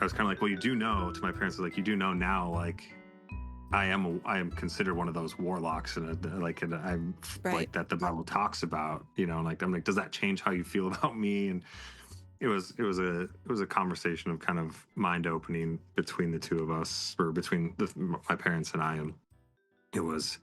I was kind of like, well, you do know, to my parents, like, you do know now, like, I am considered one of those warlocks, and I'm Right. like that the Bible talks about, and like I'm like, does that change how you feel about me? And it was a conversation of kind of mind opening between the two of us, or between my parents and I, and it was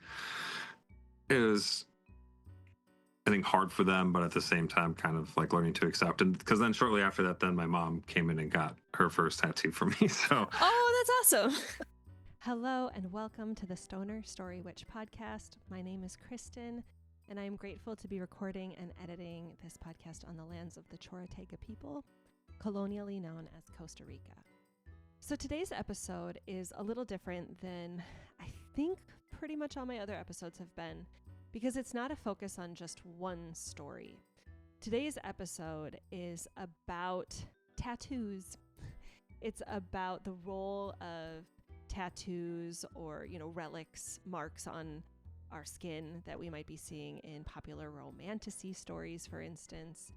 I think hard for them, but at the same time kind of like learning to accept. And because then shortly after that, then my mom came in and got her first tattoo for me. So Oh, that's awesome. Hello and welcome to the Stoner Story Witch podcast. My name is Kristen, and I am grateful to be recording and editing this podcast on the lands of the Chorotega people, colonially known as Costa Rica. So today's episode is a little different than I think pretty much all my other episodes have been, because it's not a focus on just one story. Today's episode is about tattoos. It's about the role of tattoos or, relics, marks on our skin that we might be seeing in popular romantasy stories, for instance.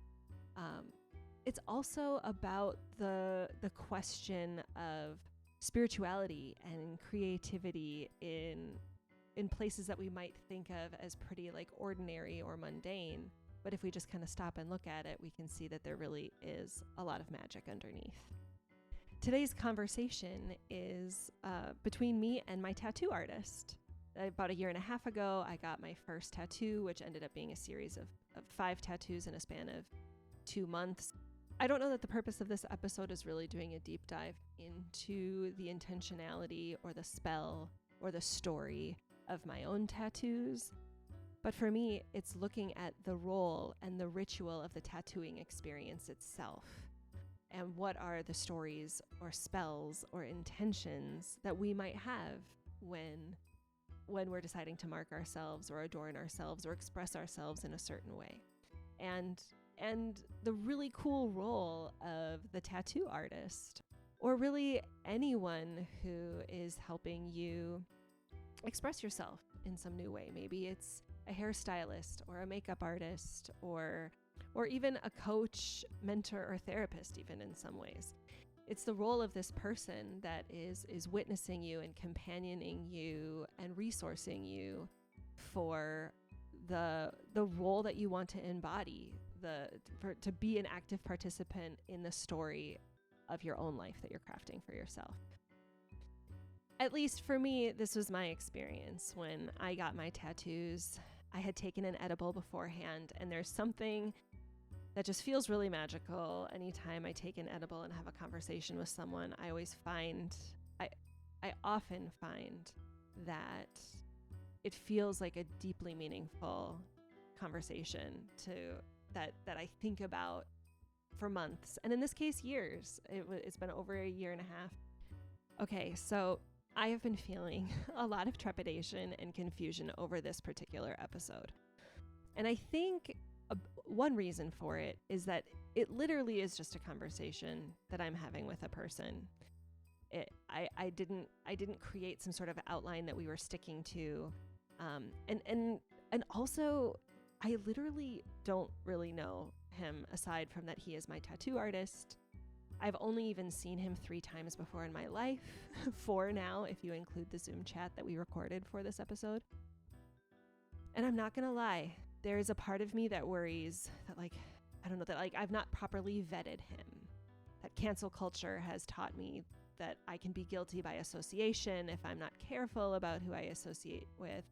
It's also about the question of spirituality and creativity in places that we might think of as pretty like ordinary or mundane. But if we just kind of stop and look at it, we can see that there really is a lot of magic underneath. Today's conversation is between me and my tattoo artist. About a year and a half ago, I got my first tattoo, which ended up being a series of 5 tattoos in a span of 2 months. I don't know that the purpose of this episode is really doing a deep dive into the intentionality or the spell or the story of my own tattoos. But for me, it's looking at the role and the ritual of the tattooing experience itself. And what are the stories or spells or intentions that we might have when we're deciding to mark ourselves or adorn ourselves or express ourselves in a certain way. And the really cool role of the tattoo artist, or really anyone who is helping you express yourself in some new way. Maybe it's a hairstylist or a makeup artist or even a coach, mentor, or therapist, even in some ways. It's the role of this person that is witnessing you and companioning you and resourcing you for the role that you want to embody, to be an active participant in the story of your own life that you're crafting for yourself. At least for me, this was my experience when I got my tattoos. I had taken an edible beforehand, and there's something that just feels really magical anytime I take an edible and have a conversation with someone. I often find that it feels like a deeply meaningful conversation that I think about for months, and in this case, years. It's been over a year and a half. Okay, so I have been feeling a lot of trepidation and confusion over this particular episode. And I think one reason for it is that it literally is just a conversation that I'm having with a person. I didn't create some sort of outline that we were sticking to. And also, I literally don't really know him aside from that he is my tattoo artist. I've only even seen him 3 times before in my life, 4 now if you include the Zoom chat that we recorded for this episode. And I'm not gonna lie, there is a part of me that worries that I've not properly vetted him. That cancel culture has taught me that I can be guilty by association if I'm not careful about who I associate with.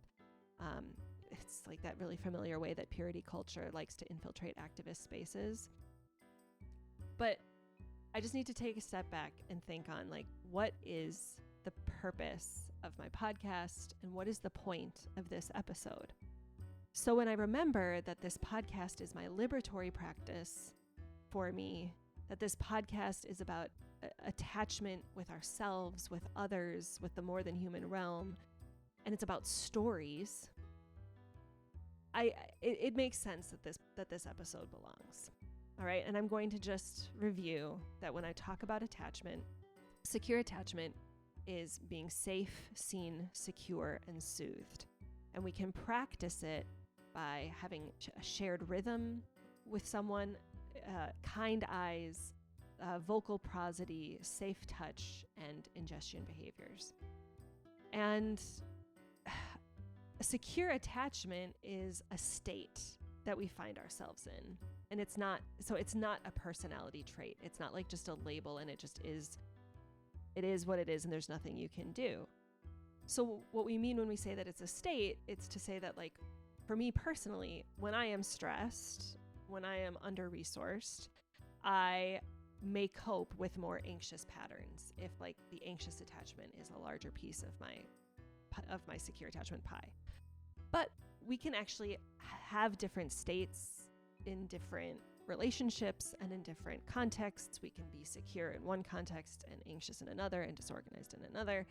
It's like that really familiar way that purity culture likes to infiltrate activist spaces. But I just need to take a step back and think on what is the purpose of my podcast and what is the point of this episode? So when I remember that this podcast is my liberatory practice for me, that this podcast is about attachment with ourselves, with others, with the more than human realm, and it's about stories, it makes sense that this episode belongs. All right, and I'm going to just review that when I talk about attachment, secure attachment is being safe, seen, secure, and soothed. And we can practice it by having a shared rhythm with someone, kind eyes, vocal prosody, safe touch, and ingestion behaviors. And a secure attachment is a state that we find ourselves in. And it's not a personality trait. It's not like just a label and it is what it is and there's nothing you can do. So what we mean when we say that it's a state, it's to say that, like, for me personally, when I am stressed, when I am under-resourced, I may cope with more anxious patterns if, like, the anxious attachment is a larger piece of my secure attachment pie. But we can actually have different states in different relationships and in different contexts. We can be secure in one context and anxious in another and disorganized in another.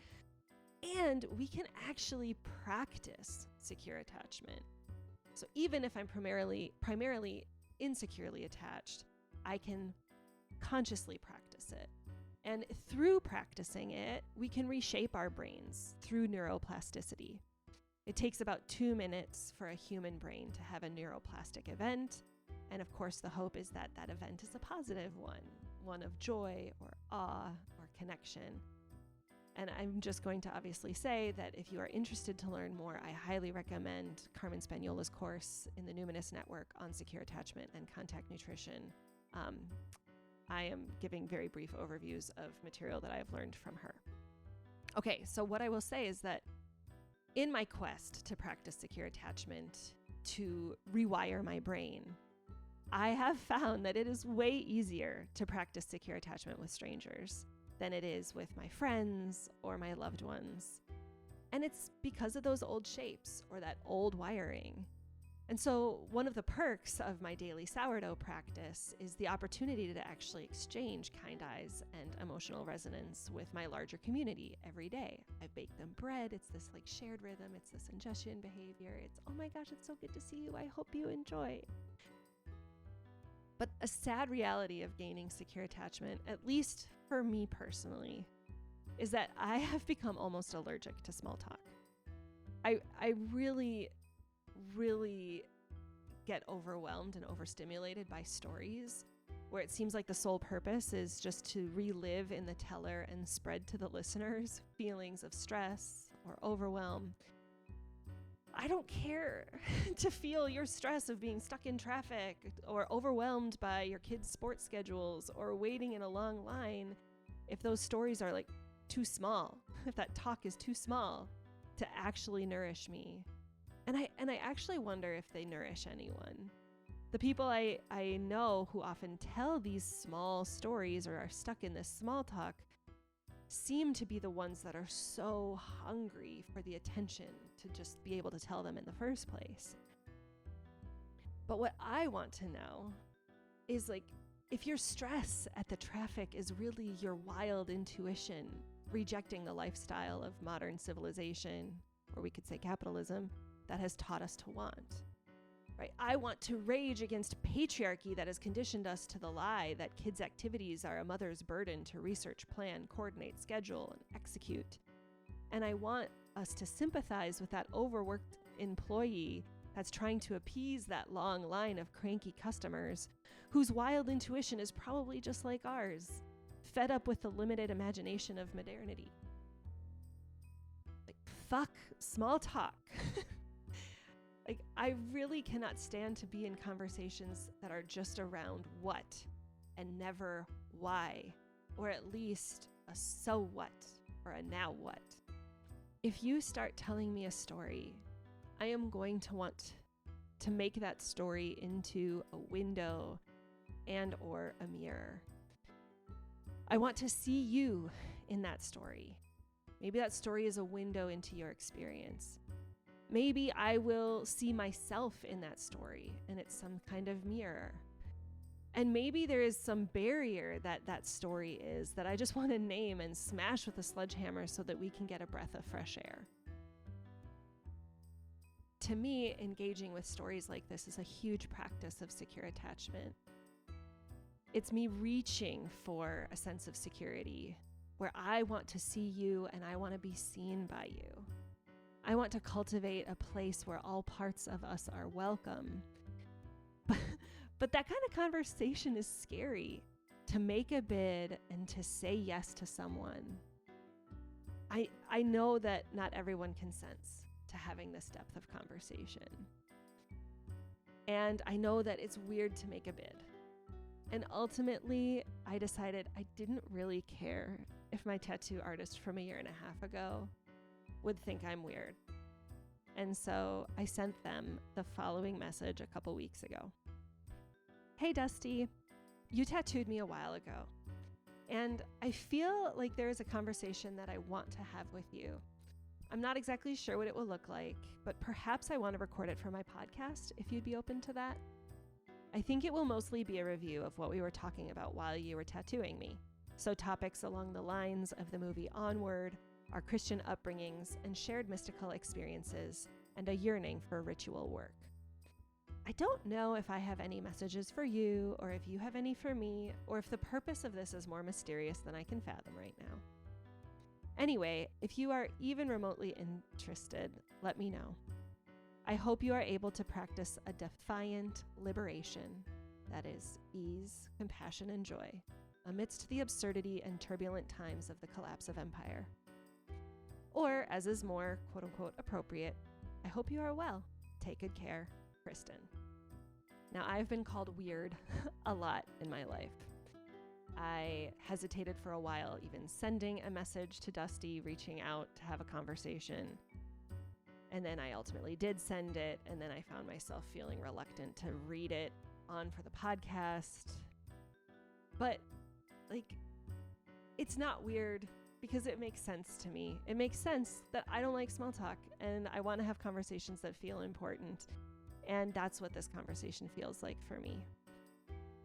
And we can actually practice secure attachment. So even if I'm primarily insecurely attached, I can consciously practice it. And through practicing it, we can reshape our brains through neuroplasticity. It takes about 2 minutes for a human brain to have a neuroplastic event. And of course, the hope is that that event is a positive one of joy or awe or connection. And I'm just going to obviously say that if you are interested to learn more, I highly recommend Carmen Spaniola's course in the Numinous Network on secure attachment and contact nutrition. I am giving very brief overviews of material that I have learned from her. Okay, so what I will say is that in my quest to practice secure attachment, to rewire my brain, I have found that it is way easier to practice secure attachment with strangers than it is with my friends or my loved ones. And it's because of those old shapes or that old wiring. And so one of the perks of my daily sourdough practice is the opportunity to actually exchange kind eyes and emotional resonance with my larger community every day. I bake them bread. It's this, like, shared rhythm. It's this ingestion behavior. It's, oh my gosh, it's so good to see you. I hope you enjoy. But a sad reality of gaining secure attachment, at least for me personally, is that I have become almost allergic to small talk. I really get overwhelmed and overstimulated by stories where it seems like the sole purpose is just to relive in the teller and spread to the listeners feelings of stress or overwhelm. I don't care to feel your stress of being stuck in traffic or overwhelmed by your kids' sports schedules or waiting in a long line if those stories are, like, too small, if that talk is too small to actually nourish me. And I actually wonder if they nourish anyone. The people I know who often tell these small stories or are stuck in this small talk seem to be the ones that are so hungry for the attention to just be able to tell them in the first place. But what I want to know is, like, if your stress at the traffic is really your wild intuition rejecting the lifestyle of modern civilization, or we could say capitalism, that has taught us to want. Right? I want to rage against patriarchy that has conditioned us to the lie that kids' activities are a mother's burden to research, plan, coordinate, schedule, and execute. And I want us to sympathize with that overworked employee that's trying to appease that long line of cranky customers whose wild intuition is probably just like ours, fed up with the limited imagination of modernity. Like, fuck small talk. Like, I really cannot stand to be in conversations that are just around what and never why, or at least a so what or a now what. If you start telling me a story, I am going to want to make that story into a window and or a mirror. I want to see you in that story. Maybe that story is a window into your experience. Maybe I will see myself in that story and it's some kind of mirror. And maybe there is some barrier that story is that I just want to name and smash with a sledgehammer so that we can get a breath of fresh air. To me, engaging with stories like this is a huge practice of secure attachment. It's me reaching for a sense of security where I want to see you and I want to be seen by you. I want to cultivate a place where all parts of us are welcome. But that kind of conversation is scary to make a bid and to say yes to someone, I know that not everyone consents to having this depth of conversation. And I know that it's weird to make a bid. And ultimately, I decided I didn't really care if my tattoo artist from a year and a half ago would think I'm weird. And so I sent them the following message a couple weeks ago. Hey, Dusty, you tattooed me a while ago, and I feel like there is a conversation that I want to have with you. I'm not exactly sure what it will look like, but perhaps I want to record it for my podcast if you'd be open to that. I think it will mostly be a review of what we were talking about while you were tattooing me. So topics along the lines of the movie Onward, our Christian upbringings, and shared mystical experiences, and a yearning for ritual work. I don't know if I have any messages for you, or if you have any for me, or if the purpose of this is more mysterious than I can fathom right now. Anyway, if you are even remotely interested, let me know. I hope you are able to practice a defiant liberation, that is, ease, compassion, and joy, amidst the absurdity and turbulent times of the collapse of empire. Or, as is more quote-unquote appropriate, I hope you are well. Take good care, Kristen. Now, I've been called weird a lot in my life. I hesitated for a while, even sending a message to Dusty, reaching out to have a conversation. And then I ultimately did send it, and then I found myself feeling reluctant to read it on for the podcast. But, it's not weird because it makes sense to me. It makes sense that I don't like small talk, and I want to have conversations that feel important. And that's what this conversation feels like for me.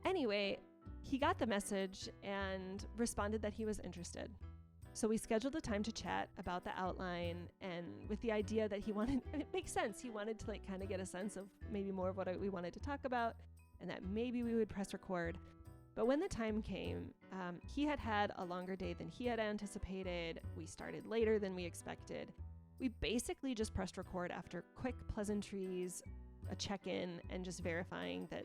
Anyway, he got the message and responded that he was interested. So we scheduled a time to chat about the outline, and with the idea that it makes sense. He wanted to kind of get a sense of maybe more of what we wanted to talk about, and that maybe we would press record. But when the time came, he had a longer day than he had anticipated. We started later than we expected. We basically just pressed record after quick pleasantries, a check-in, and just verifying that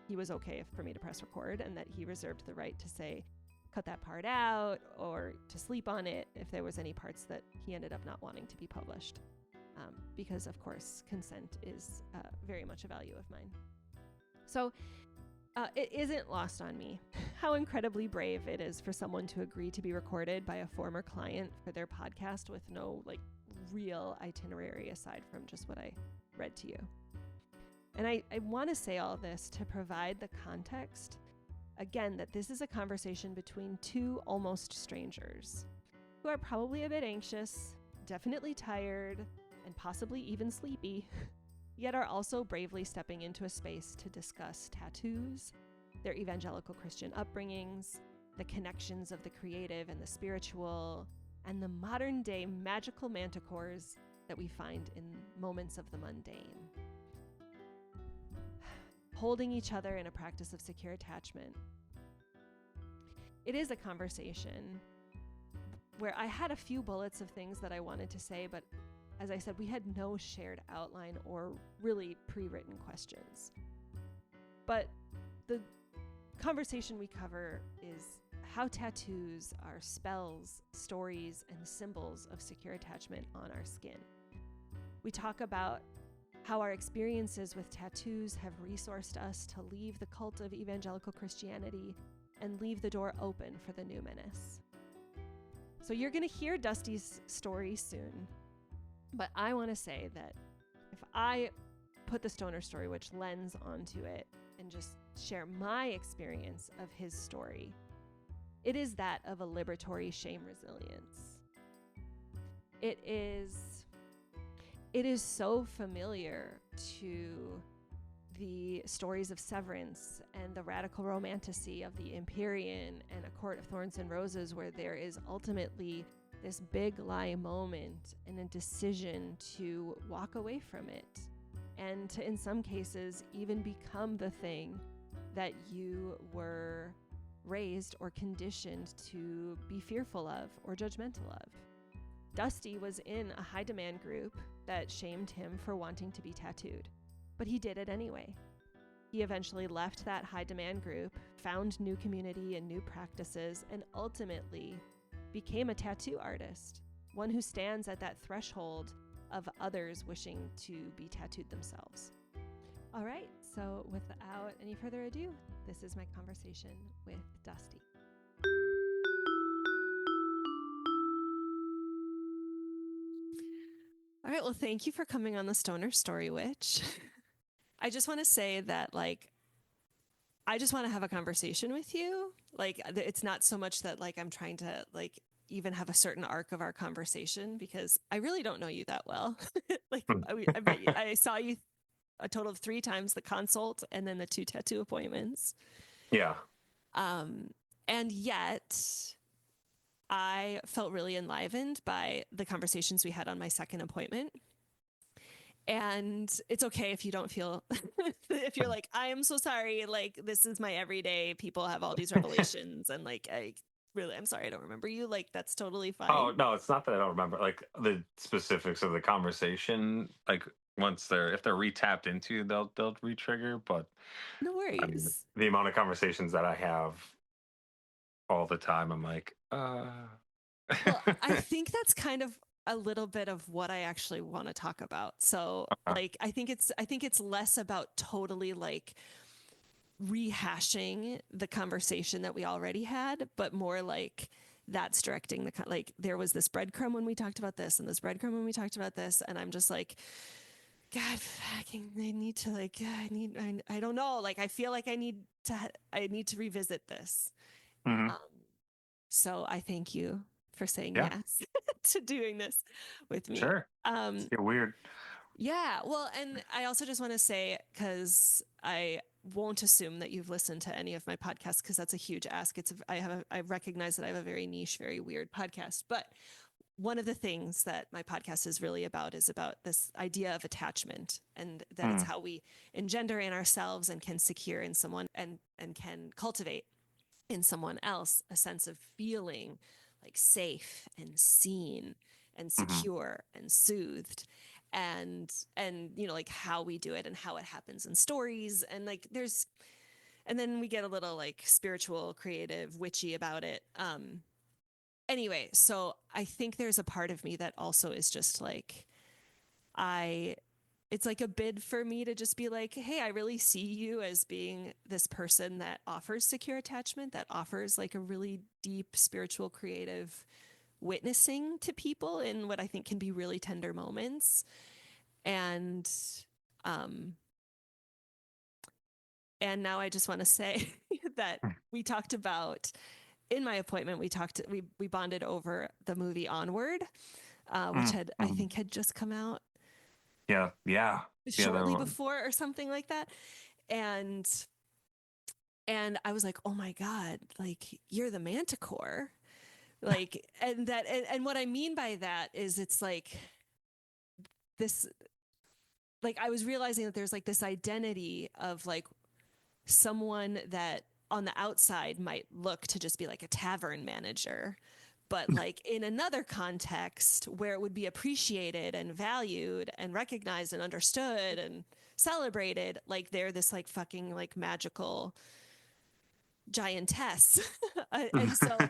he was okay for me to press record, and that he reserved the right to say, cut that part out, or to sleep on it if there was any parts that he ended up not wanting to be published. Because, of course, consent is very much a value of mine. So it isn't lost on me how incredibly brave it is for someone to agree to be recorded by a former client for their podcast with no real itinerary aside from just what I read to you. And I want to say all this to provide the context, again, that this is a conversation between two almost strangers who are probably a bit anxious, definitely tired, and possibly even sleepy, yet are also bravely stepping into a space to discuss tattoos, their evangelical Christian upbringings, the connections of the creative and the spiritual, and the modern-day magical manticores that we find in moments of the mundane. Holding each other in a practice of secure attachment. It is a conversation where I had a few bullets of things that I wanted to say, but as I said, we had no shared outline or really pre-written questions. But the conversation we cover is how tattoos are spells, stories, and symbols of secure attachment on our skin. We talk about how our experiences with tattoos have resourced us to leave the cult of evangelical Christianity and leave the door open for the new menace. So you're going to hear Dusty's story soon, but I want to say that if I put the Stoner Story Witch lens onto it and just share my experience of his story, it is that of a liberatory shame resilience. It is so familiar to the stories of Severance and the radical romanticy of the Empyrean and A Court of Thorns and Roses, where there is ultimately this big lie moment and a decision to walk away from it, and to, in some cases, even become the thing that you were raised or conditioned to be fearful of or judgmental of. Dusty was in a high demand group that shamed him for wanting to be tattooed, but he did it anyway. He eventually left that high demand group, found new community and new practices, and ultimately became a tattoo artist, one who stands at that threshold of others wishing to be tattooed themselves. All right, so without any further ado, this is my conversation with Dusty. All right, well, thank you for coming on the Stoner Story Witch. I just want to say that, like, I just want to have a conversation with you. Like, it's not so much that, like, I'm trying to, like, even have a certain arc of our conversation, because I really don't know you that well. Like, I met you, I saw you a total of 3 times, the consult and then the 2 tattoo appointments. Yeah. And yet I felt really enlivened by the conversations we had on my second appointment. And it's okay if you don't feel, if you're like, I am so sorry, like, this is my everyday, people have all these revelations, and like, I'm sorry, I don't remember you. Like, that's totally Oh, fine. no, it's not that I don't remember like the specifics of the conversation. Like if they're retapped into, they'll re-trigger. But No I mean, worries. the amount of conversations that I have all the time, I'm like, Well, I think that's kind of a little bit of what I actually want to talk about. So, like, I think it's less about totally like rehashing the conversation that we already had, but more like that's directing the, like, there was this breadcrumb when we talked about this, and this breadcrumb when we talked about this, and I'm just like, God, fucking, I need to, like, I don't know, like, I feel like I need to revisit this. Mhm. Um, so I thank you for saying Yeah, yes to doing this with me. sure. It's get weird. Yeah, well, and I also just want to say, because I won't assume that you've listened to any of my podcasts, because that's a huge ask. I recognize that I have a very niche, very weird podcast, but one of the things that my podcast is really about is about this idea of attachment, and that it's Mm, how we engender in ourselves and can secure in someone, and can cultivate in someone else a sense of feeling like safe and seen and mhm, secure and soothed. And like how we do it and how it happens in stories, and like there's, and then we get a little like spiritual, creative, witchy about it. Anyway, so I think there's a part of me that also is just like, I it's like a bid for me to just be like, hey, I really see you as being this person that offers secure attachment, that offers like a really deep spiritual, creative witnessing to people in what I think can be really tender moments. And um and now I just want to say that we talked about, in my appointment, we bonded over the movie Onward, which mm, had, I mhm. think, had just come out Yeah, yeah, yeah. shortly before or something like that. And I was like, oh my God, like, you're the manticore. Like, and what I mean by that is, it's like this, like, I was realizing that there's like this identity of like someone that on the outside might look to just be like a tavern manager, but like in another context where it would be appreciated and valued and recognized and understood and celebrated, like they're this like fucking like magical giantess. And so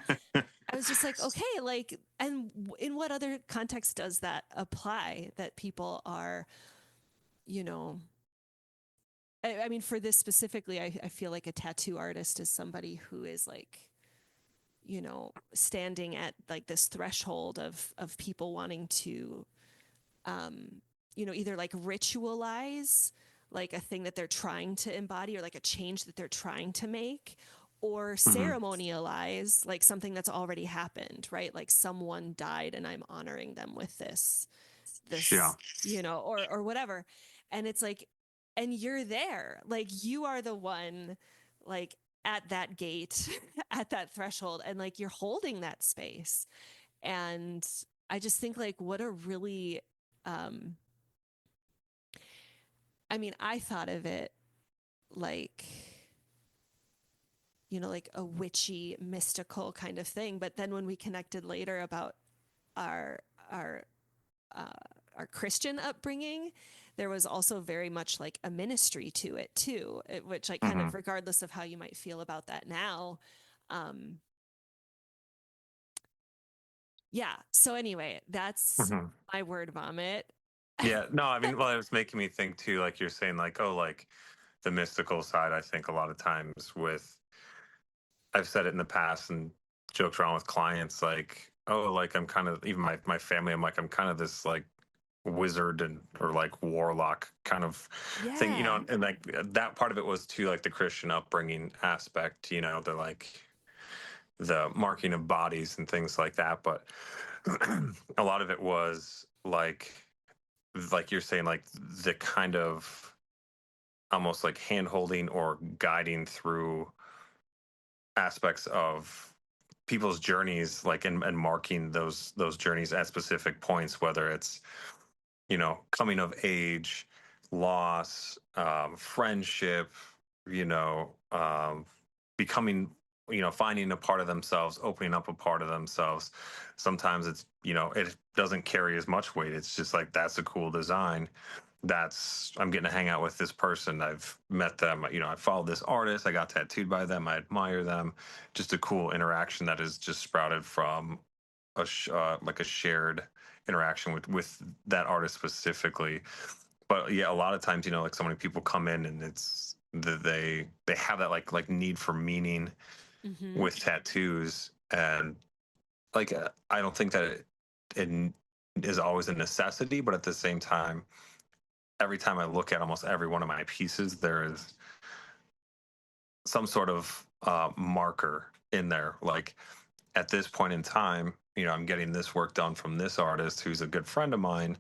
I was just like, okay, like, and in what other context does that apply, that people are, you know, I mean, for this specifically, I feel like a tattoo artist is somebody who is like, standing at like this threshold of people wanting to, either like ritualize like a thing that they're trying to embody, or like a change that they're trying to make, or Mhm. ceremonialize like something that's already happened, right? Like someone died and I'm honoring them with Yeah. this, or whatever. And it's like, and you're there, like you are the one, like at that gate, at that threshold, and like you're holding that space. And I just think like what a really, um, I mean, I thought of it like, like a witchy, mystical kind of thing. But then when we connected later about our, our, uh, our Christian upbringing, there was also very much like a ministry to it too, which like kind Hmm. of regardless of how you might feel about that now. Um, yeah. So anyway, that's Hmm. my word vomit. Yeah, no, I mean, well, it was making me think too, like you're saying, like, oh, like the mystical side. I think a lot of times with, I've said it in the past and joked around with clients, like, oh, like I'm kind of, even my family, I'm like, I'm kind of this like wizard and or like warlock kind of thing, Yeah. and like that part of it was too like the Christian upbringing aspect, the like the marking of bodies and things like that. But a lot of it was like you're saying, like the kind of almost like hand holding or guiding through aspects of people's journeys, like and marking those journeys at specific points, whether it's coming of age, loss, friendship, becoming, finding a part of themselves, opening up a part of themselves. Sometimes it's, it doesn't carry as much weight. It's just like, that's a cool design. I'm getting to hang out with this person. I've met them, I followed this artist. I got tattooed by them. I admire them. Just a cool interaction that is just sprouted from like a shared interaction with that artist specifically. But yeah, a lot of times, like so many people come in and it's they have that like need for meaning Mm-hmm. with tattoos, and like I don't think that it is always a necessity, but at the same time, every time I look at almost every one of my pieces, there is some sort of marker in there. Like at this point in time, I'm getting this work done from this artist who's a good friend of mine,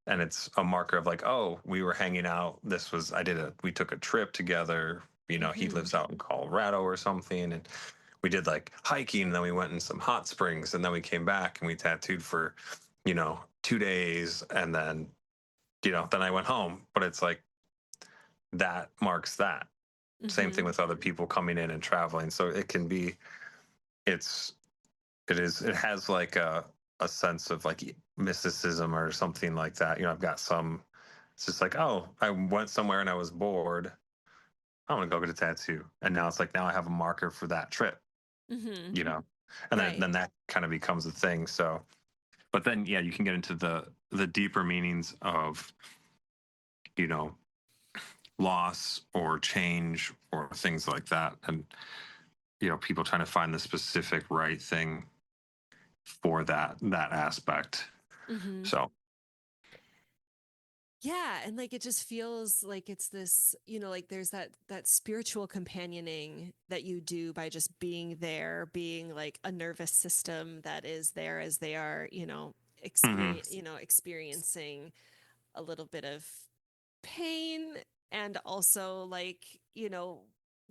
and it's a marker of like, oh, we were hanging out. We took a trip together. He Mm-hmm. lives out in Colorado or something, and we did like hiking, and then we went in some hot springs, and then we came back and we tattooed for 2 days, and then I went home. But it's like that marks that. Same Mm-hmm. thing with other people coming in and traveling. So it can be, it's it has like a sense of like mysticism or something like that. I've got some, it's just like, oh, I went somewhere and I was bored, I want to go get a tattoo, and now it's like, now I have a marker for that trip, Mm-hmm. you know and then Right. then that kind of becomes a thing. So but then yeah, you can get into the deeper meanings of you know loss or change or things like that, and people trying to find the specific right thing for that aspect. Mm-hmm. So Yeah, and like it just feels like it's this, like there's that spiritual companioning that you do by just being there, being like a nervous system that is there as they are, mhm. experiencing a little bit of pain and also like,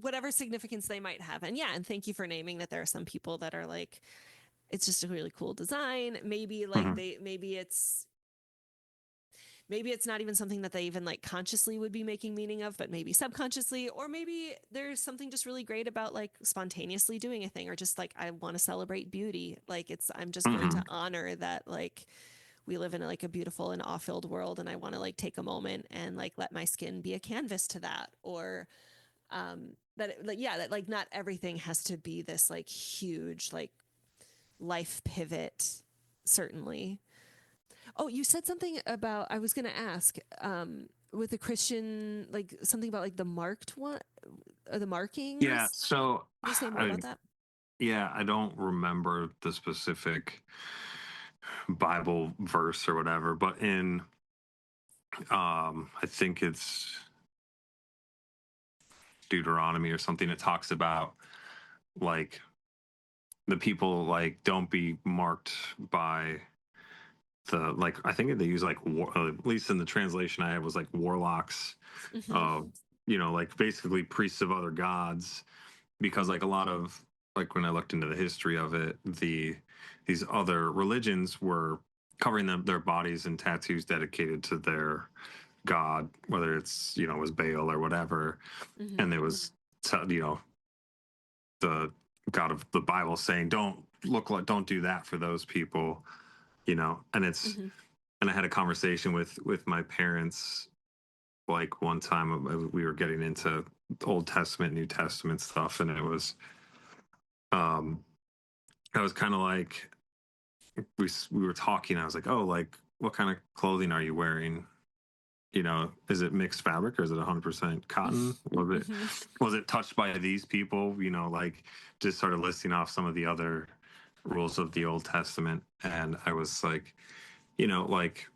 whatever significance they might have. And yeah, and thank you for naming that there are some people that are like it's just a really cool design. Maybe like Mhm. maybe it's not even something that they even like consciously would be making meaning of, but maybe subconsciously, or maybe there's something just really great about like spontaneously doing a thing, or just like I want to celebrate beauty. Like I'm just going to Mhm. honor that like we live in like a beautiful and awe-filled world, and I want to like take a moment and like let my skin be a canvas to that, or like yeah, that like not everything has to be this like huge like life pivot, certainly. Oh, you said something about, I was going to ask, with the Christian, like something about like the marked one or the Yeah. markings. So, Can you say more about that? yeah, I don't remember the specific Bible verse or whatever, but in I think it's Deuteronomy or something. It talks about like the people like don't be marked by the like. I think they use like at least in the translation I had was like warlocks, Mm-hmm. uh, like basically priests of other gods, because like a lot of like when I looked into the history of it, these other religions were covering their bodies in tattoos dedicated to their god, whether it's was Baal or whatever, Mm-hmm. and there was the God of the Bible saying don't do that for those people, and it's Mm-hmm. and I had a conversation with my parents like one time we were getting into Old Testament, New Testament stuff, and um, I was kind of like, we were talking. I was like, oh, like what kind of clothing are you wearing? You know, is it mixed fabric or is it 100% cotton? Mm-hmm. Was it touched by these people? You know, like just sort of listing off some of the other rules of the Old Testament, and I was like, you know, like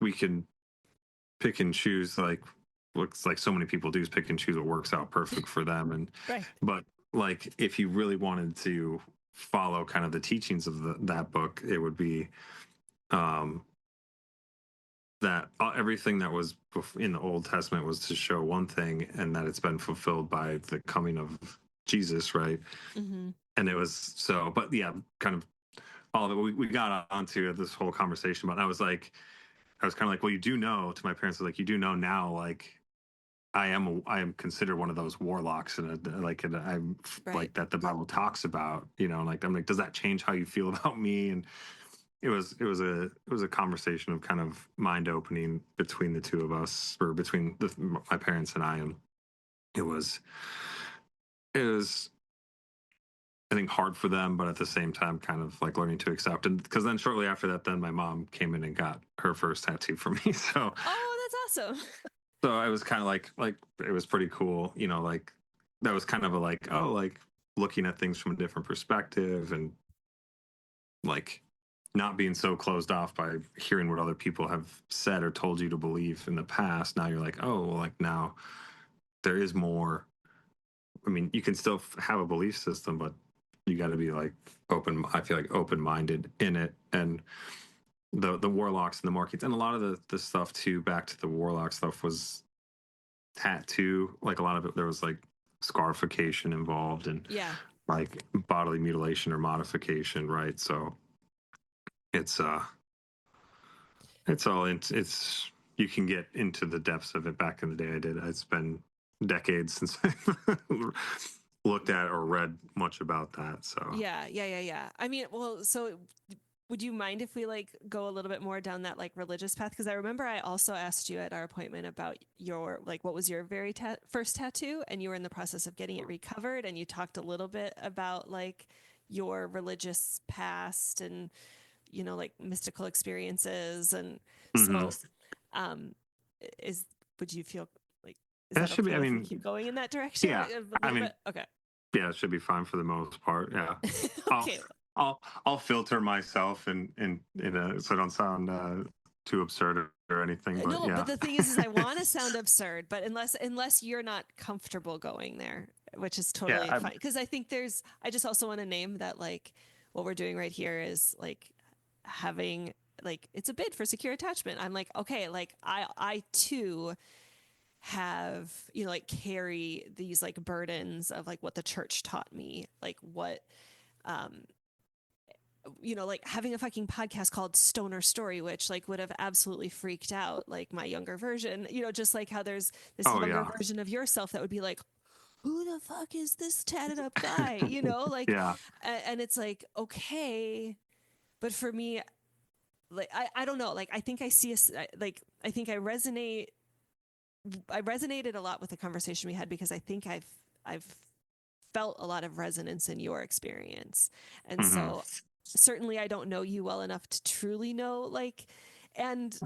we can pick and choose, like looks like so many people do is pick and choose what works out perfect for them, and Right. but like if you really wanted to follow kind of the teachings of that book, it would be um that everything that was in the Old Testament was to show one thing, and that it's been fulfilled by the coming of Jesus, right? Mm-hmm. And it was so, but yeah, kind of all of it. We got onto this whole conversation, but I was kind of like, well, you do know, to my parents, like, you do know now, like, I am considered one of those warlocks, and I'm Right. like that the Bible talks about, you know, like I'm like, does that change how you feel about me? And it was a conversation of kind of mind opening between the two of us, or between my parents and I, and it was it was I think hard for them, but at the same time, kind of like learning to accept. And because then shortly after that, then my mom came in and got her first tattoo for me. Oh, that's awesome. So I was kind of like it was pretty cool, you know, like that was kind of a like, oh, like looking at things from a different perspective, and like not being so closed off by hearing what other people have said or told you to believe in the past. Now you're like, oh, well, like now there is more. I mean, you can still have a belief system, but you got to be like open. I feel like open minded in it, and the warlocks and the markets, and a lot of the stuff too. Back to the warlock stuff was tattoo. Like a lot of it, there was like scarification involved, and Yeah. like bodily mutilation or modification, right? So it's it's all it's you can get into the depths of it. Back in the day I did. It's been decades since I looked at or read much about that. So Yeah. I mean, well, so would you mind if we like go a little bit more down that like religious path? Because I remember I also asked you at our appointment about your like what was your very first tattoo, and you were in the process of getting it recovered, and you talked a little bit about like your religious past and like mystical experiences, and mm-hmm. so um is would you feel like is That that should be, okay I if we mean, keep going in that direction yeah, a I little mean, bit? Okay. yeah, it should be fine for the most part. Yeah. I'll Okay. I'll filter myself, so I don't sound too absurd or anything, but No, but yeah. the thing is I want to sound absurd, but unless you're not comfortable going there, which is Yeah, totally fine. Because I think I just also want to name that like what we're doing right here is like having like it's a bid for secure attachment. I'm like, okay, like I too have like carry these like burdens of like what the church taught me, like what um like having a fucking podcast called Stoner Story, which like would have absolutely freaked out like my younger version, just like how there's this oh younger yeah. version of yourself that would be like, who the fuck is this tatted up guy? Like, Yeah. and it's like, okay. But for me, like, I don't know. Like, I think I see like, I think I resonated a lot with the conversation we had because I think I've felt a lot of resonance in your experience. And Hmm. so certainly I don't know you well enough to truly know like and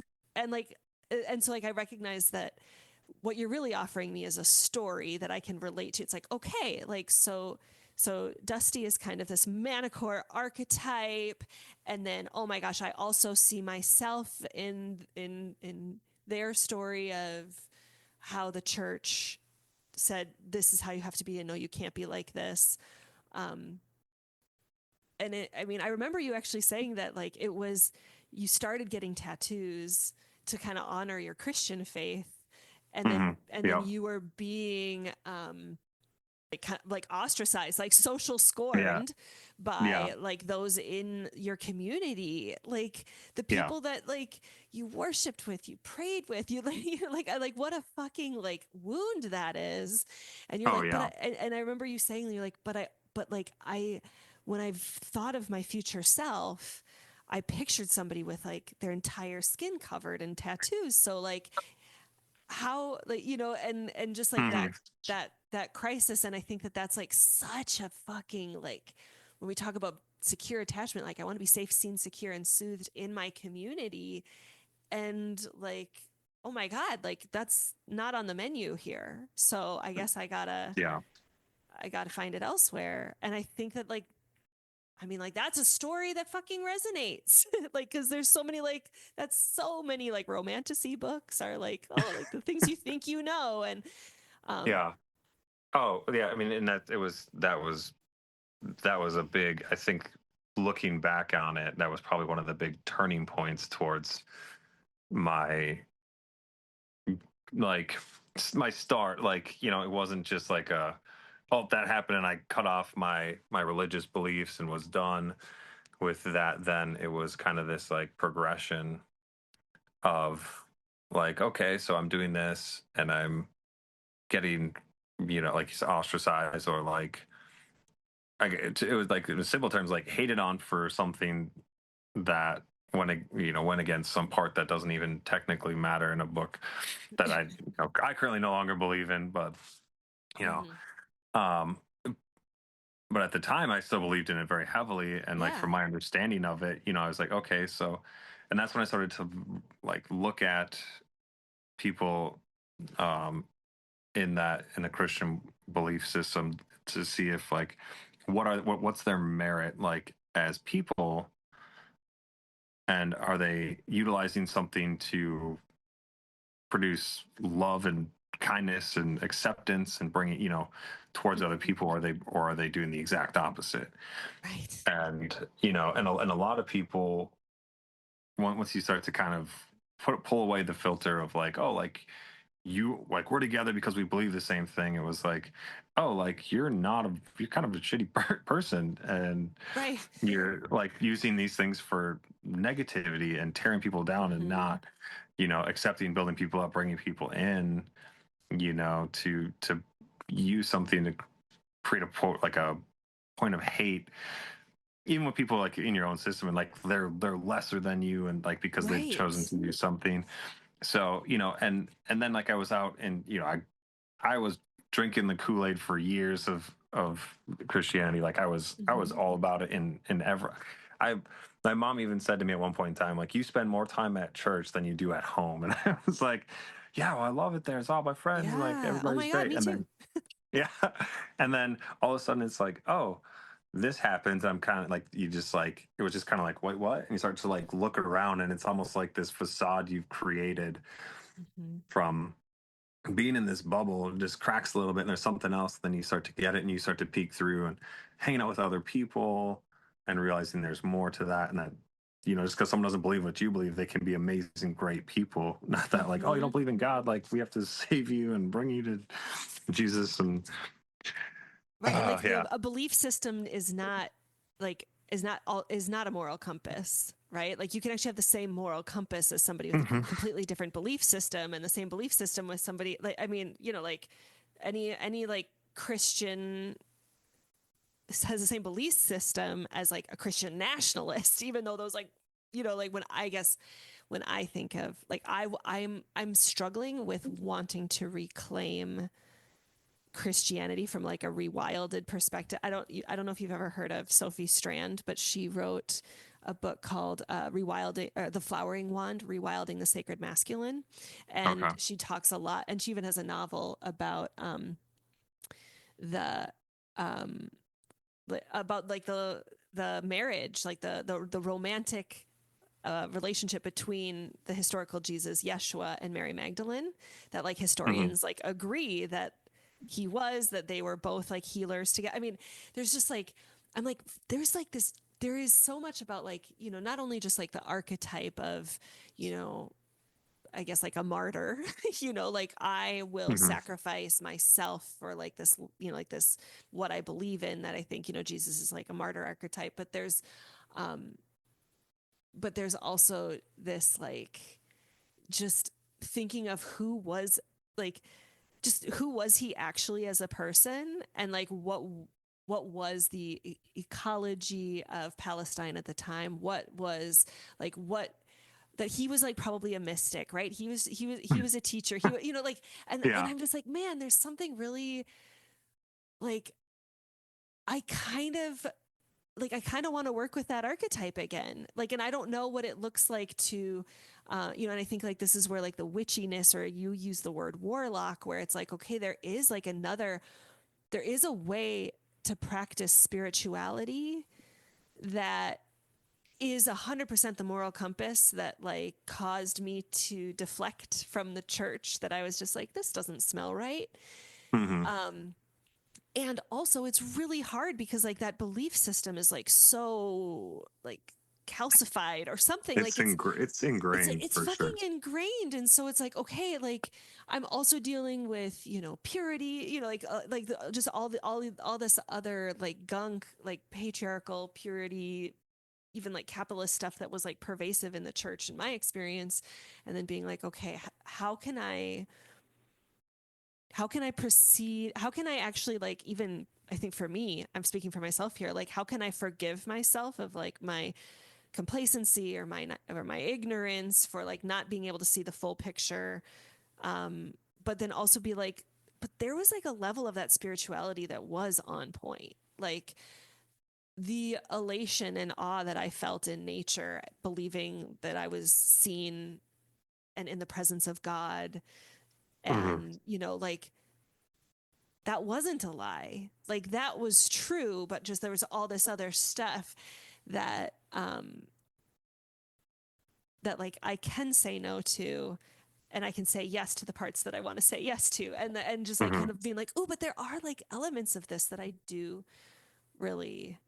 like and so like I recognize that what you're really offering me is a story that I can relate to. It's like, okay, like so Dusty is kind of this manicore archetype, and then oh my gosh, I also see myself in their story of how the church said this is how you have to be, and no, you can't be like this. Um, I mean, I remember you actually saying that like it was you started getting tattoos to kind of honor your Christian faith, and Hmm. then Yeah. you were being like ostracized, like social Yeah. scorned Yeah. by like those in your community, like the Yeah. people that like you worshipped with, you prayed with, you're like what a fucking like wound that is. And you're Oh like, but yeah. and I remember you saying, you're like, but like when I've thought of my future self, I pictured somebody with like their entire skin covered in tattoos. So like how, like, and just like Hmm. that crisis. And I think that that's like such a fucking, like, when we talk about secure attachment, like I want to be safe, seen, secure, and soothed in my community. And like, oh my God, like that's not on the menu here. So I guess Yeah. I gotta find it elsewhere. And I think that, like, I mean, like that's a story that fucking resonates. Like, cause there's so many, like, that's so many like romantasy books are like, oh, like the things you think you know. And um Yeah. Oh, yeah. I mean, and that was a big, I think, looking back on it, that was probably one of the big turning points towards my, like, my start. Like, it wasn't just like oh, that happened and I cut off my religious beliefs and was done with that. Then it was kind of this like progression of like, okay, so I'm doing this and I'm getting, like you said, ostracized, or like, it was like, in simple terms, like hated on for something that went against some part that doesn't even technically matter in a book that I currently no longer believe in. But you know mhm. um but at the time I still believed in it very heavily, and like from Yeah. my understanding of it, I was like, okay, so, and that's when I started to like look at people um in a Christian belief system, to see if like what's their merit like as people, and are they utilizing something to produce love and kindness and acceptance and bring it, towards other Mhm. people, or are they doing the exact opposite? Right. And and a lot of people, once you start to kind of pull away the filter of like, oh, like, you, like, we're together because we believe the same thing, it was like, oh, like, you're kind of a shitty person, and Right. you're like using these things for negativity and tearing people down, and Mhm. not accepting, building people up, bringing people in, to use something to create like a point of hate, even with people like in your own system, and like they're lesser than you, and like because they've chosen Right. to do something. So, and then like I was out, and I was drinking the Kool-Aid for years of Christianity. Like I was Mhm. all about it in ever. I My mom even said to me at one point in time, like, you spend more time at church than you do at home. And I was like, yeah, well, I love it there. It's all my friends, like Yeah. Oh everybody's my God, great. me And too. then yeah. And then all of a sudden it's like, oh, this happens. I'm kind of like, you just like, it was just kind of like, wait, what? And you start to like look around, and it's almost like this facade you've created Mhm. from being in this bubble just cracks a little bit, and there's something else. Then you start to get it, and you start to peek through and hanging out with other people, and realizing there's more to that. And that, just because someone doesn't believe what you believe, they can be amazing, great people. Not that like, oh, you don't Mhm. believe in God, like we have to save you and bring you to Jesus. And Right. And like yeah. a belief system is not like is not a moral compass, right? Like you can actually have the same moral compass as somebody with a Hmm. completely different belief system, and the same belief system with somebody, like, I mean, like any like Christian has the same belief system as like a Christian nationalist, even though those, like, like when I guess when I think of like I'm struggling with wanting to reclaim Christianity from like a rewilded perspective. I don't know if you've ever heard of Sophie Strand, but she wrote a book called Rewilding The Flowering Wand, Rewilding the Sacred Masculine. And Okay. she talks a lot, and she even has a novel the um about like the marriage, like the romantic relationship between the historical Jesus Yeshua and Mary Magdalene, that like Hmm. historians like agree that that they were both like healers together. I mean, there's just like, I'm like, there's like this, there is so much about like, not only just like the archetype of, you know, I guess like a martyr, like I will Hmm. sacrifice myself for like this, like this, what I believe in, that I think, Jesus is like a martyr archetype. Um, but there's also this like just thinking of like who was he actually as a person, and like what was the ecology of Palestine at the time, what was like what that he was like probably a mystic, right? He was a teacher. Like, and Yeah. I'm just like, man, there's something really like I kind of I kind of want to work with that archetype again. Like, and I don't know what it looks like to, and I think like this is where like the witchiness, or you use the word warlock, where it's like, okay, there is a way to practice spirituality that is 100% the moral compass that like caused me to deflect from the church, that I was just like, this doesn't smell right. Hmm. Um, and also it's really hard because like that belief system is like so like calcified or something, like It's ingrained it's for fucking sure. ingrained. And so it's like, okay, like I'm also dealing with purity, just all this other like gunk, like patriarchal purity, even like capitalist stuff that was like pervasive in the church in my experience. And then being like, okay, how can I proceed? How can I actually like, even I think for me, I'm speaking for myself here, like how can I forgive myself of like my complacency or my ignorance for like not being able to see the full picture. But then also be like, but there was like a level of that spirituality that was on point. Like the elation and awe that I felt in nature, believing that I was seen and in the presence of God. Hmm. And, like that wasn't a lie. Like that was true, but just there was all this other stuff that that like I can say no to, and I can say yes to the parts that I want to say yes to, and just like Hmm. kind of being like, oh, but there are like elements of this that I do really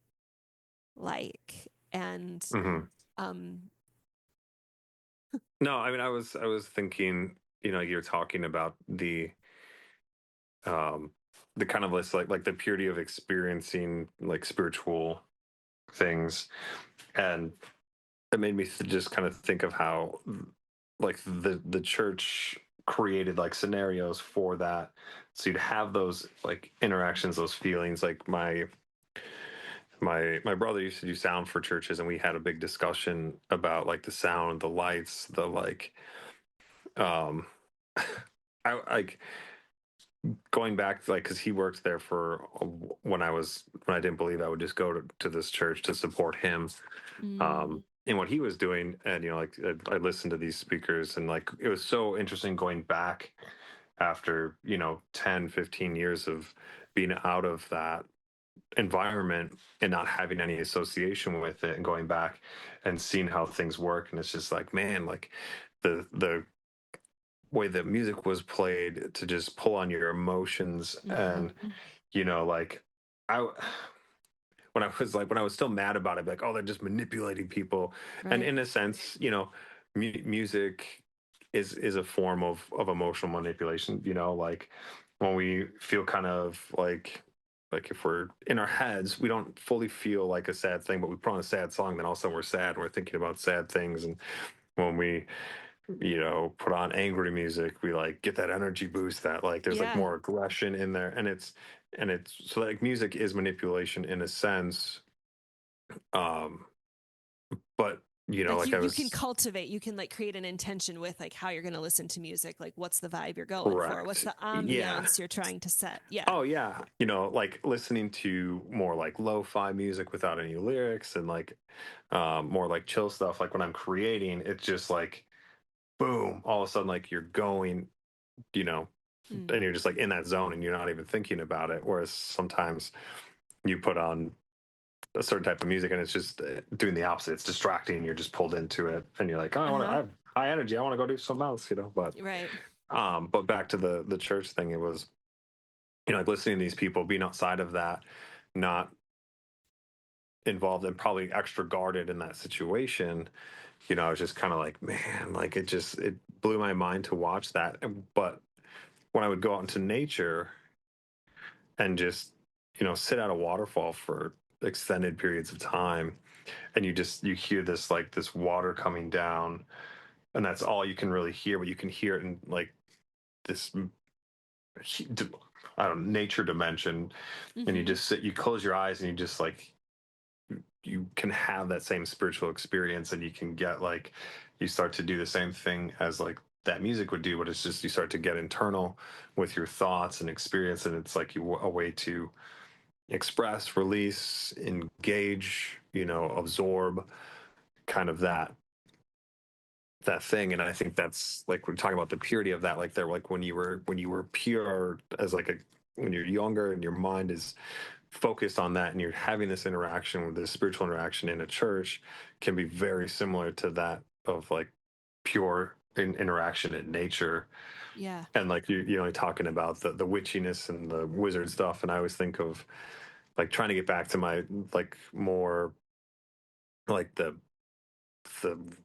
like. And Hmm. um No, I mean, I was thinking, you're talking about um the kind of list, like the purity of experiencing like spiritual things, and it made me just kind of think of how like the church created like scenarios for that, so you'd have those like interactions, those feelings. Like my brother used to do sound for churches, and we had a big discussion about like the sound, the lights, the like um I like going back, like, because he worked there for when I didn't believe, I would just go to this church to support him, mm, in what he was doing. And like I listened to these speakers, and like it was so interesting going back after 10-15 years of being out of that environment and not having any association with it, and going back and seeing how things work. And it's just like, man, like the way that music was played to just pull on your emotions. mm-hmm. And like I when I was still mad about it, like, oh, they're just manipulating people. And Right. in a sense, music is a form of emotional manipulation. Like when we feel kind of like if we're in our heads, we don't fully feel like a sad thing, but we put on a sad song, then all of a sudden we're sad and we're thinking about sad things. And when we put on angry music, we like get that energy boost, that like there's like Yeah. more aggression in there. And it's so like music is manipulation in a sense. um but Like like I you can was cultivate, you can like create an intention with like how you're going to listen to music, like what's the vibe you're going for, what's correct. the Yeah. ambiance you're trying to set. Yeah. Oh yeah, like listening to more like lo-fi music without any lyrics, and like more like chill stuff. Like when I'm creating, it's just like boom, all of a sudden like you're going, you know Mm. and you're just like in that zone and you're not even thinking about it. Whereas sometimes you put on a certain type of music and it's just doing the opposite. It's distracting. You're just pulled into it, and you're like, oh, I Uh-huh. have high energy. I want to go do something else, Right. But back to the church thing, it was like listening to these people being outside of that, not involved and probably extra guarded in that situation. I was just kind of like, man, like it blew my mind to watch that. But when I would go out into nature and just sit at a waterfall for extended periods of time, and you hear this water coming down, and that's all you can really hear, but you can hear it in like this I don't know, nature dimension. And you Mm-hmm. just sit, you close your eyes, and you just like you can have that same spiritual experience, and you can get like, you start to do the same thing as like that music would do, but it's just you start to get internal with your thoughts and experience, and it's like a way to express, release, engage, absorb, kind of that thing. And I think that's like, we're talking about the purity of that, like there, like when you were pure as like a when you're younger and your mind is focused on that, and you're having this interaction with this spiritual interaction in a church, can be very similar to that of like pure interaction in nature. Yeah. And like talking about the witchiness and the wizard stuff, and I always think of like trying to get back to my like more like the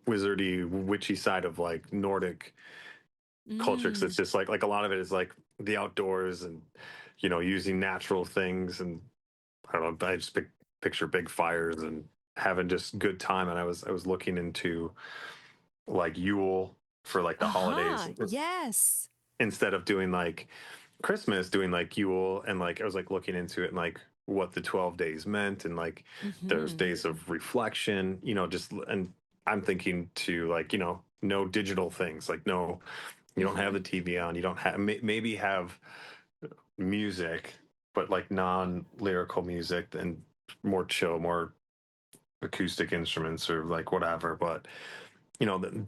wizardy witchy side of like Nordic culture, because Mm. it's just like a lot of it is like the outdoors, and using natural things, and I don't know, I just picture big fires and having just good time. And I was looking into like Yule for like the holidays, Uh-huh. Yes. instead of doing like Christmas, doing like Yule. And like I was like looking into it, and like what the 12 days meant, and like there's Mm-hmm. days of reflection, just. And I'm thinking to like, no digital things, like no, you don't have Mm-hmm. the TV on, you don't have, maybe have music, but like non-lyrical music, and more chill, more acoustic instruments, or like whatever. But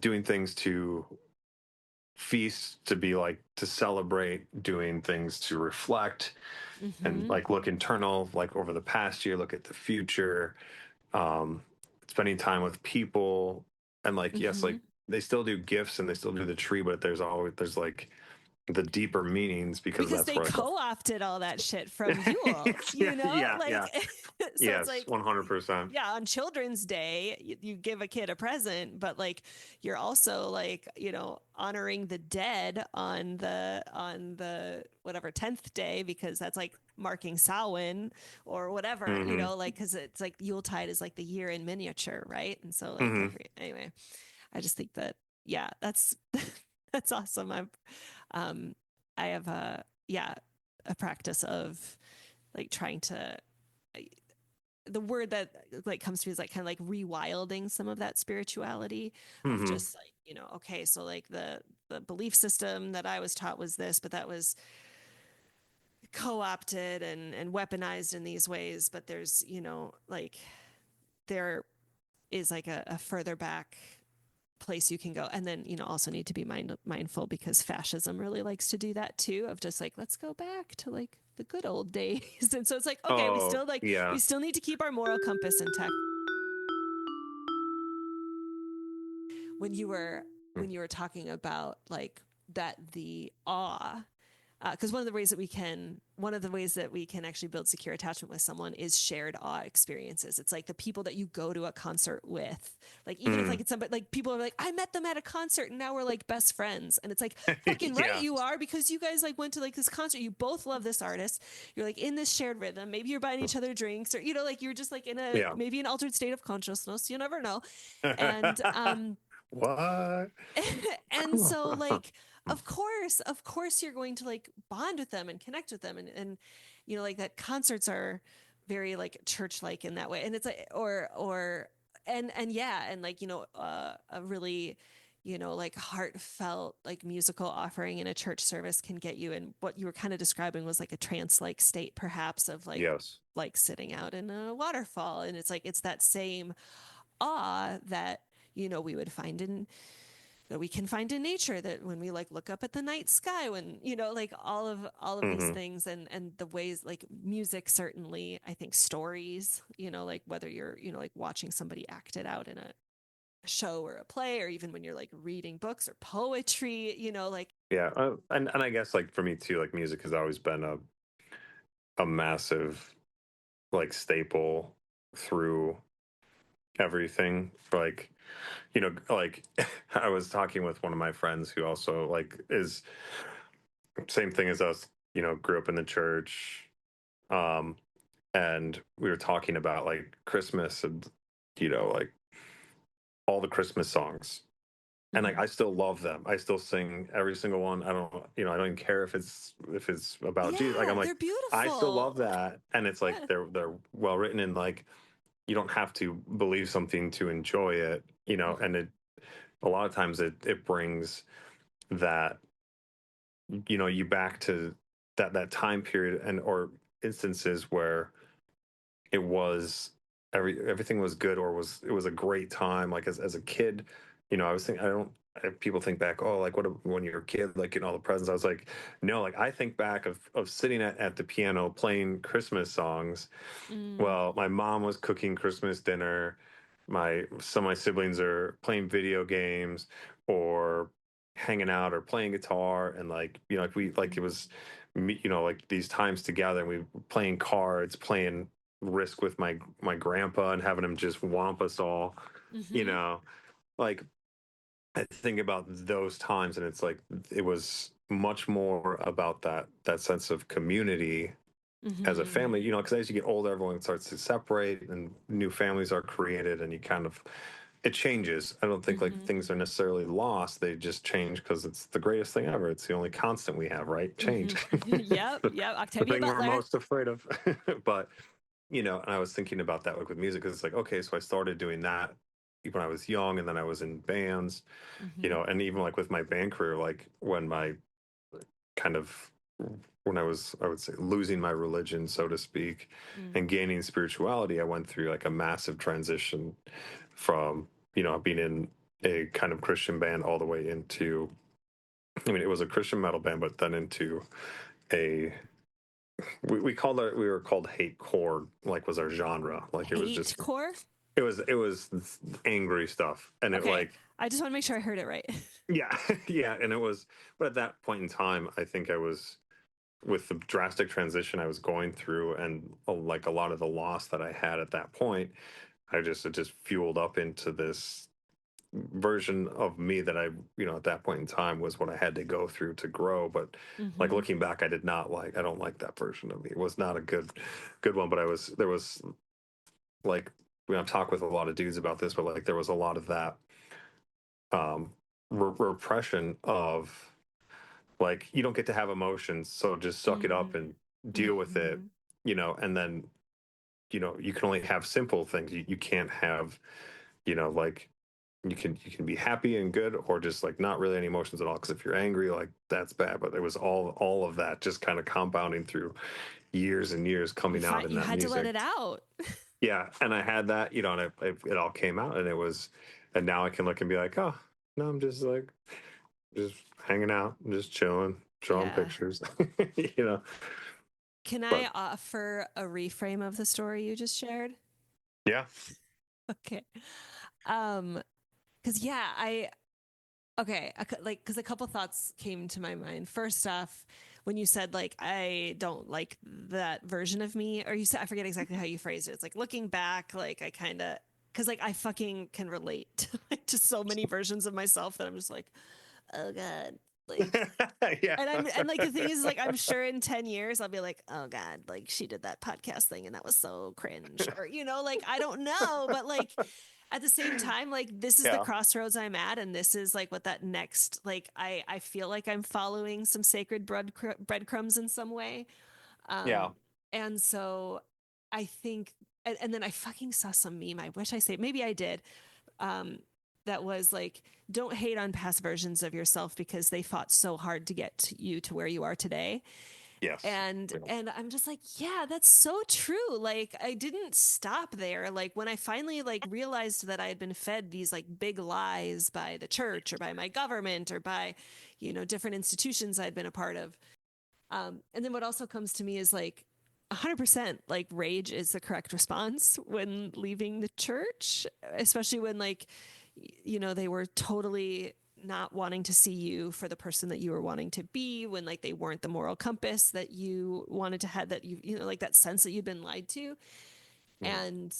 doing things to feast, to be like to celebrate, doing things to reflect, and Mm-hmm. like look internal, like over the past year, look at the future, um spending time with people. And like, yes, Mm-hmm. like they still do gifts and they still do the tree, but there's like the deeper meanings, because Because that's they where I co-opted all that shit from Yule, thought. you know? Yeah, Like yeah. so it's Yes, like 100%. yeah, on Children's Day, you give a kid a present, but like you're also like, honoring the dead on the whatever 10th day, because that's like marking Samhain or whatever, Hmm. like cuz it's like Yuletide is like the year in miniature, right? And so like Hmm. every anyway, I just think that yeah, that's that's awesome. Um I have a practice of like trying to the word that like comes to me is like kind of like rewilding some of that spirituality of Hmm. just like okay, so like the belief system that I was taught was this, but that was co-opted and weaponized in these ways. But there's like there is like a further back place you can go, and then also need to be mindful, because fascism really likes to do that too, of just like, let's go back to like the good old days. And so it's like, okay, we Oh, still like we yeah. still need to keep our moral compass intact. When you were talking about like that, the awe, because one of the ways that we can actually build secure attachment with someone is shared awe experiences. It's like the people that you go to a concert with, like even if like Mm. it's somebody, like people are like, I met them at a concert and now we're like best friends, and it's like, fucking right Yeah. you are, because you guys like went to like this concert, you both love this artist, you're like in this shared rhythm, maybe you're buying each other drinks, or like you're just like in a Yeah. maybe an altered state of consciousness, you never know. And What? and so like of course you're going to like bond with them and connect with them, and like that concerts are very like church like in that way, and it's like or and yeah, and like a really like heartfelt like musical offering in a church service can get you in what you were kind of describing was like a trance like state, perhaps, of Yes. like sitting out in a waterfall, and it's like it's that same awe that we would find in that we can find in nature, that when we like look up at the night sky, when like all of these Hmm. things, and the ways like music, certainly I think stories, like whether you're like watching somebody act it out in a show or a play, or even when you're like reading books or poetry, like Yeah. And I guess like for me too, like music has always been a massive like staple through everything. Like, like I was talking with one of my friends who also like is same thing as us, grew up in the church. Um, and we were talking about like Christmas, and like all the Christmas songs. And like mm-hmm. I still love them. I still sing every single one. I don't, I don't even care if it's about Jesus. Like I'm Yeah, like, they're I still love beautiful. that. And it's like Yeah. they're well written, and like you don't have to believe something to enjoy it, and a lot of times it brings that, you back to that time period, and or instances where it was everything was good, or it was a great time, like as a kid. I was thinking, I don't people think back, oh, like when you're a kid, like getting all the presents. I was like, no, like I think back of sitting at the piano playing Christmas songs. Mm, Well, my mom was cooking Christmas dinner. Some of my siblings are playing video games or hanging out or playing guitar, and like, like it mm, was me, like these times together, and we were playing cards, playing Risk with my grandpa, and having him just womp us all, you mm-hmm, know. Like, I think about those times, and it's like it was much more about that sense of community as a mm-hmm, family, because as you get older, everyone starts to separate and new families are created, and it changes. I don't think like mm-hmm, things are necessarily lost. They just change because it's the greatest thing ever. It's the only constant we have, right? mm-hmm. Change. Yep, the, yep. the Octavia thing we're Butler. most afraid of. But, and I was thinking about that, like with music, because it's like, okay, so I started doing that when I was young, and then I was in bands, Mm-hmm, and even like with my band career, like kind of when I was, I would say, losing my religion, so to speak, mm, and gaining spirituality, I went through like a massive transition from, being in a kind of Christian band all the way into, I mean, it was a Christian metal band, but then into a, we were called hate core, like was our genre. Like it was hate just, core. it was angry stuff. And it Okay, like, I just want to make sure I heard it right. yeah, yeah. And it was, but at that point in time, I think I was, with the drastic transition I was going through, and like a lot of the loss that I had at that point, it just fueled up into this version of me that at that point in time was what I had to go through to grow. But like Mm-hmm, looking back, I don't like that version of me. It was not a good one. But there was like, I've talked with a lot of dudes about this, but like there was a lot of that um repression of, like, you don't get to have emotions, so just suck it up and deal with it, mm-hmm. and then, you can only have simple things. You can't have, like, you can be happy and good, or just like not really any emotions at all, because if you're angry, like that's bad. But it was all of that just kind of compounding through years and years, coming out in You that had to let music. it out. Yeah, and I had that, and it all came out, and it was, and now I can look and be like, oh, no, I'm just like, just hanging out, just chilling, drawing Yeah. pictures, you know. Can But I offer a reframe of the story you just shared? yeah, Okay. Um, because yeah, I okay, like because a couple thoughts came to my mind. First off, when you said like I don't like that version of me, or you said I forget exactly how you phrased it. It's like looking back, like I kind of because like I fucking can relate to like just so many versions of myself that I'm just like, oh god, like yeah, and like the thing is like I'm sure in 10 years I'll be like, oh god, like she did that podcast thing and that was so cringe, or like I don't know, but like at the same time, like this is the yeah, crossroads I'm at, and this is like what that next, like I feel like I'm following some sacred breadcrumbs in some way. yeah. And so I think, and then I fucking saw some meme, I wish I say maybe I did, um that was like, don't hate on past versions of yourself because they fought so hard to get you to where you are today. Yes. And I'm just like, yeah, that's so true. Like I didn't stop there. Like when I finally like realized that I had been fed these like big lies by the church or by my government or by different institutions I'd been a part of. And then what also comes to me is like 100% like rage is the correct response when leaving the church, especially when like they were totally not wanting to see you for the person that you were wanting to be, when like they weren't the moral compass that you wanted to have, that like that sense that you've been lied to. Mm, And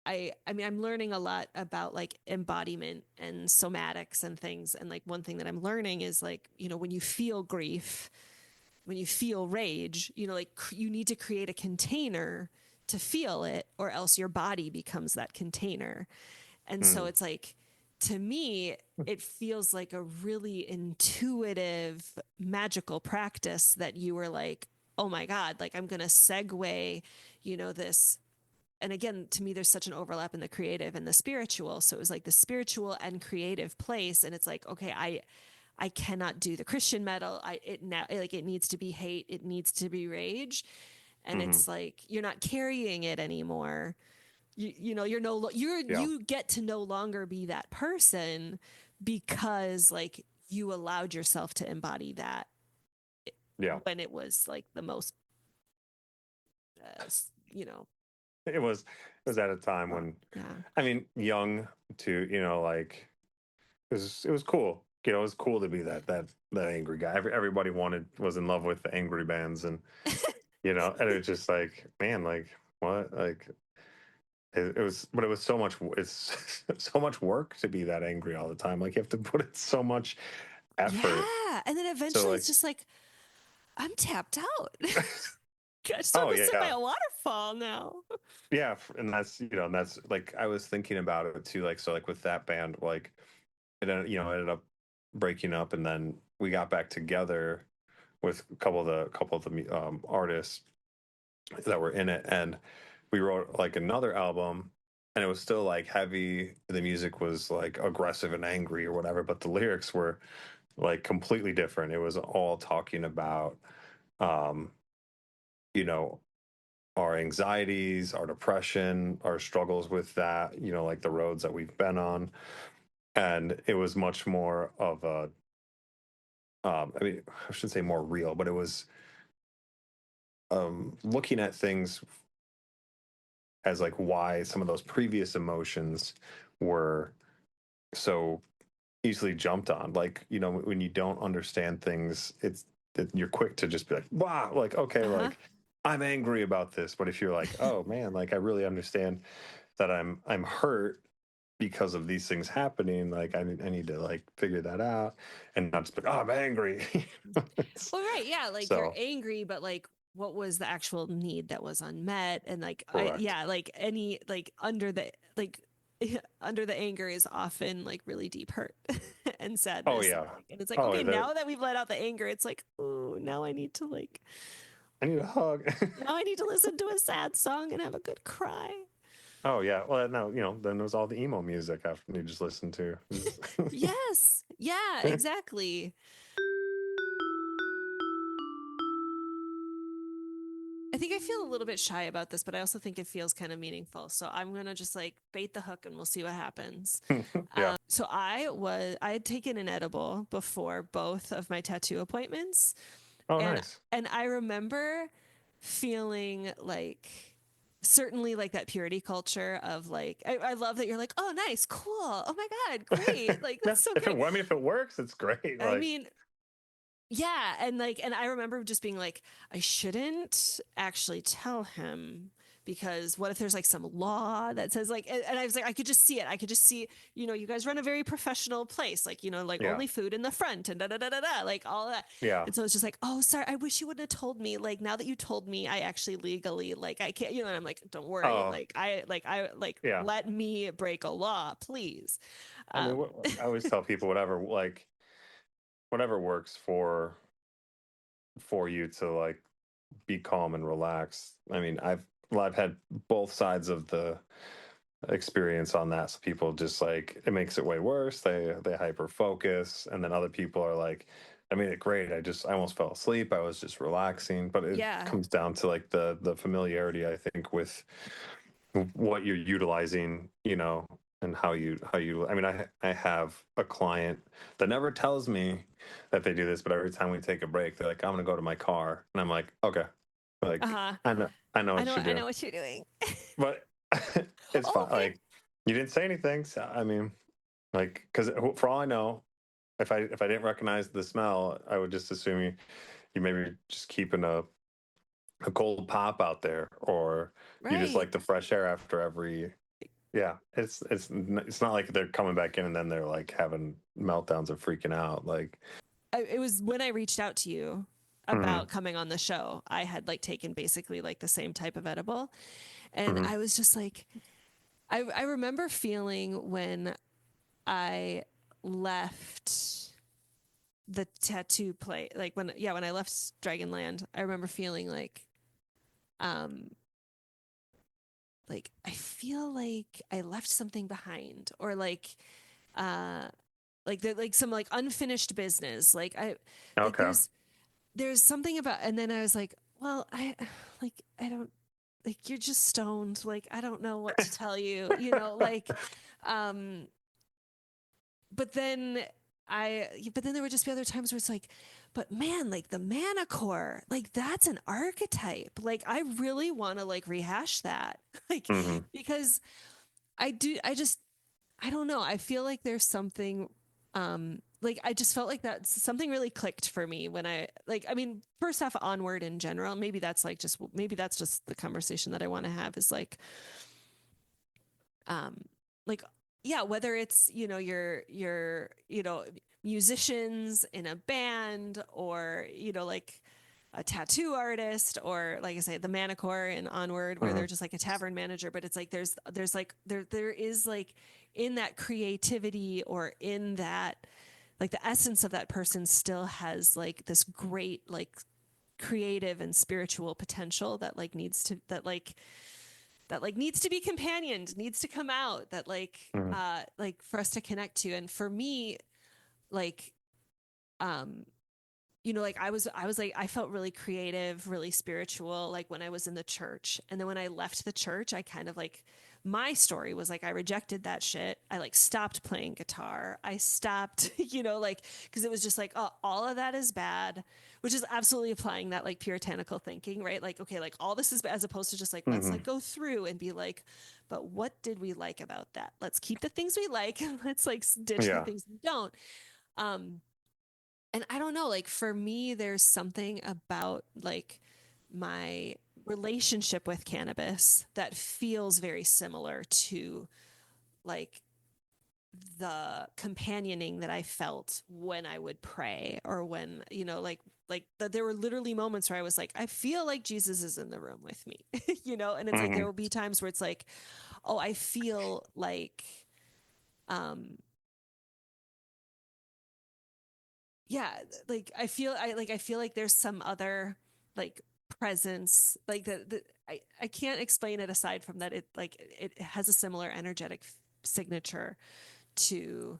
I mean I'm learning a lot about like embodiment and somatics and things, and like one thing that I'm learning is like when you feel grief, when you feel rage, like you need to create a container to feel it, or else your body becomes that container. And so mm, it's like, to me, it feels like a really intuitive, magical practice that you were like, oh my God, like I'm going to segue, this and again, to me, there's such an overlap in the creative and the spiritual. So it was like the spiritual and creative place. And it's like, okay, I cannot do the Christian metal. It needs to be hate. It needs to be rage. And Hmm. it's like, you're not carrying it anymore. Yeah. You get to no longer be that person because like you allowed yourself to embody that Yeah. when it was like the most, uh, you know, It was at a time well, when, yeah. I mean, young too, like it was cool. It was cool to be that angry guy. Everybody was in love with the angry bands, and and it was just like, man, like what, like it was, but it was so much. It's so much work to be that angry all the time. Like you have to put in so much effort. Yeah. And then So eventually it's like, just like, I'm tapped out. I just want oh to sit by yeah, a waterfall now. yeah, and that's like I was thinking about it too. Like so, like with that band, like ended up breaking up, and then we got back together with a couple of the artists that were in it, and we wrote like another album, and it was still like heavy. The music was like aggressive and angry or whatever, but the lyrics were like completely different. It was all talking about um you know our anxieties, our depression, our struggles with that, like the roads that we've been on. And it was much more of a I mean, I should say more real, but it was looking at things as like why some of those previous emotions were so easily jumped on. Like, when you don't understand things, you're quick to just be like, wow, like, okay, Uh-huh. like I'm angry about this. But if you're like, oh man, like I really understand that I'm hurt because of these things happening, like I need to like figure that out and not just be like, oh, I'm angry. Well, right. Yeah. Like you're So angry, but like, what was the actual need that was unmet? And like, correct. yeah, like like under the anger is often like really deep hurt and Oh sadness. yeah. And it's like, Oh, okay, now that we've let out the anger, it's like, oh, now I need to like, I need a hug. now I need to listen to a sad song and have a good cry. Oh yeah. Well, no, then there's all the emo music after you just listen to. Yes. Yeah, exactly. I think I feel a little bit shy about this, but I also think it feels kind of meaningful. So I'm gonna just like bait the hook and we'll see what happens. Yeah. So I had taken an edible before both of my tattoo appointments, Oh, and nice. I remember feeling like certainly like that purity culture of like I love that you're like, oh nice, cool, oh my god, great, like Yeah. that's so great. I mean, if it works, it's great. I Like, mean, yeah, and I remember just being like, I shouldn't actually tell him because what if there's like some law that says like, and I was like, I could just see it. I could just see, you guys run a very professional place, like, like yeah, only food in the front and da da da da da, like all that. yeah. And so it's just like, oh, sorry, I wish you wouldn't have told me. Like now that you told me, I actually legally like I can't, and I'm like, don't worry, Oh, like yeah. let me break a law, please. I mean, Um, I always tell people whatever works for you to like be calm and relax. I mean, I've had both sides of the experience on that. So people just like it makes it way worse. They hyper focus, and then other people are like, I made it great. I almost fell asleep. I was just relaxing. But it yeah, comes down to like the familiarity, I think, with what you're utilizing, and how you. I mean, I have a client that never tells me that they do this, but every time we take a break, they're like, I'm gonna go to my car, and I'm like, okay, uh like huh. I know what you I do, know what you're doing. but it's Oh, fine. okay. Like you didn't say anything, so I mean, like because for all I know, if I didn't recognize the smell, I would just assume you maybe just keeping a cold pop out there, or you just Right. like the fresh air after every. Yeah, it's not like they're coming back in and then they're like having meltdowns or freaking out. Like, It was when I reached out to you hmm. about coming on the show. I had like taken basically like the same type of edible. And Hmm. I was just like, I remember feeling when I left the tattoo place, like when I left Dragonland, I remember feeling like, um, I feel like I left something behind, or uh like some like unfinished business. Like Okay. there's something about, and then I was like, well, I don't, like, you're just stoned. Like, I don't know what to tell you, um, but then but then there would just be other times where it's like, but man, like the manicore, like that's an archetype. Like, I really want to like rehash that, like, Hmm. because I don't know. I feel like there's something, like I just felt like that something really clicked for me when I mean, first off, Onward in general, maybe that's just the conversation that I want to have, is um, like, yeah, whether it's, musicians in a band, or, like a tattoo artist, or like I say, the Manicore and Onward, where Hmm. they're just like a tavern manager, but it's like there's like there is like, in that creativity, or in that, like, the essence of that person still has like this great like creative and spiritual potential that like needs to be companioned, needs to come out, that Hmm. like for us to connect to. And for me, like, um like I was like, I felt really creative, really spiritual, like when I was in the church. And then when I left the church, I kind of like, my story was like, I rejected that shit. I like stopped playing guitar. I stopped, like, because it was just like, oh, all of that is bad, which is absolutely applying that like puritanical thinking, right? Like, okay, like all this is bad, as opposed to just like, let's like Hmm. go through and be like, but what did we like about that? Let's keep the things we like and let's like ditch the Yeah. things we don't. Um, and I don't know, like for me, there's something about like my relationship with cannabis that feels very similar to like the companioning that I felt when I would pray, or when, like that there were literally moments where I was like, I feel like Jesus is in the room with me, and it's like there Hmm. will be times where it's like, oh, I feel like, um, yeah, like I feel like there's some other like presence, like I can't explain it aside from that, it has a similar energetic signature to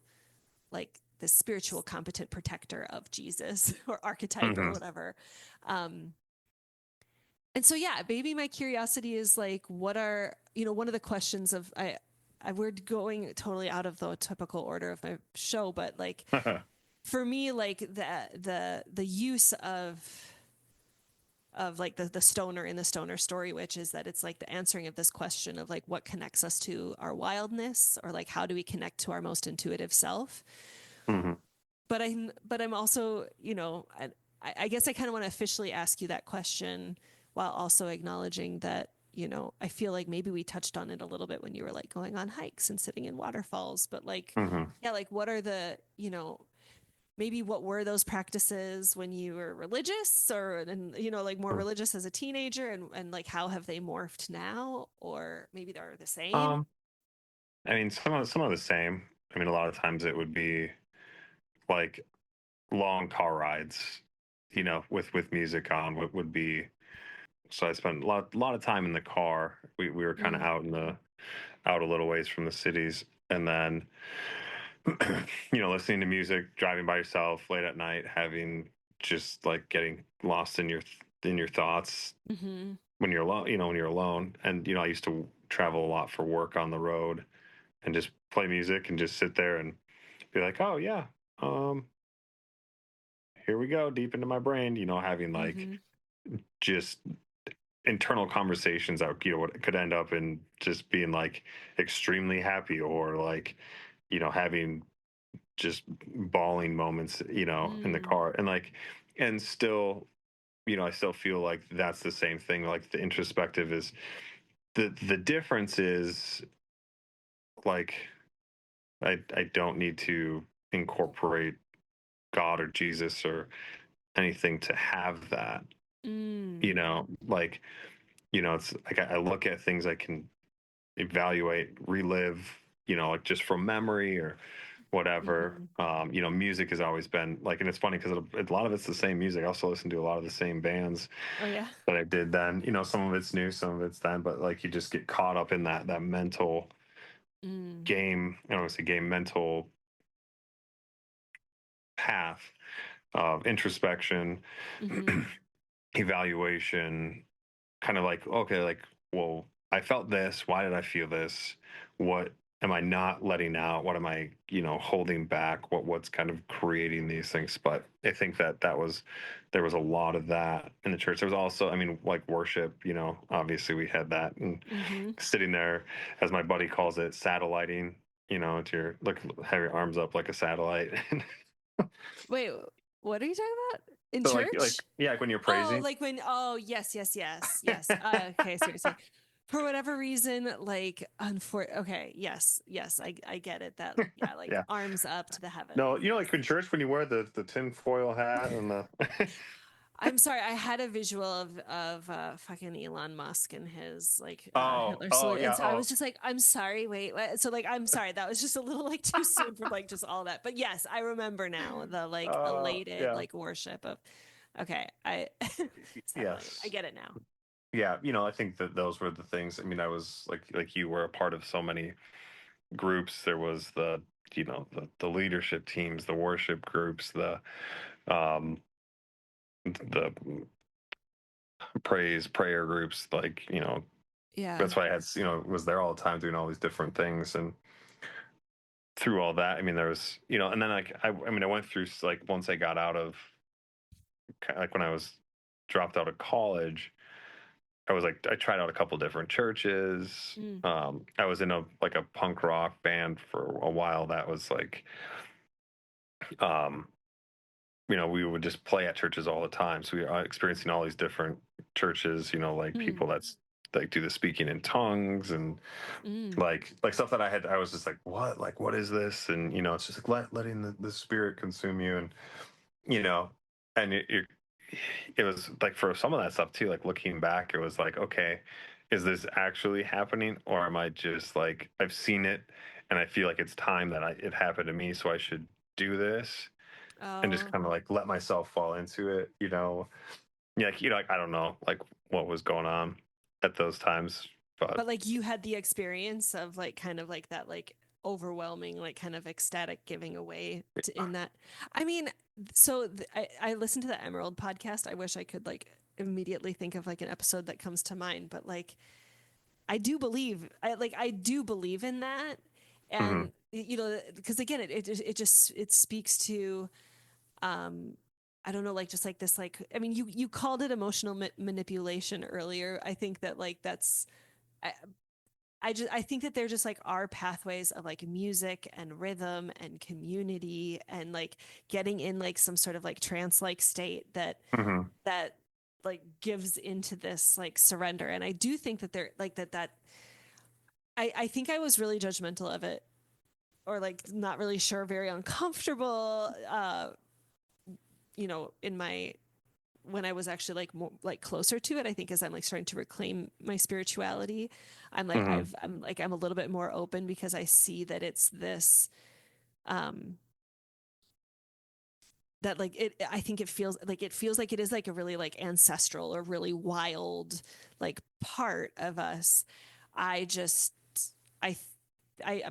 like the spiritual competent protector of Jesus or archetype or Hmm. whatever. um and so, yeah, maybe my curiosity is like, what are, one of the questions of, we're going totally out of the typical order of my show, but like for me, like the use of like the stoner in the stoner story, which is that it's like the answering of this question of like, what connects us to our wildness, or like how do we connect to our most intuitive self. Hmm. But I'm also, I guess I kind of want to officially ask you that question, while also acknowledging that, I feel like maybe we touched on it a little bit when you were like going on hikes and sitting in waterfalls, but like, Hmm. yeah, like what are the, maybe what were those practices when you were religious, or, and, like more religious as a teenager, and like how have they morphed now, or maybe they're the same. um I mean, some of the same. I mean, a lot of times it would be like long car rides, with music on. What would be, so I spent a lot of time in the car. We were kind of Mm, out a little ways from the cities, and then listening to music, driving by yourself late at night, having just like getting lost in your thoughts mm-hmm. when you're alone. When you're alone, and I used to travel a lot for work on the road, and just play music and just sit there and be like, oh yeah, um, here we go, deep into my brain, having like Mm-hmm. just internal conversations that what could end up in just being like extremely happy, or like having just bawling moments in the Mm, car, and like, and still, I still feel like that's the same thing. Like the introspective is the difference is like, I don't need to incorporate God or Jesus or anything to have that, mm, like, it's like I look at things I can evaluate, relive, like just from memory, or whatever. Mhm. Music has always been like, and it's funny because a lot of it's the same music. I also listen to a lot of the same bands Oh yeah. that I did then. Some of it's new, some of it's then, but like you just get caught up in that mental Mm. game. I don't want to say game, mental path of introspection, Mhm. evaluation, kind of like, okay, like, well, I felt this. Why did I feel this? What am I not letting out? What am I, holding back? What's kind of creating these things? But I think there was a lot of that in the church. There was also, I mean, like worship, obviously we had that, and Mhm. sitting there, as my buddy calls it, satelliting, have your arms up like a satellite. Wait, what are you talking about? In So like church? yeah, like when you're Oh, praising. like when, oh, yes, yes, yes, yes. Okay, seriously. For whatever reason, okay, yes, yes, I get it. That, yeah, like Yeah. arms up to the No, heavens. like in church when you wear the tin foil hat and the I'm sorry, I had a visual of fucking Elon Musk and his like Hitler oh salute, and yeah, so I oh was just like, I'm sorry, wait, what? So like, I'm sorry, that was just a little like too soon for like just all that. But yes, I remember now the like elated yeah, like worship of. Okay, I satelliting. I yes, get it now. yeah. I think that those were the things. I mean, I was like you were a part of so many groups. There was the leadership teams, the worship groups, um the prayer groups. Like Yeah. that's why I had was there all the time doing all these different things. And through all that, I mean, there was and then like I mean, I went through like once I got out of like when I was dropped out of college, I was like I tried out a couple different churches. Mm. I was in a punk rock band for a while. That was like, um, we would just play at churches all the time. So we are experiencing all these different churches. Like Mm. people that's like do the speaking in tongues and Mm. like stuff that I was just like, what is this? And it's just like letting the spirit consume you. And you know, and it was like for some of that stuff too, like looking back, it was like, okay, is this actually happening? Or am I just like, I've seen it and I feel like it's time that it happened to me. So I should do this and just Oh, kind of like let myself fall into it. Yeah. Like, I don't know, like what was going on at those times, but but like you had the experience of like kind of like that like overwhelming like kind of ecstatic giving away in that. I mean, so I listened to the Emerald podcast. I wish I could like immediately think of like an episode that comes to mind, but like I do believe in that. mhm. And because again it speaks to um I don't know, like just like this, like, I mean, you called it emotional manipulation earlier. I think that like that's I, I think that they're just like our pathways of like music and rhythm and community and like getting in like some sort of like trance like state Mhm. that like gives into this like surrender. And I do think that they're like that I think I was really judgmental of it, or like not really sure, very uncomfortable in my when I was actually like more like closer to it. I think as I'm like starting to reclaim my spirituality, Mhm. I'm a little bit more open because I see that it's this um that like it I think it feels like it is like a really like ancestral or really wild like part of us. I just I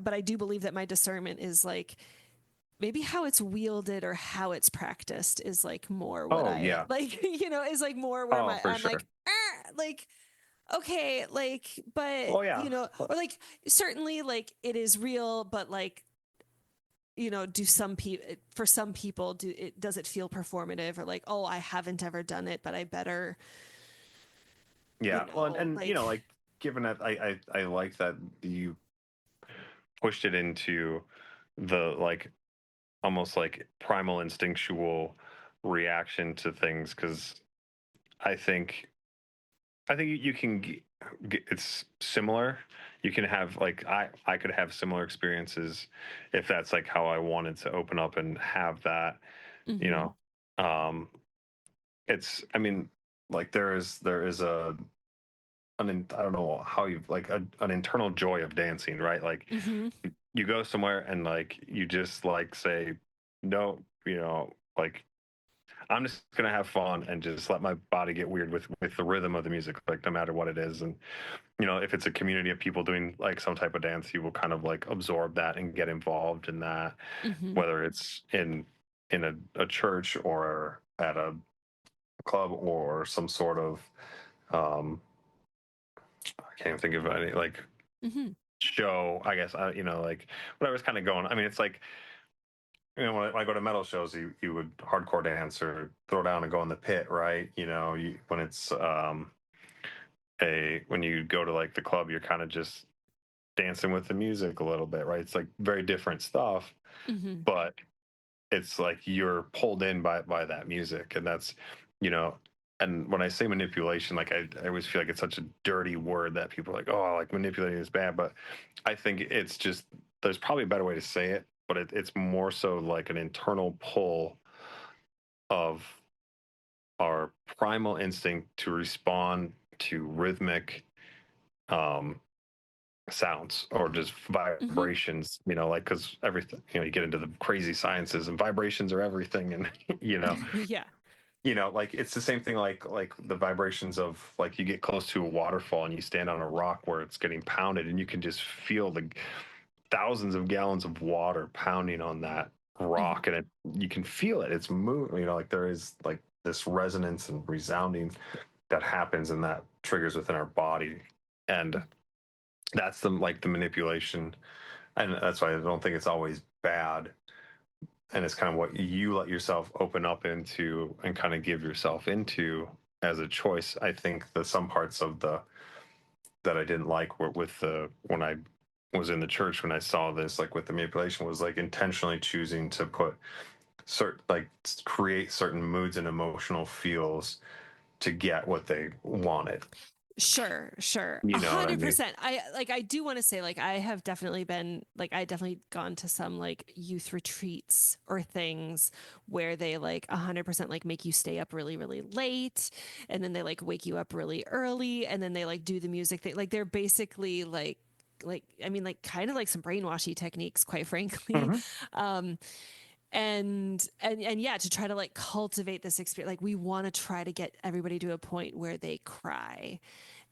but I do believe that my discernment is like maybe how it's wielded or how it's practiced is like more what Oh I yeah. like, is like more where Oh, for I'm sure. like, like, okay, like, but, Oh yeah. or like, certainly like it is real, but like, do some people, for some people, does it feel performative or like, oh, I haven't ever done it, but I better, Yeah. Well, and like, like given that I like that you pushed it into the like almost like primal instinctual reaction to things, because I think you can it's similar. You can have like I could have similar experiences if that's like how I wanted to open up and have that, you mm-hmm, know. Um it's I mean like there is I don't know how you like an internal joy of dancing, right? Like mm-hmm, you go somewhere and like you just like say no, like I'm just gonna have fun and just let my body get weird with the rhythm of the music, like no matter what it is. And if it's a community of people doing like some type of dance, you will kind of like absorb that and get involved in that, Mm-hmm. whether it's in a church or at a club or some sort of I can't even think of any like Mm-hmm. show. I guess like whatever's kind of going. I mean, it's like when I go to metal shows, you would hardcore dance or throw down and go in the pit, right? When it's a when you go to like the club, you're kind of just dancing with the music a little bit, right? It's like very different stuff, Mm-hmm. but it's like you're pulled in by that music, and that's you know. And when I say manipulation, like I always feel like it's such a dirty word that people are like, oh, like manipulating is bad. But I think it's just there's probably a better way to say it, but it's more so like an internal pull of our primal instinct to respond to rhythmic um, sounds or just Mm-hmm. vibrations, like because everything, you get into the crazy sciences and vibrations are everything. And, Yeah. like it's the same thing like the vibrations of like you get close to a waterfall and you stand on a rock where it's getting pounded and you can just feel the thousands of gallons of water pounding on that Mm-hmm. rock and you can feel it. It's moving, like there is like this resonance and resounding that happens and that triggers within our body. And that's the manipulation. And that's why I don't think it's always bad. And it's kind of what you let yourself open up into and kind of give yourself into as a choice. I think that some parts of the that I didn't like were with the when I was in the church when I saw this, like with the manipulation, was like intentionally choosing to put certain like create certain moods and emotional feels to get what they wanted. Sure, sure. A You know what I hundred mean? percent. I do want to say like I have definitely been like I definitely gone to some like youth retreats or things where they like 100% like make you stay up really, really late and then they like wake you up really early and then they like do the music thing. Like they're basically like I mean like kind of like some brainwashy techniques, quite frankly. Mm-hmm. Um and yeah, to try to like cultivate this experience, like we want to try to get everybody to a point where they cry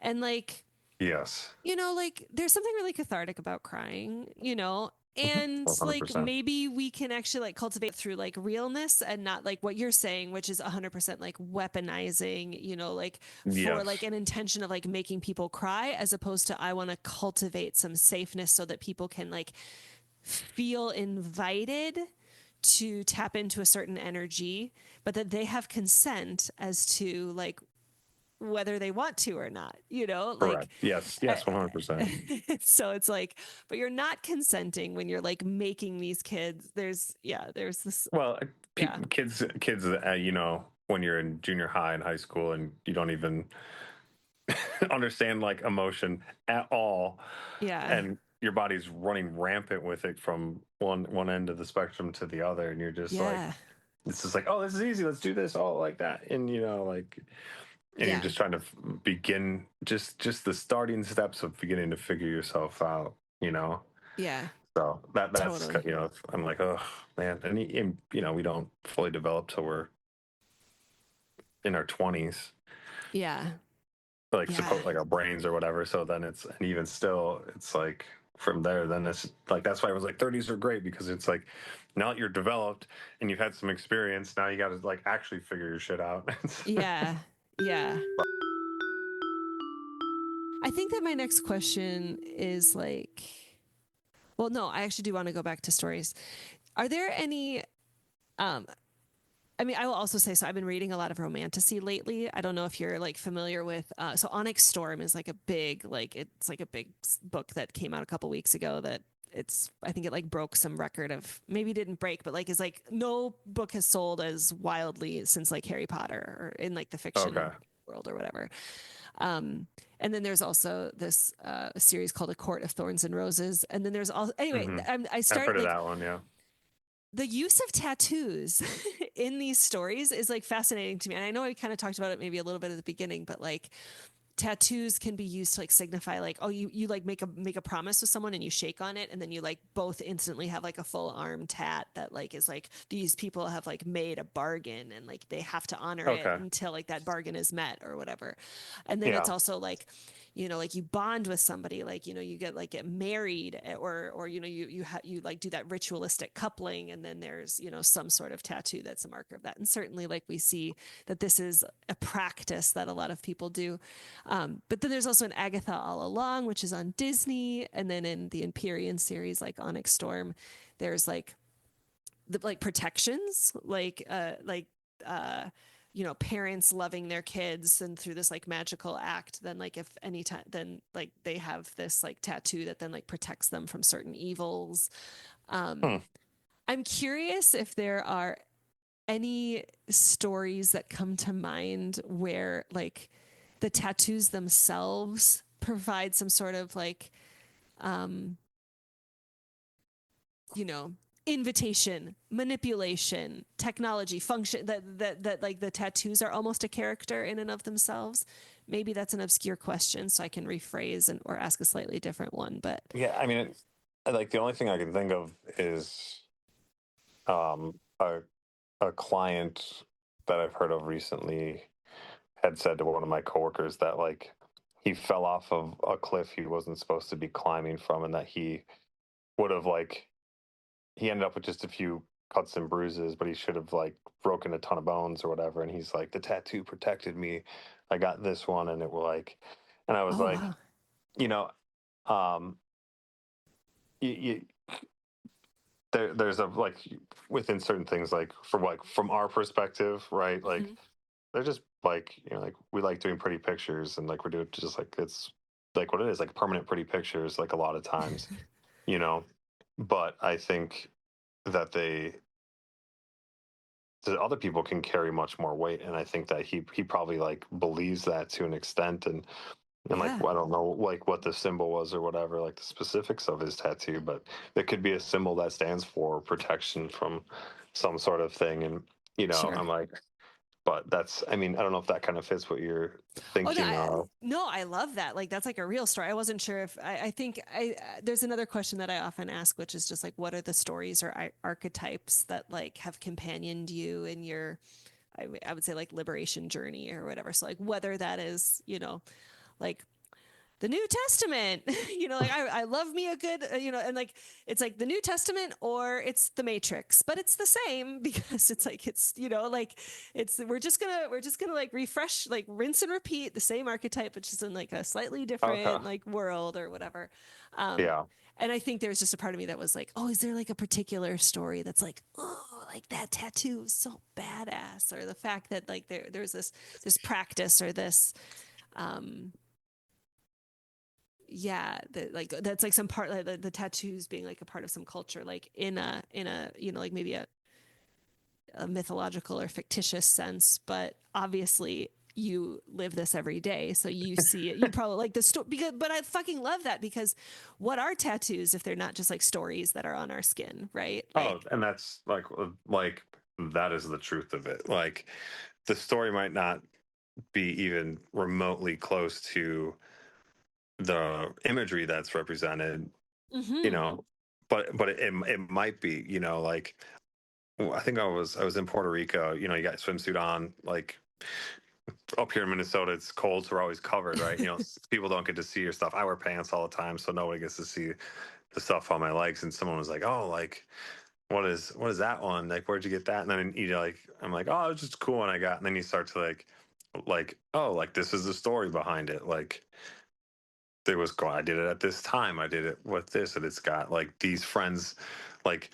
and like Yes. like there's something really cathartic about crying, Mm-hmm. and like 100%. maybe we can actually like cultivate through like realness and not like what you're saying, which is 100% like weaponizing, like for like Yes. an intention of like making people cry, as opposed to I want to cultivate some safeness so that people can like feel invited to tap into a certain energy, but that they have consent as to like whether they want to or not, like Correct. Yes. uh, Yes. 100%. so it's like, but you're not consenting when you're like making these kids. There's this, Well, yeah, kids, when you're in junior high and high school and you don't even understand like emotion at all, yeah, and your body's running rampant with it from one end of the spectrum to the other, and you're just like, yeah, it's just like, oh, this is easy. Let's do this all like that, and like, and you're yeah, just trying to begin just the starting steps of beginning to figure yourself out. yeah, So that's totally, I'm like, oh man, and we don't fully develop till we're in our 20s, yeah, like yeah, suppose like our brains or whatever. So then and even still, it's like from there, then it's like that's why I was like 30s are great because it's like now that you're developed and you've had some experience, now you got to like actually figure your shit out. yeah, yeah. I think that my next question is like, well, no, I actually do want to go back to stories. Are there any, um, I mean, I will also say, so I've been reading a lot of romantasy lately. I don't know if you're like familiar with, so Onyx Storm is like a big, like, it's like a big book that came out a couple weeks ago that I think it like broke some record of, maybe didn't break, but like is like no book has sold as wildly since like Harry Potter or in like the Okay. fiction world or whatever. Um, and then there's also this series called A Court of Thorns and Roses. And then there's also, anyway, Hmm. I I've start heard of like that one. Yeah. the use of tattoos in these stories is like fascinating to me. And I know I kind of talked about it maybe a little bit at the beginning, but like tattoos can be used to like signify like, oh, you like make a promise with someone and you shake on it, and then you like both instantly have like a full arm tat that like is like these people have like made a bargain and like they have to honor it Okay. until like that bargain is met or whatever. And then it's Yeah. also like, like you bond with somebody, like, you get married, or you like do that ritualistic coupling, and then there's, some sort of tattoo that's a marker of that. And certainly like we see that this is a practice that a lot of people do. But then there's also an Agatha All Along, which is on Disney, and then in the Empyrean series, like Onyx Storm, there's like protections, parents loving their kids, and through this like magical act, then like if any time, then like they have this like tattoo that then like protects them from certain evils. Hmm. I'm curious if there are any stories that come to mind where like the tattoos themselves provide some sort of like um you know invitation, manipulation, technology, function, that like the tattoos are almost a character in and of themselves. Maybe that's an obscure question, so I can rephrase and or ask a slightly different one. But Yeah, I mean, like the only thing I can think of is um, a a client that I've heard of recently had said to one of my coworkers that like he fell off of a cliff he wasn't supposed to be climbing from, and that he would have like he ended up with just a few cuts and bruises, but he should have like broken a ton of bones or whatever. And he's like, the tattoo protected me. I got this one, and it was like, and I was oh like, wow. you know, um, you, there's a like within certain things like from our perspective, right? Like Mm-hmm. they're just like like we like doing pretty pictures, and like we're doing just like it's like what it is, like permanent pretty pictures like a lot of times, you know. But I think that the other people can carry much more weight, and I think that he probably like believes that to an extent. And like Yeah, I don't know like what the symbol was or whatever, like the specifics of his tattoo, but it could be a symbol that stands for protection from some sort of thing. And sure. I'm like, but that's, I mean, I don't know if that kind of fits what you're Oh no, thinking of. no, I love that. Like that's like a real story. I wasn't sure if I think there's another question that I often ask, which is just like, what are the stories or archetypes that like have companioned you in your, I would say like liberation journey or whatever. So like whether that is, like the New Testament, like I love me a good, and like it's like the New Testament or it's the Matrix, but it's the same because it's like like it's we're just gonna like refresh, like rinse and repeat the same archetype, but just in like a slightly Okay. different like world or whatever. Um, Yeah. and I think there's just a part of me that was like, oh, is there like a particular story that's like, oh, like that tattoo is so badass, or the fact that like there's this practice or this um yeah, like that's like some part, like the tattoos being like a part of some culture, like in a like maybe a mythological or fictitious sense, but obviously you live this every day, so you see it, you probably like the story. Because but I fucking love that, because what are tattoos if they're not just like stories that are on our skin, right? Oh, Like and that's like that is the truth of it. Like the story might not be even remotely close to the imagery that's represented, you mm-hmm. know, but it might be, like I think I was in Puerto Rico, you got swimsuit on, like up here in Minnesota, it's cold, so we're always covered, right? People don't get to see your stuff. I wear pants all the time, so nobody gets to see the stuff on my legs. And someone was like, "Oh, like what is that one? Like, where'd you get that?" And then like I'm like, "Oh, it's just a cool one I got." And then you start to like, oh, like this is the story behind it. Like there was I did it at this time. I did it with this, and it's got like these friends, like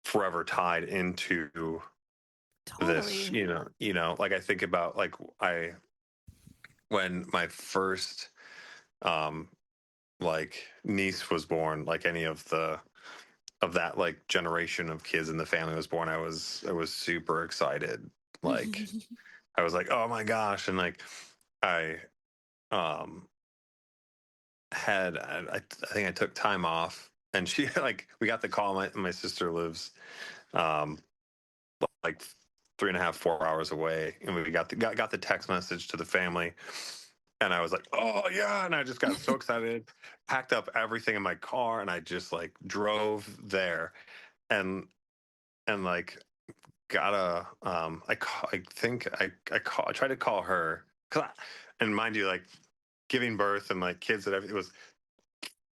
forever tied into this. Totally. Like I think about like when my first um like niece was born, like any of that like generation of kids in the family was born, I was super excited. Like I was like, oh my gosh. And like I um I think I took time off, and she like we got the call. My sister lives um like 3.5, 4 hours away, and we got the text message to the family, And I was like, oh yeah. And I just got so excited, packed up everything in my car, and I just like drove there and like got I think I tried to call her. And mind you, like giving birth and like kids and everything was,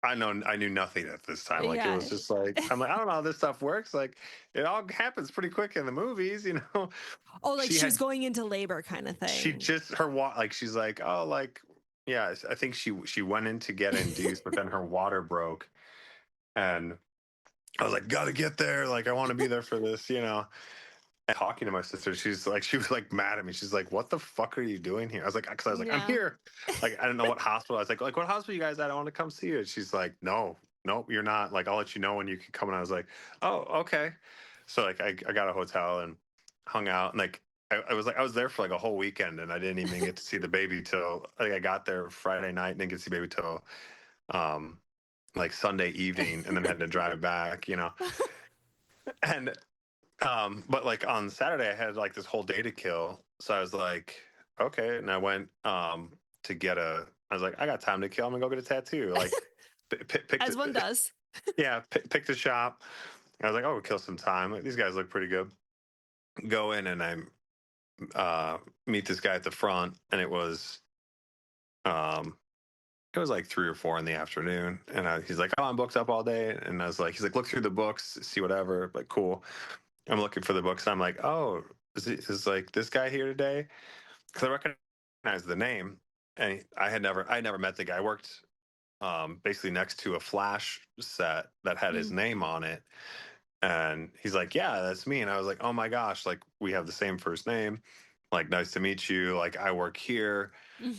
I knew nothing at this time. Like it Yeah. was just like, I'm like, I don't know how this stuff works. Like it all happens pretty quick in the movies, you know. Oh, like She she was had going into labor kind of she thing. just like she's like, oh, like yeah, I think she went in to get induced, but then her water broke, and I was like, gotta get there. Like I want to be there for this, you know. And talking to my sister, she was like mad at me. She's like, what the fuck are you doing here? I was like, because I was like, I'm Yeah. here. Like I don't know what hospital. I was like what hospital you guys at? I want to come see you. And she's like, no, nope, you're not. Like I'll let you know when you can come. And I was like, oh, okay. So like I got a hotel and hung out, and like I was there for like a whole weekend, and I didn't even get to see the baby till like I got there Friday night and didn't get to see baby till um like Sunday evening, and then had to drive back, you know. And but like on Saturday I had like this whole day to kill. So I was like, okay. And I went to get I was like, I got time to kill. I'm gonna go get a tattoo. Like picked As one does. yeah, picked a shop. I was like, oh, we'll kill some time. Like, these guys look pretty good. Go in and I meet this guy at the front, and um it was like 3 or 4 in the afternoon, and he's like, oh, I'm booked up all day. And I was like, he's like, look through the books, see whatever. Like, cool. I'm looking for the books, and I'm like, oh, is like this guy here today? Because I recognize the name, and I never met the guy. I worked basically next to a flash set that had his Mm. name on it, and he's like, yeah, that's me. And I was like, oh my gosh, like we have the same first name. Like, nice to meet you. Like, I work here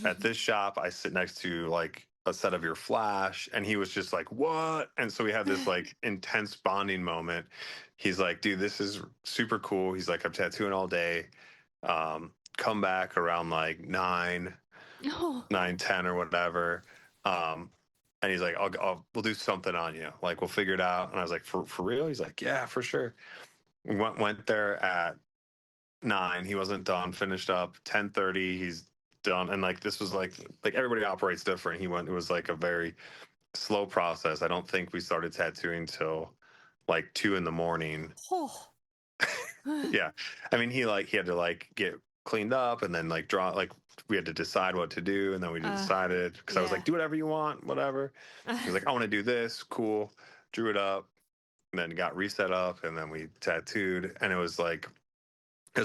at this shop. I sit next to like a set of your flash. And he was just like, what? And so we had this like intense bonding moment. He's like, dude, this is super cool. He's like, I'm tattooing all day. Come back around like Oh. 9:10 or whatever. Um, and he's like, we'll do something on you. Like, we'll figure it out. And I was like, for real? He's like, yeah, for sure. We went there at 9. He wasn't done. Finished up 10:30. He's done. And like this was like everybody operates different. It was like a very slow process. I don't think we started tattooing till like 2 in the morning. Oh. Yeah. I mean, he had to like get cleaned up and then like draw, like we had to decide what to do, and then we decided, because I was Yeah. like, do whatever you want, whatever. He was like, I want to do this. Cool. Drew it up, and then got reset up, and then we tattooed, and it was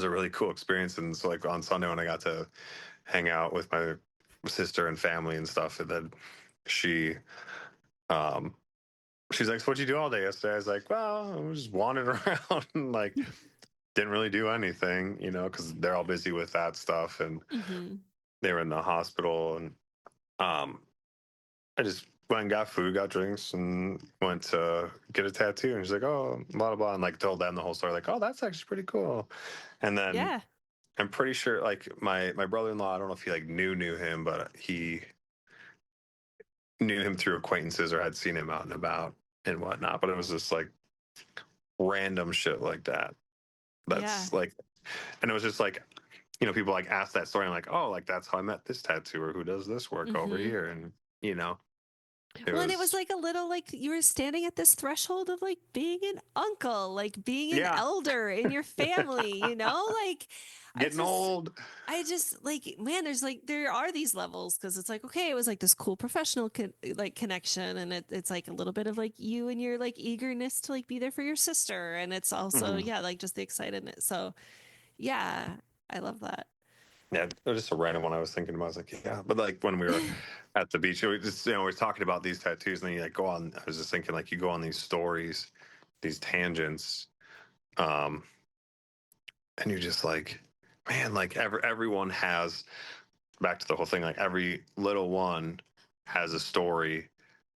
a really cool experience. And so like on Sunday when I got to hang out with my sister and family and stuff, and then she um she's like, so what'd you do all day yesterday? I was like, well, I was just wandering around and like didn't really do anything, you know, because they're all busy with that stuff, and Mm-hmm. they were in the hospital. And um I just went and got food, got drinks, and went to get a tattoo. And she's like, oh, blah blah blah, and like told them the whole story, like, oh, that's actually pretty cool. And then Yeah. I'm pretty sure like my brother-in-law, I don't know if he like knew him, but he knew him through acquaintances or had seen him out and about and whatnot. But it was just like random shit like that. Yeah. That's like, and it was just like, you know, people like ask that story and like, oh, like that's how I met this tattooer who does this work over Mm-hmm. here. And you know, it Well, and it was was like a little like you were standing at this threshold of like being an uncle, like being an yeah, elder in your family, you know? Like I getting just old. I just like man, there are these levels because it's like okay, it was like this cool professional like connection, and it's like a little bit of like you and your like eagerness to like be there for your sister, and it's also Mhm. yeah, like just the excitedness. So yeah, I love that. Yeah, it was just a random one I was thinking about. I was like, yeah, but like when we were at the beach, we just, you know, we were talking about these tattoos, and then you like go on. I was just thinking like you go on these stories, these tangents, um, and you're just like, man, like everyone has, back to the whole thing, like every little one has a story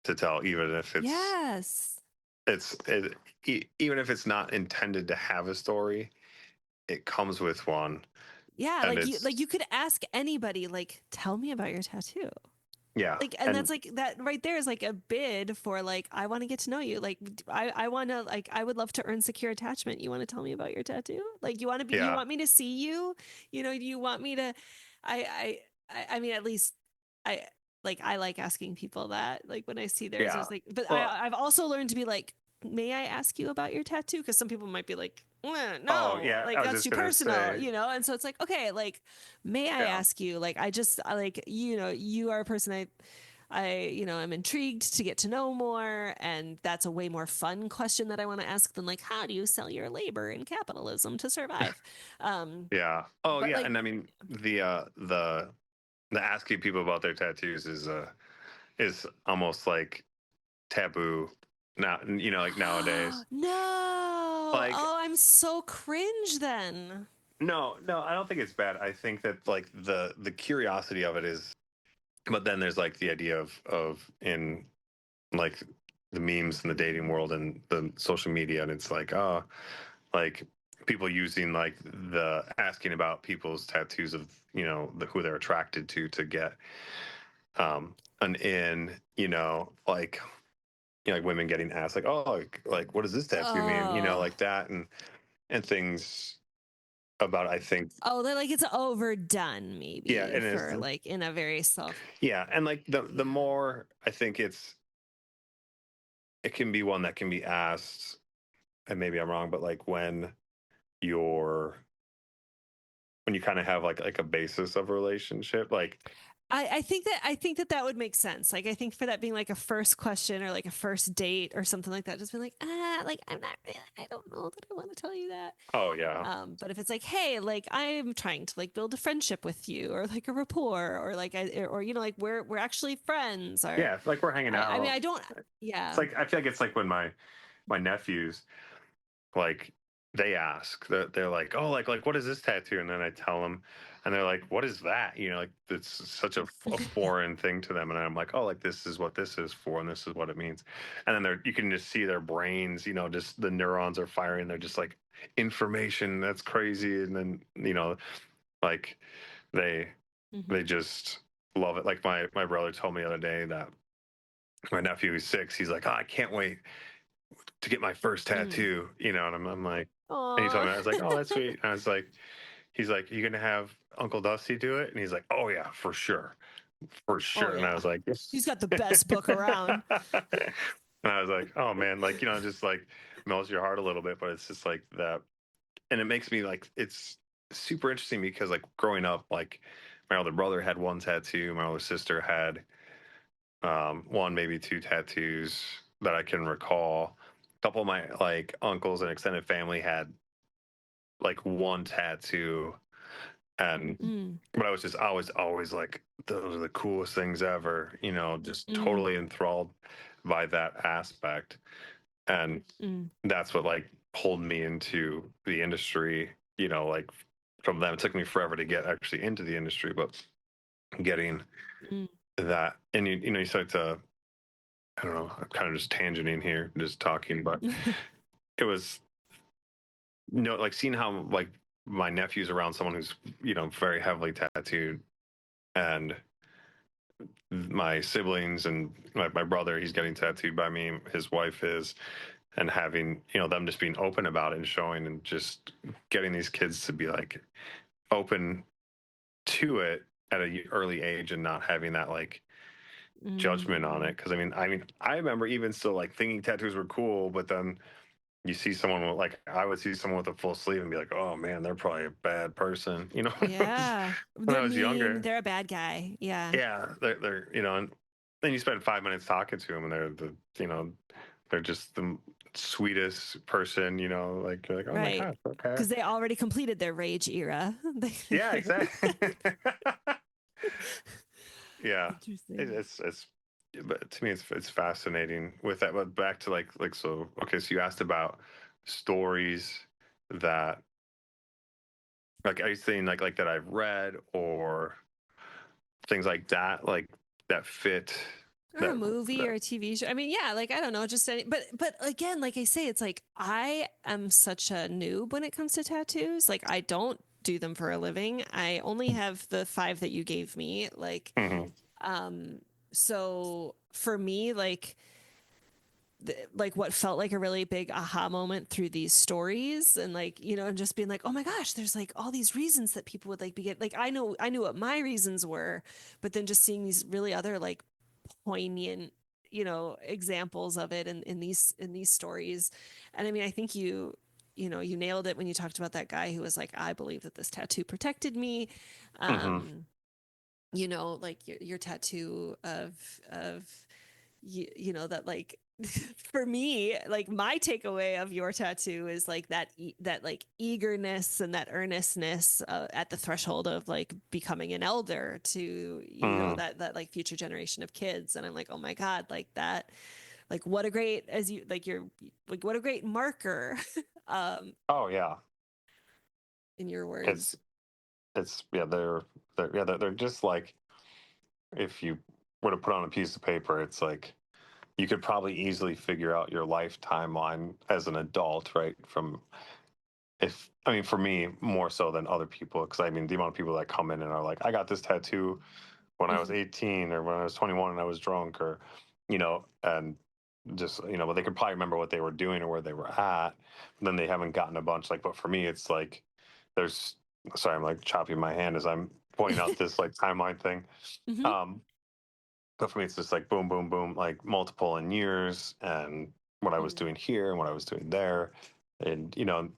to tell, even if Yes. even if it's not intended to have a story, it comes with one, Yeah, and like it's you could ask anybody like tell me about your tattoo. yeah, Like and and that's like that right there is like a bid for like I want to get to know you. Like I want to like I would love to earn secure attachment. You want to tell me about your tattoo? Like you yeah, want me to see you? You know, do you want me to I I mean at least I I like asking people that. Like when I see theirs, I Yeah. was like, but Well, I've also learned to be like, may I ask you about your tattoo? Because some people might be like, oh no, yeah, like I was that's just too gonna personal, say, And so it's like, okay, like, may I yeah. ask you? Like, like, you are a person I'm intrigued to get to know more. And that's a way more fun question that I want to ask than like, how do you sell your labor in capitalism to survive? Yeah. Oh But yeah, like, and I mean the asking people about their tattoos is almost like taboo now, like nowadays. no. Like Oh, I'm so cringe then. no, I don't think it's bad. I think that like the curiosity of it is, but then there's like the idea of in like the memes in the dating world and the social media, and it's like, oh, like people using like the asking about people's tattoos of who they're attracted to get an in, like like women getting asked like, oh, like what does this tattoo mean, Oh. like that, and things about, I think. Oh, they're like it's overdone Yeah, maybe and it's, for like in a very self. yeah, and like the Yeah. more I think it can be one that can be asked, and maybe I'm wrong, but like you're when you kind of have like a basis of a relationship, like. I think that that would make sense. Like I think for that being like a first question or like a first date or something like that, just be like, like I'm not really, I don't know that I want to tell you that. Oh yeah. But if it's like, hey, like I'm trying to like build a friendship with you or like a rapport or like or like we're actually friends or Yeah, like we're hanging I mean out. I don't It's yeah. like I feel like it's like when my nephews, like, they ask, they're like, oh, like what is this tattoo, and then I tell them, and they're like, what is that, like it's such a foreign thing to them, and I'm like, oh, like this is what this is for, and this is what it means, and then you can just see their brains, just the neurons are firing, they're just like, information, that's crazy, and then like they Mhm. they just love it. Like my brother told me the other day that my nephew is 6. He's like, oh, I can't wait to get my first Mm. tattoo, and I'm like, and he told Aw. me, I was like, oh, that's sweet. And I was like, he's like, you gonna have Uncle Dusty do it? And he's like, oh yeah, for sure, for Oh sure. And I yeah. was like, He's got the best book around. and I was like, oh man, like just like melts your heart a little bit, but it's just like that, and it makes me like, it's super interesting because like growing up, like my older brother had one tattoo, my older sister had one, maybe two tattoos that I can recall. A couple of my like uncles and extended family had like one tattoo, and Mm. but I was always like, those are the coolest things ever, just Mm. totally enthralled by that aspect, and Mm. that's what like pulled me into the industry. Like from them, it took me forever to get actually into the industry, but getting Mm. that, and you start to, I don't know, I'm kind of just tangenting here, just talking, but it was, like seeing how like my nephew's around someone who's very heavily tattooed, and my siblings and my brother, he's getting tattooed by me, his wife is, and having them just being open about it and showing, and just getting these kids to be like open to it at an early age, and not having that like judgment on Mm. it, because I remember even still like thinking tattoos were cool, but then you see someone with, like, I would see someone with a full sleeve and be like, oh man, they're probably a bad person, Yeah. when I They're was mean. younger. They're a bad guy. Yeah. Yeah, they're and then you spend 5 minutes talking to them, and they're just the sweetest person, like you're like, oh my Right. gosh, okay. Because they already completed their rage era. Yeah, exactly. Yeah, Interesting. it's but to me it's fascinating with that. But back to like, so okay, so you asked about stories that, like, are you saying like that I've read, or things like that, like that fit Or a that movie that or a TV show. I mean, yeah, like I don't know, just any, but again, like I say, it's like I am such a noob when it comes to tattoos. Like I don't do them for a living. I only have the 5 that you gave me. Like Mhm. um so for me, like like what felt like a really big aha moment through these stories, and like, you know, and just being like, oh my gosh, there's like all these reasons that people would like be like, I knew what my reasons were, but then just seeing these really other like poignant, you know, examples of it in these stories. And I mean, I think you know, you nailed it when you talked about that guy who was like, I believe that this tattoo protected me. Mm-hmm. You know, like your tattoo of you know, that like for me, like my takeaway of your tattoo is like that like eagerness and that earnestness at the threshold of like becoming an elder to, you know, Mm-hmm. that like future generation of kids. And I'm like, oh my God, like that, like what a great, as you like, you're like, what a great marker um Oh yeah, in your it's words. yeah, they're just like, if you were to put on a piece of paper, it's like you could probably easily figure out your life timeline as an adult, right? From, if I mean, for me more so than other people, because I mean the amount of people that come in and are like, I got this tattoo when I was Mhm. 18 or when I was 21 and I was drunk, or you know, and just, you know, but they could probably remember what they were doing or where they were at, but then they haven't gotten a bunch. Like, but for me it's like there's, sorry, I'm like chopping my hand as I'm pointing out this like timeline thing. Mhm. um but for me it's just like boom boom boom, like multiple in years, and what I was Mhm. doing here and what I was doing there. And you know,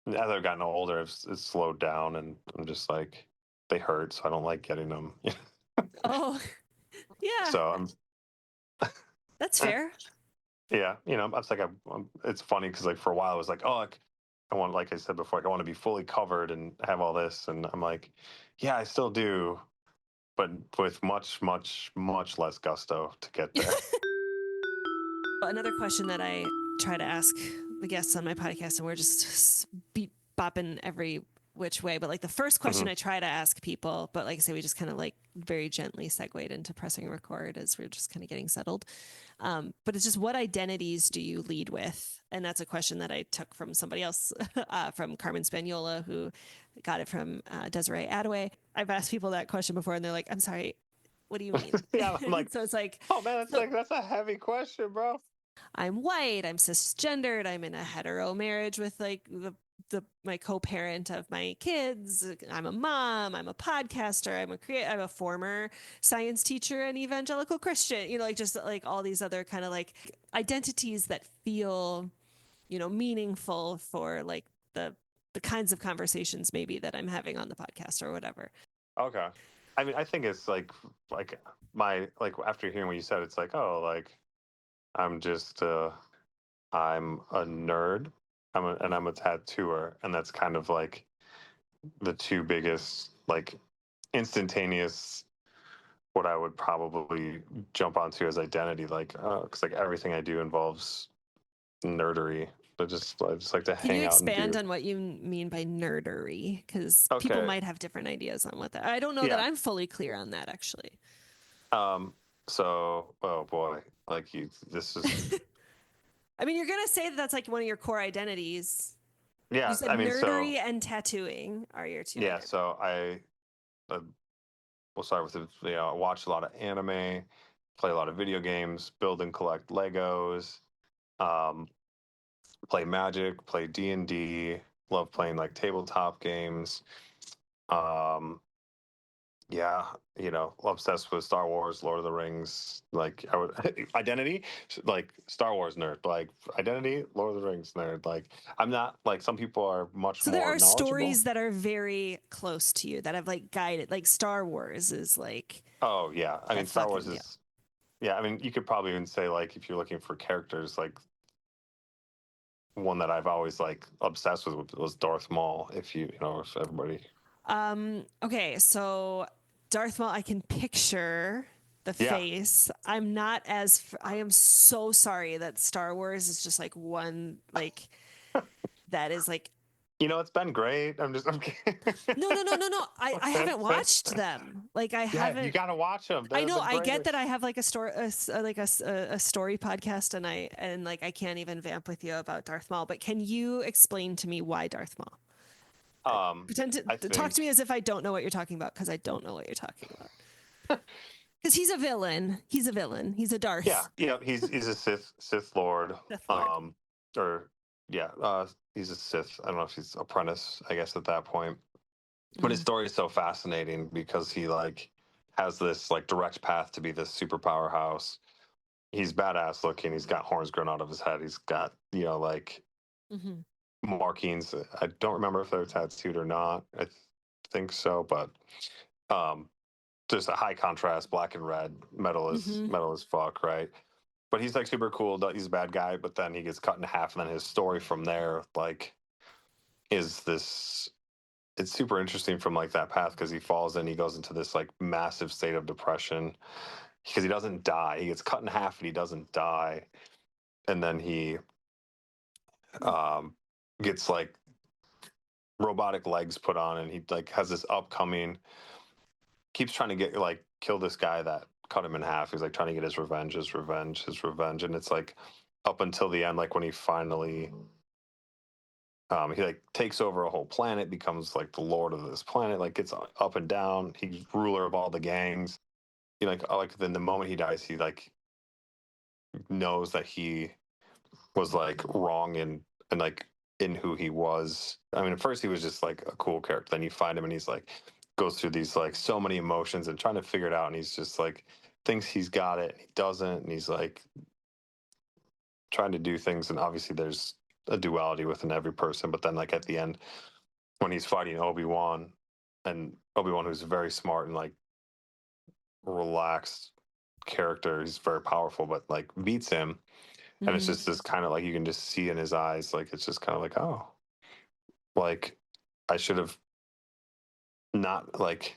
as I've gotten older, it's slowed down, and I'm just like, they hurt, so I don't like getting them. Oh, yeah, So I'm, that's fair. yeah, you know, it's like it's funny because like for a while I was like, oh, like, I want, like I said before, like I want to be fully covered and have all this, and I'm like, yeah, I still do, but with much, much, much less gusto to get there. Another question that I try to ask the guests on my podcast, and we're just beat bopping every which way, but like the first question Hmm. I try to ask people, but like I say, we just kind of like very gently segued into pressing record as we're just kind of getting settled. But it's just, what identities do you lead with? And that's a question that I took from somebody else, from Carmen Spaniola, who got it from Desiree Adaway. I've asked people that question before, and they're like, I'm sorry, what do you mean? Yeah, I'm like, So it's like, oh man, so that's a heavy question, bro. I'm white, I'm cisgendered, I'm in a hetero marriage with like the my co-parent of my kids, I'm a mom, I'm a podcaster, I'm a former science teacher and evangelical Christian, you know, like just like all these other kind of like identities that feel, you know, meaningful for like the kinds of conversations maybe that I'm having on the podcast or whatever. Okay. I mean, I think it's like my, like after hearing what you said, it's like, oh, like I'm just I'm a nerd. I'm a tattooer, and that's kind of like the two biggest like instantaneous, what I would probably jump onto as identity, like because like everything I do involves nerdery. I just like to Can you hang out and expand do. on what you mean by nerdery? Because people Okay. might have different ideas on what that. I don't know that Yeah. I'm fully clear on that actually. Um. So, oh boy, like you, this is, I mean, you're gonna say that that's like one of your core identities. You yeah. said I mean, nerdery so and tattooing are your two yeah. identities. So uh, we'll start with the, you know, I watch a lot of anime, play a lot of video games, build and collect Legos, um, play Magic, play D&D, love playing like tabletop games. Um, yeah, you know, obsessed with Star Wars, Lord of the Rings. Like I would identity, like Star Wars nerd. Like identity, Lord of the Rings nerd. Like I'm not, like some people are much So there more are knowledgeable. stories that are very close to you that have like guided. Like Star Wars is like Oh yeah, I mean that Star Wars fucking yeah. is, yeah. I mean you could probably even say like if you're looking for characters, like one that I've always like obsessed with was Darth Maul. If you know, if everybody, Okay, so Darth Maul, I can picture the yeah. face. I'm not as. I am so sorry that Star Wars is just like one like that is like You know, it's been great. I'm kidding. no. I haven't watched them. Like I Yeah, you haven't. got to watch them. I They're know. the I get that greatest. I have like a story, like a story podcast, and like I can't even vamp with you about Darth Maul. But can you explain to me why Darth Maul? I Pretend to talk to me think as if I don't know what you're talking about because I don't know what you're talking about. Because he's a villain. He's a villain. He's a Yeah, Darth. he's a Sith Lord. Sith Lord. Or yeah, he's a Sith. I don't know if he's apprentice, I guess, at that point. But his story is so fascinating because he like has this like direct path to be this super powerhouse. He's badass looking. He's got horns growing out of his head. He's got, like Mm-hmm. markings. I don't remember if they're tattooed or not. I think so, but um, there's a high contrast, black and red. Mm-hmm. Metal as fuck, right? But he's like super cool. He's a bad guy, but then he gets cut in half, and then his story from there, like, is this. It's super interesting from like that path because he falls and he goes into this like massive state of depression because he doesn't die. He gets cut in half and he doesn't die, and then he um, gets like robotic legs put on, and he like has this upcoming. Keeps trying to get like kill this guy that cut him in half. He's like trying to get his revenge, and it's like up until the end, like when he finally he like takes over a whole planet, becomes like the lord of this planet, like gets up and down. He's ruler of all the gangs. Like then the moment he dies, he like knows that he was like wrong and like in who he was. I mean, at first he was just like a cool character. Then you find him and he's like goes through these like so many emotions and trying to figure it out. And he's just like thinks he's got it, and he doesn't. And he's like trying to do things. And obviously there's a duality within every person. But then like at the end, when he's fighting Obi-Wan, and Obi-Wan, who's very smart and like relaxed character, he's very powerful, but like beats him. And it's Mm-hmm. just this kind of like you can just see in his eyes, like it's just kind of like, oh, like I should have not like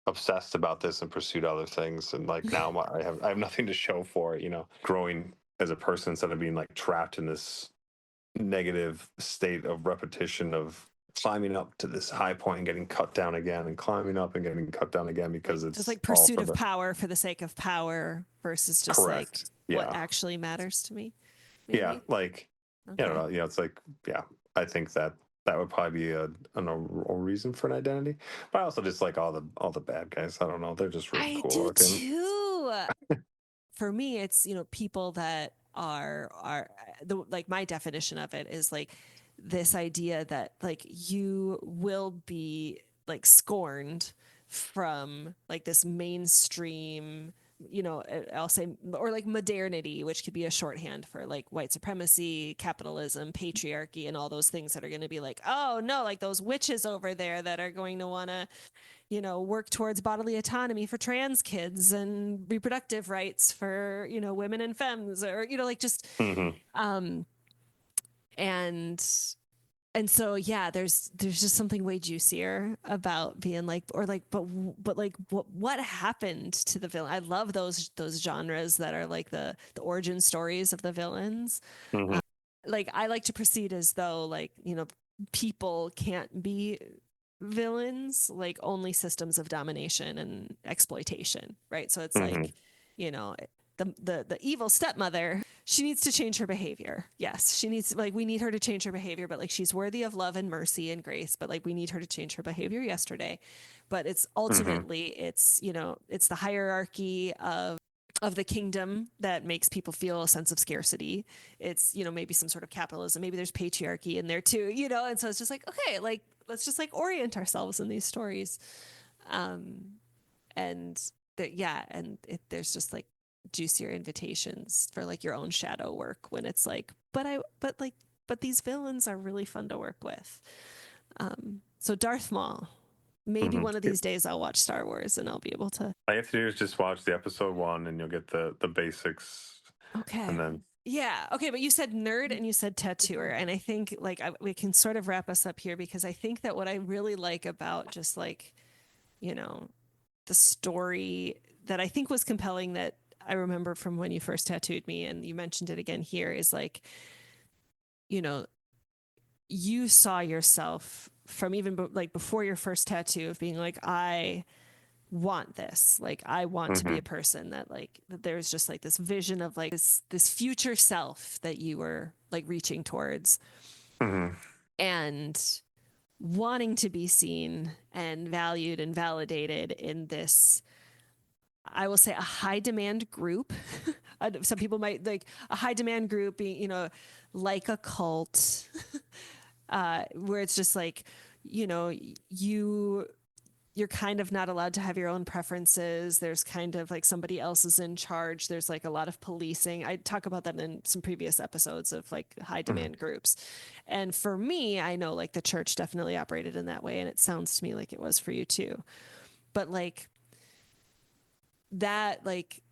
obsessed about this and pursued other things, and like now I have nothing to show for it, growing as a person instead of being like trapped in this negative state of repetition of climbing up to this high point and getting cut down again and climbing up and getting cut down again because Just it's like all pursuit for of the power for the sake of power versus just like correct. what Yeah. actually matters to me. Yeah. Maybe. Like, I don't Okay. know. It's like, yeah, I think that would probably be a reason for an identity. But I also just like all the bad guys. I don't know. They're just really I cool do looking. too. For me, it's people that are the like my definition of it is like this idea that like you will be like scorned from like this mainstream, I'll say, or like modernity, which could be a shorthand for like white supremacy, capitalism, patriarchy, and all those things that are going to be like, oh no, like those witches over there that are going to want to work towards bodily autonomy for trans kids and reproductive rights for, women and femmes, or, like just, Hmm. um, and, and so, yeah, there's just something way juicier about being like, or like, but like, what happened to the villain? I love those genres that are like the origin stories of the villains. Hmm. Like I like to proceed as though like, people can't be villains, like only systems of domination and exploitation, right? So it's Hmm. like, you know, the evil stepmother, she needs to change her behavior. Yes, she needs like we need her to change her behavior, but like she's worthy of love and mercy and grace, but like we need her to change her behavior yesterday. But it's Hmm. ultimately it's the hierarchy of the kingdom that makes people feel a sense of scarcity. It's, maybe some sort of capitalism, maybe there's patriarchy in there too, and so it's just like, okay, like let's just like orient ourselves in these stories. And yeah, and there's just like juicier invitations for like your own shadow work when it's like, but these villains are really fun to work with. So Darth Maul, maybe Hmm. one of these days I'll watch Star Wars and I'll be able to. All you have to do is just watch the episode 1, and you'll get the basics, Okay. and then Yeah. Okay. But you said nerd and you said tattooer. And I think like we can sort of wrap us up here because I think that what I really like about just like, you know, the story that I think was compelling that I remember from when you first tattooed me and you mentioned it again here is like, you know, you saw yourself from even like before your first tattoo of being like, I want this, like I want to be hmm. a person that like that there's just like this vision of like this future self that you were like reaching towards Hmm. and wanting to be seen and valued and validated in this I will say a high demand group. Some people might like a high demand group being, like a cult, where it's just like, you know, you you're kind of not allowed to have your own preferences. There's kind of like somebody else is in charge. There's like a lot of policing. I talk about that in some previous episodes of like high Mhm. demand groups. And for me, I know like the church definitely operated in that way. And it sounds to me like it was for you too. But like that, like,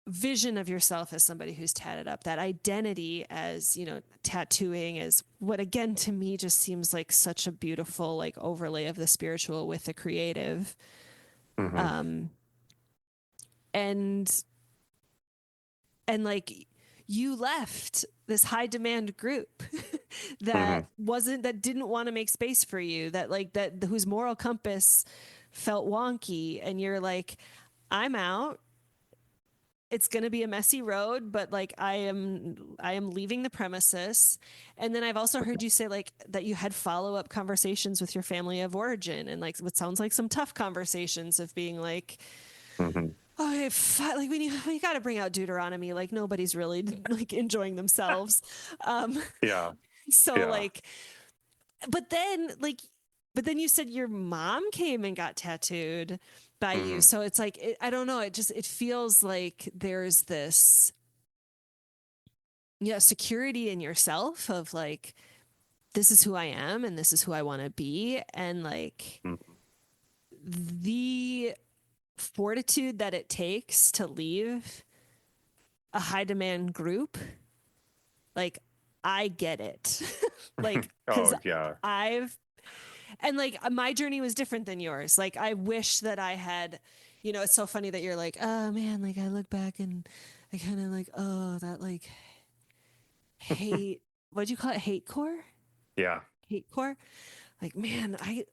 vision of yourself as somebody who's tatted up, that identity as, tattooing is what again to me just seems like such a beautiful like overlay of the spiritual with the creative. Mhm. Um and like you left this high demand group Mhm. that didn't want to make space for you, that like that whose moral compass felt wonky, and you're like, I'm out. It's going to be a messy road, but like I am leaving the premises. And then I've also heard you say like that you had follow-up conversations with your family of origin, and like what sounds like some tough conversations of being like, Mhm. okay, like we got to bring out Deuteronomy. Like nobody's really like enjoying themselves. Um, Yeah. so Yeah. like, but then like, but then you said your mom came and got tattooed by you. Mhm. So it's like, I don't know. It feels like there's this, yeah, security in yourself of like, this is who I am and this is who I want to be. And like Mhm. the fortitude that it takes to leave a high demand group, like I get it. Like, cause Oh yeah. I've, and like my journey was different than yours. Like, I wish that I had, it's so funny that you're like, oh man, like I look back and I kind of like, oh, that like hate, what'd you call it? Hate core? Yeah. Hate core? Like, man, I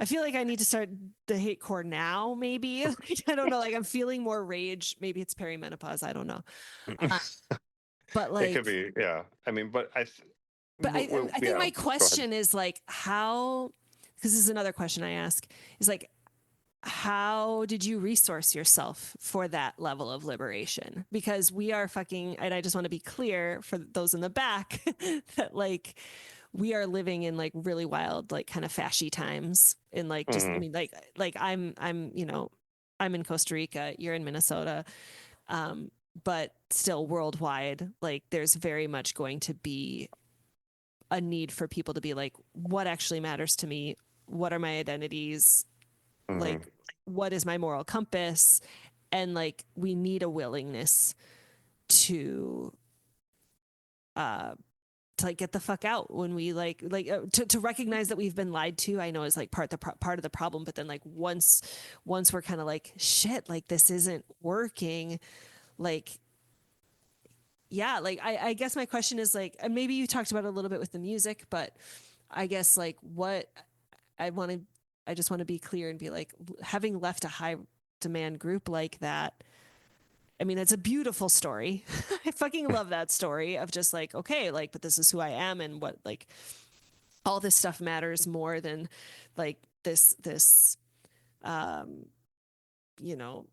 feel like I need to start the hate core now, maybe. I don't know. Like, I'm feeling more rage. Maybe it's perimenopause. I don't know. Uh, but It could like, be, yeah. I mean, but but I think yeah. my Go ahead. question is like, how, because this is another question I ask, is like, how did you resource yourself for that level of liberation? Because we are fucking, and I just want to be clear for those in the back that like we are living in like really wild, like kind of fashy times. In like, just, I Mhm. mean, like I'm in Costa Rica, you're in Minnesota. Um, but still worldwide, like there's very much going to be a need for people to be like, what actually matters to me? What are my identities? Mhm. Like, what is my moral compass? And like, we need a willingness to, uh, to like get the fuck out when we to recognize that we've been lied to. I know is like part of the problem, but then like once we're kind of like shit, like this isn't working, like yeah, like I guess my question is like, and maybe you talked about it a little bit with the music, but I guess like what I want to, I just want to be clear and be like, having left a high demand group like that, I mean, it's a beautiful story. I fucking love that story of just like, okay, like, but this is who I am, and what like all this stuff matters more than like this um you know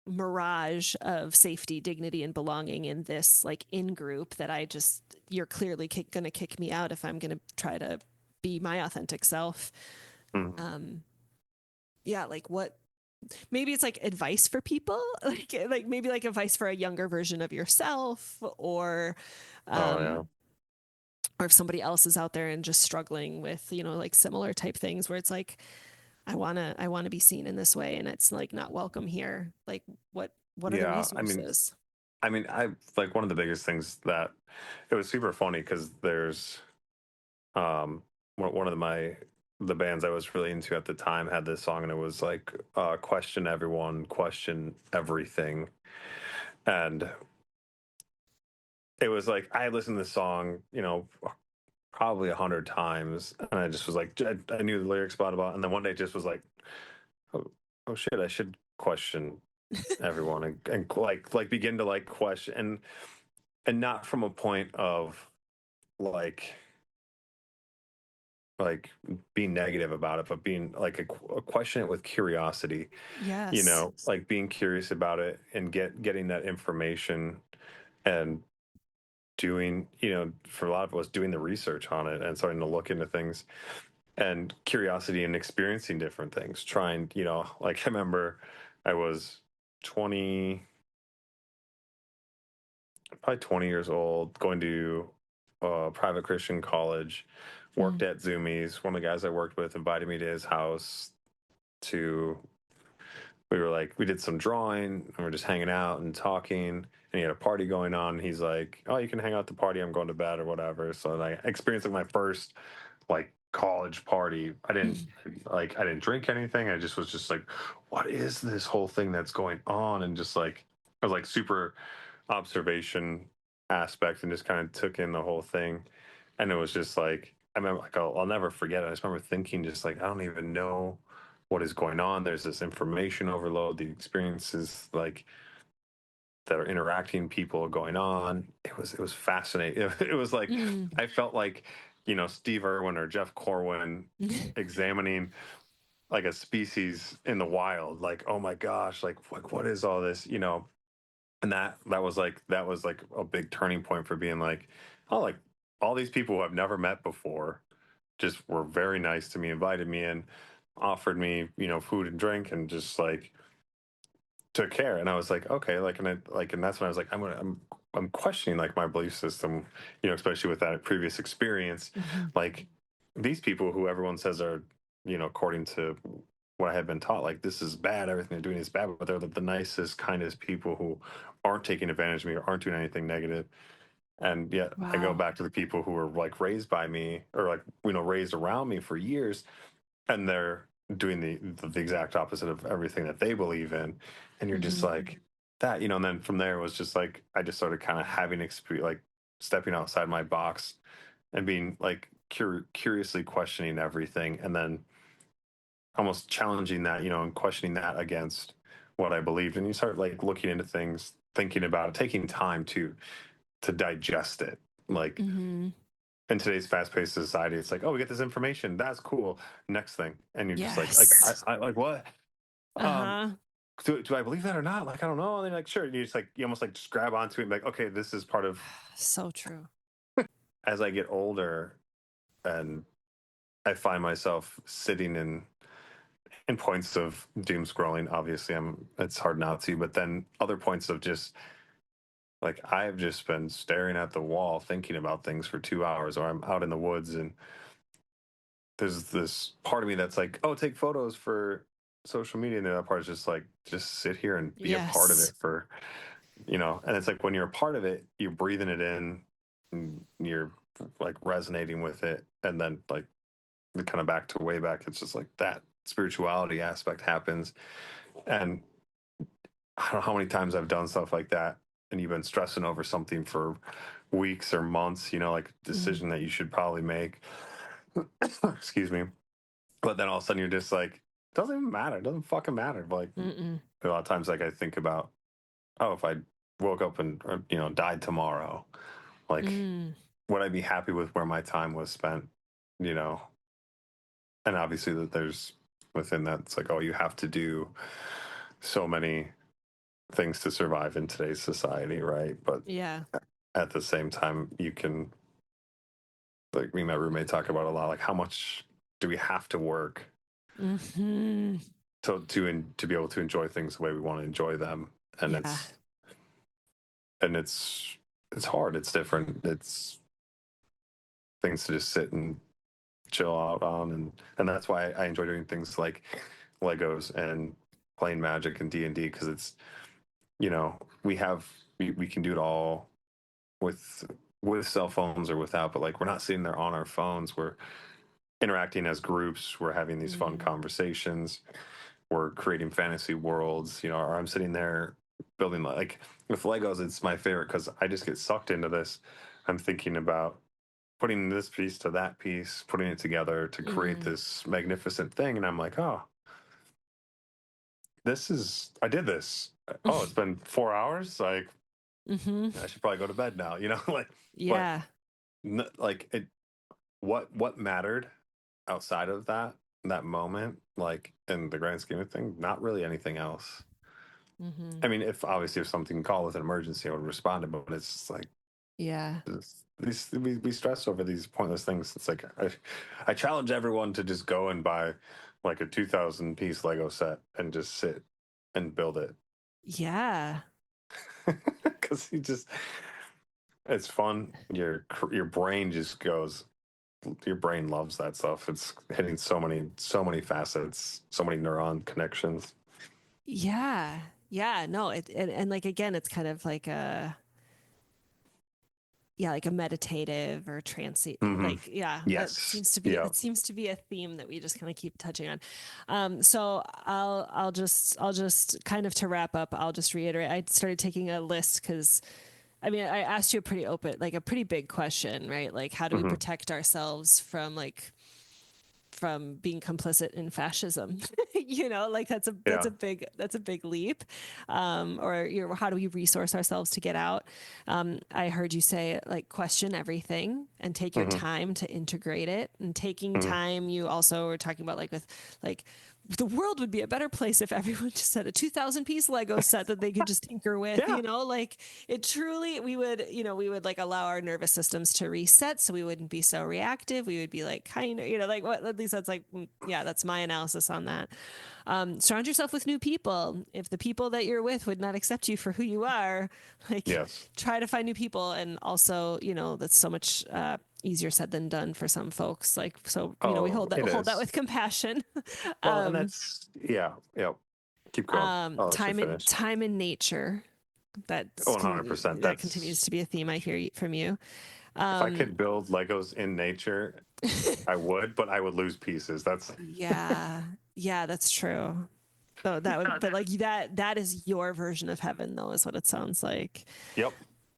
mirage of safety, dignity, and belonging in this like in group that I just, you're clearly gonna kick me out if I'm gonna try to be my authentic self. Mhm. um yeah, like what, maybe it's like advice for people, like maybe like advice for a younger version of yourself, Oh yeah. um or if somebody else is out there and just struggling with, like similar type things where it's like, I want to be seen in this way and it's like not welcome here. Like what are the Yeah. resources? I like one of the biggest things that it was super funny because there's one of the bands I was really into at the time had this song and it was like question everyone, question everything. And it was like I listened to the song, probably 100 times, and I just was like, I knew the lyrics, blah, and then one day just was like, oh, oh shit, I should question everyone and like begin to like question and not from a point of like like being negative about it, but being like a question it with curiosity, Yes. like being curious about it and getting that information and doing, for a lot of us doing the research on it and starting to look into things and curiosity and experiencing different things, trying, like I remember I was 20, probably 20 years old, going to a private Christian college, worked Mm. at Zoomies. One of the guys I worked with invited me to his house to, we did some drawing and we're just hanging out and talking. And he had a party going on. He's like, "Oh, you can hang out at the party. I'm going to bed or whatever." So I experienced like my first like college party. I didn't drink anything. I just was just like, what is this whole thing that's going on? And just like, I was like super observation aspect and just kind of took in the whole thing. And it was just like, I remember, like, I'll never forget it. I just remember thinking, just like, I don't even know what is going on. There's this information overload, the experiences like that are interacting, people are going on. It was fascinating. It was like, Mm. I felt like, Steve Irwin or Jeff Corwin examining like a species in the wild. Like, oh my gosh, like what is all this? And that was like a big turning point for being like, oh, like all these people who I've never met before just were very nice to me, invited me in, offered me, food and drink, and just like took care. And I was like, okay, like, and that's when I was like, I'm questioning like my belief system, especially with that previous experience. Mhm. Like these people who everyone says are, according to what I had been taught, like this is bad, everything they're doing is bad, but they're the nicest, kindest people who aren't taking advantage of me or aren't doing anything negative. And yet I go Wow. back to the people who were like raised by me or like, raised around me for years, and they're doing the exact opposite of everything that they believe in. And you're just Mhm. like that, and then from there it was just like I just started kind of having experience, like stepping outside my box and being like curiously questioning everything, and then almost challenging that, and questioning that against what I believed. And you start like looking into things, thinking about it, taking time to digest it. Like Mhm. in today's fast-paced society, it's like, oh, we get this information, that's cool. Next thing, and you're just like, Yes. I like what? Um, Uh-huh. do I believe that or not? Like, I don't know. And they're like, sure. And you just like, you almost like just grab onto it and be like, okay, this is part of. So true. As I get older, and I find myself sitting in points of doom scrolling. Obviously, it's hard not to, but then other points of just like I've just been staring at the wall thinking about things for 2 hours, or I'm out in the woods and there's this part of me that's like, oh, take photos for social media, and the other part is just like, just sit here and be a part of Yes. it for, and it's like when you're a part of it, you're breathing it in, and you're like resonating with it, and then like kind of back to way back, it's just like that spirituality aspect happens. And I don't know how many times I've done stuff like that, and you've been stressing over something for weeks or months, like a Mm. decision that you should probably make. Excuse me. But then all of a sudden you're just like, doesn't even matter. It doesn't fucking matter. Like Mm-mm. a lot of times, like I think about, oh, if I woke up and died tomorrow, like Mm. would I be happy with where my time was spent? You know, and obviously that there's within that, it's like, oh, you have to do so many things to survive in today's society, right? But Yeah. at the same time, you can, like me and my roommate talk about a lot, like how much do we have to work Mhm. to be able to enjoy things the way we want to enjoy them? And Yeah. it's hard. It's different. It's things to just sit and chill out on, and that's why I enjoy doing things like Legos and playing Magic and D&D, because it's, we can do it all with cell phones or without, but like we're not sitting there on our phones. We're interacting as groups. We're having these fun Mm. conversations. We're creating fantasy worlds, or I'm sitting there building, like with Legos, it's my favorite because I just get sucked into this. I'm thinking about putting this piece to that piece, putting it together to create Mm. this magnificent thing. And I'm like, oh, I did this. Oh, it's been 4 hours. Like, Mm-hmm. I should probably go to bed now, like, but Yeah. like it, what mattered outside of that moment, like in the grand scheme of things, not really anything else. Mm-hmm. I mean, if something called with an emergency, I would respond, but it's just like Yeah. we stress over these pointless things. It's like I challenge everyone to just go and buy like a 2,000 piece Lego set and just sit and build it. Yeah. Because it's fun. Your brain just goes. Your brain loves that stuff. It's hitting so many facets, so many neuron connections. Yeah. Yeah. No, and like again, it's kind of like a yeah, like a meditative or transient Hmm. like yeah, Yes. Yeah. that seems to be a theme that we just kind of keep touching on. So I'll just kind of to wrap up, I'll just reiterate. I started taking a list because I mean, I asked you a pretty open, like a pretty big question, right? Like, how do we Hmm. protect ourselves from being complicit in fascism? Like Yeah. that's a big leap. Or how do we resource ourselves to get out? I heard you say like question everything and take your Hmm. time to integrate it. And taking Hmm. time, you also were talking about like with like the world would be a better place if everyone just had a 2,000 piece Lego set that they could just tinker with, Yeah. like it truly, we would like allow our nervous systems to reset so we wouldn't be so reactive. We would be like, kind of, like what, at least that's like, yeah, that's my analysis on that. Surround yourself with new people. If the people that you're with would not accept you for who you are, like Yes. try to find new people. And also, that's so much, easier said than done for some folks. Like, so, we Oh, it hold that is. with compassion. Well, and um, that's yeah. Yep. Keep going. I'll let you finish. time in nature. 100%. That continues That's to be a theme I hear from you. if I Um, could build Legos in nature, I would, but I would lose pieces. That's yeah, yeah, that's true. So that would, but like that is your version of heaven, though, is what it sounds like. yep.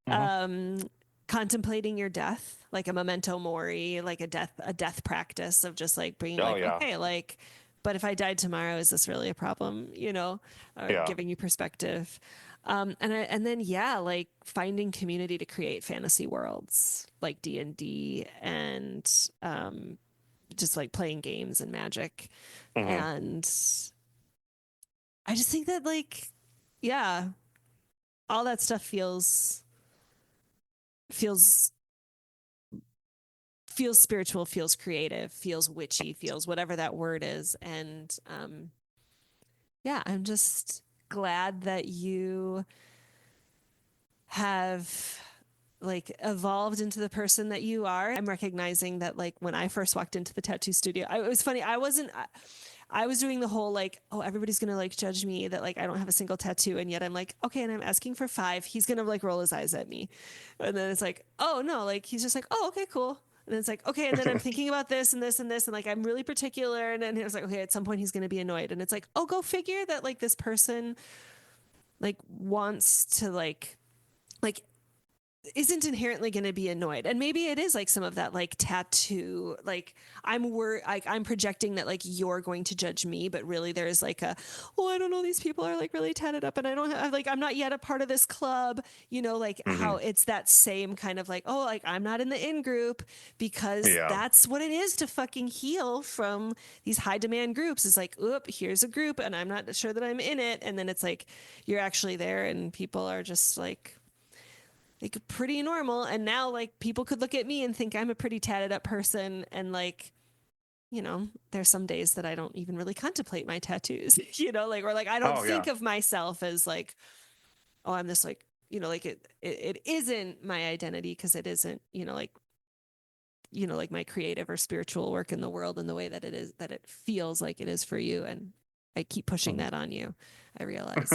Hmm. Um, Contemplating your death, like a memento mori, like a death practice of just like bringing, Oh like, yeah. okay, like, but if I died tomorrow, is this really a problem? Yeah. Giving you perspective. And then yeah, like finding community to create fantasy worlds like D&D and just like playing games and magic. Hmm. And I just think that like, yeah, all that stuff feels feels spiritual, feels creative, feels witchy, feels whatever that word is. And yeah, I'm just glad that you have like evolved into the person that you are. I'm recognizing that like when I first walked into the tattoo studio, it was funny. I was doing the whole like, oh, everybody's gonna like judge me that like I don't have a single tattoo, and yet I'm like, okay, and I'm asking for 5. He's gonna like roll his eyes at me, and then it's like, oh no, like he's just like, oh, okay, cool. And then it's like, okay, and then I'm thinking about this and this and this, and like I'm really particular, and then it was like, okay, at some point he's gonna be annoyed, and it's like, oh, go figure that like this person like wants to like isn't inherently going to be annoyed, and maybe it is like some of that like tattoo, like I'm projecting that like you're going to judge me, but really there's like oh, I don't know, these people are like really tatted up and I don't have like I'm not yet a part of this club, like Hmm. how it's that same kind of like, oh, like I'm not in the in group, because Yeah. that's what it is to fucking heal from these high demand groups, is like, oop, here's a group and I'm not sure that I'm in it, and then it's like you're actually there and people are just like pretty normal, and now like people could look at me and think I'm a pretty tatted up person, and like, there's some days that I don't even really contemplate my tattoos, like, or like I don't Oh think yeah. of myself as like, oh, I'm this like, like it isn't my identity, because it isn't, like my creative or spiritual work in the world in the way that it is, that it feels like it is for you. And I keep pushing that on you, I realize,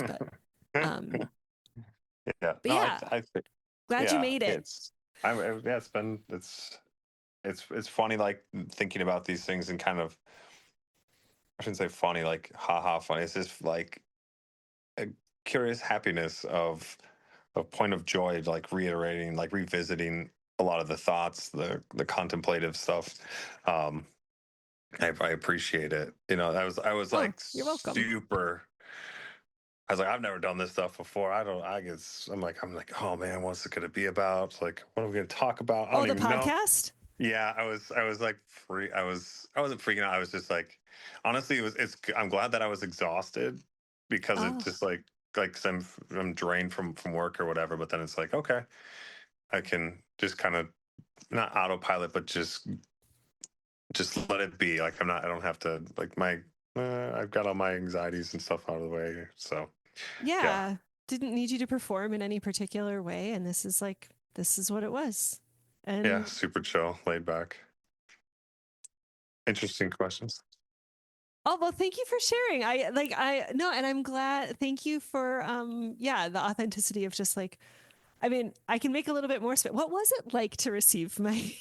um Yeah. but No, yeah, I think glad you yeah. made it. Yeah. It's funny like thinking about these things and kind of I shouldn't say funny like haha funny. It's just like a curious happiness of a point of joy, like reiterating, like revisiting a lot of the thoughts, the contemplative stuff. Um, I appreciate it. I was Oh, like you're welcome. super. I was like, I've never done this stuff before. I don't. I guess I'm like, oh man, what's it going to be about? Like, what are we going to talk about? I Oh, don't the even know. podcast? Yeah, I was like I wasn't freaking out. I was just like, honestly, I'm glad that I was exhausted because it's Oh, just like 'cause I'm drained from work or whatever. But then it's like, okay, I can just kind of not autopilot, but just let it be. Like I don't have to like I've got all my anxieties and stuff out of the way. So yeah, yeah. Didn't need you to perform in any particular way. And this is what it was. yeah, And super chill, laid back. Interesting questions. oh, well, thank you for sharing. No, and I'm glad. Thank you for, yeah, the authenticity of just like, I mean, I can make a little bit more space. What was it like to receive my,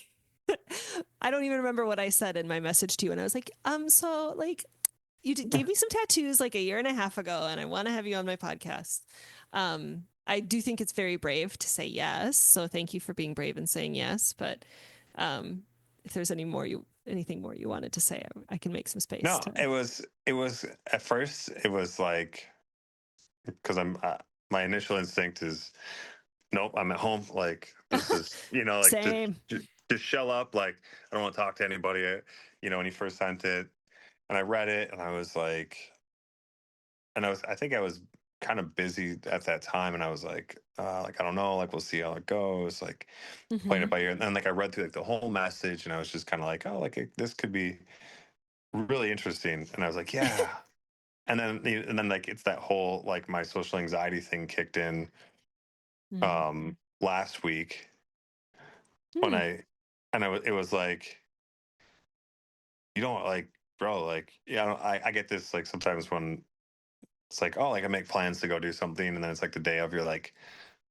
I don't even remember what I said in my message to you. And I was like, so like, gave me some tattoos like a year and a half ago, and I want to have you on my podcast. I do think it's very brave to say yes. So thank you for being brave and saying yes. But if there's anything more you wanted to say, I can make some space No, to. it was at first it was like because my initial instinct is nope, I'm at home. Like this is like Same. just shell up. Like I don't want to talk to anybody. When he first sent it, and I read it, and I was like, and I think I was kind of busy at that time, and I was like I don't know, like we'll see how it goes, like playing it Mm-hmm. by ear. And then like I read through like the whole message, and I was just kind of like, oh, like this could be really interesting. And I was like, yeah. And then like it's that whole like my social anxiety thing kicked in Mm. last week when Mm. it was like you don't like bro like yeah I get this like sometimes when it's like oh like I make plans to go do something and then it's like the day of you're like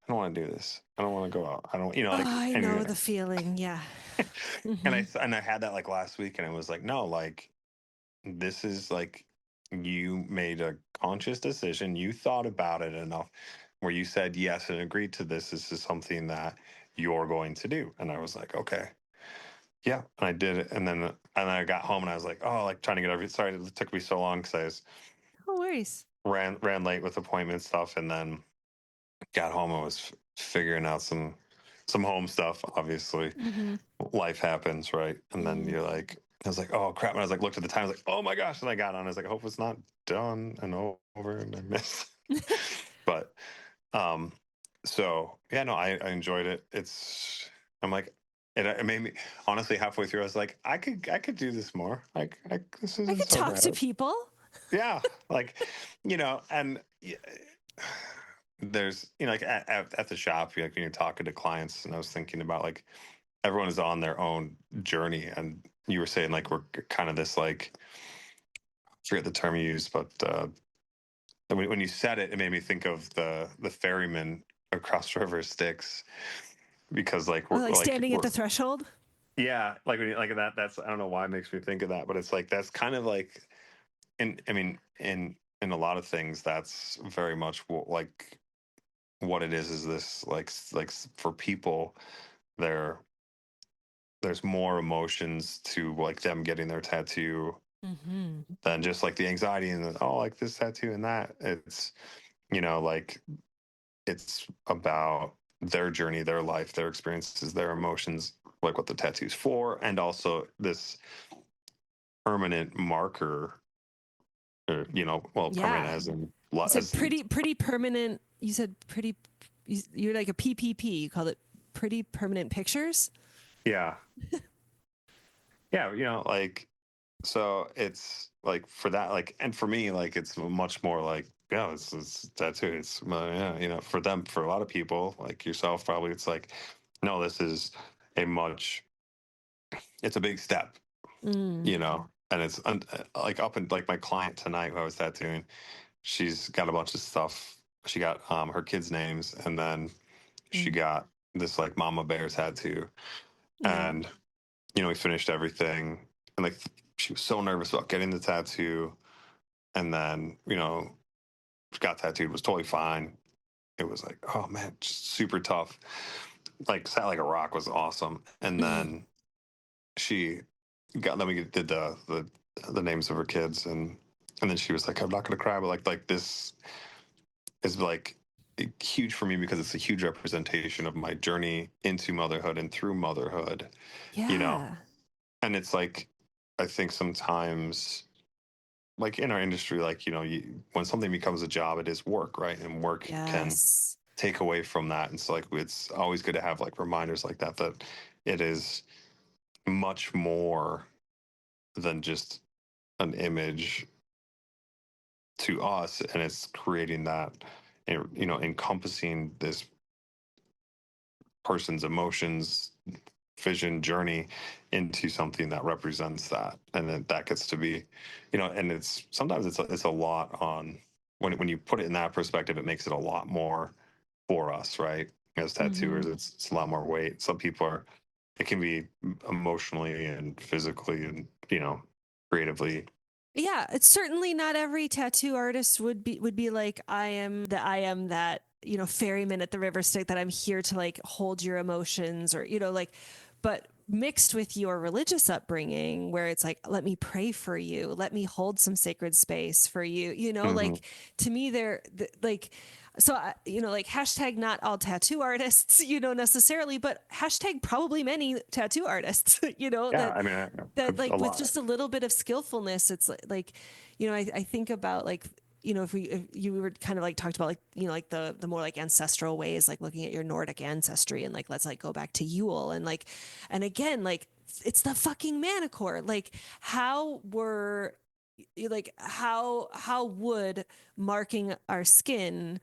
I don't want to do this, I don't want to go out, I don't Oh, like I and know the feeling. Yeah. Mm-hmm. and I had that like last week and it was like no like this is like you made a conscious decision, you thought about it enough where you said yes and agreed to this is something that you're going to do. And I was like okay. Yeah, and I did it, and then I got home, and I was like, oh, like trying to get everything. Sorry, it took me so long because I was No worries. ran late with appointment stuff, and then got home and was figuring out some home stuff. Obviously, Mm-hmm. life happens, right? And then Mm-hmm. you're like, I was like, oh crap! And I was like, looked at the time, I was like, oh my gosh! And I got on. I was like, I hope it's not done and over, and I missed. But so yeah, no, I enjoyed it. I'm like, it made me honestly halfway through. I was like, I could do this more. Like, this I isn't could so talk to bad. people. Yeah, like, and there's like at the shop, like when you're talking to clients, and I was thinking about like everyone is on their own journey, and you were saying like we're kind of this like I forget the term you used, but when you said it, it made me think of the ferryman across the river Styx because like Oh, like standing at the threshold. yeah like when you, like that's I don't know why it makes me think of that, but it's like that's kind of like I mean in a lot of things that's very much like what it is this like for people there there's more emotions to like them getting their tattoo Mm-hmm. than just like the anxiety and the, oh like this tattoo and that it's like it's about their journey, their life, their experiences, their emotions, like what the tattoo's for, and also this permanent marker, or well, permanent Yeah. as in You said as pretty permanent. You said pretty. You're like a PPP. You called it pretty permanent pictures. yeah, yeah, like so it's like for that, like, and for me, like it's much more like yeah, it's tattoo. It's yeah, for them, for a lot of people, like yourself, probably, it's like no, this is a much, it's a big step, Mm. and it's like up and like my client tonight who I was tattooing, she's got a bunch of stuff. She got her kids' names, and then she Mm. got this like mama bear tattoo. Yeah. And we finished everything, and like she was so nervous about getting the tattoo, and then she got tattooed, was totally fine. It was like oh man, just super tough. Like sat like a rock, was awesome. And then she got, then we did the names of her kids, and then she was like, I'm not gonna cry, but like this is like huge for me because it's a huge representation of my journey into motherhood and through motherhood, you know. Yeah. And it's like, I think sometimes, like in our industry, like, when something becomes a job, it is work, right? And work can Yes. take away from that. And so, like, it's always good to have like reminders like that, that it is much more than just an image to us. And it's creating that, encompassing this person's emotions, vision, journey into something that represents that, and then that gets to be, and it's sometimes it's a lot on when you put it in that perspective, it makes it a lot more for us, right? As tattooers, Mm-hmm. it's a lot more weight. Some people are, it can be emotionally and physically and creatively. Yeah, it's certainly not every tattoo artist would be like, I am that, ferryman at the river stick, that I'm here to like hold your emotions, or like, but mixed with your religious upbringing, where it's like, let me pray for you, let me hold some sacred space for you, Mm-hmm. like, to me like, so like, hashtag not all tattoo artists, necessarily, but hashtag probably many tattoo artists, Yeah, that I mean, like a with lot. just a little bit of skillfulness. It's like, I think about like, if you were kind of like talked about like, like the more like ancestral ways, like looking at your Nordic ancestry, and like, let's like go back to Yule, and like, and again, like, it's the fucking manicore. Like, how were, like, how would marking our skin,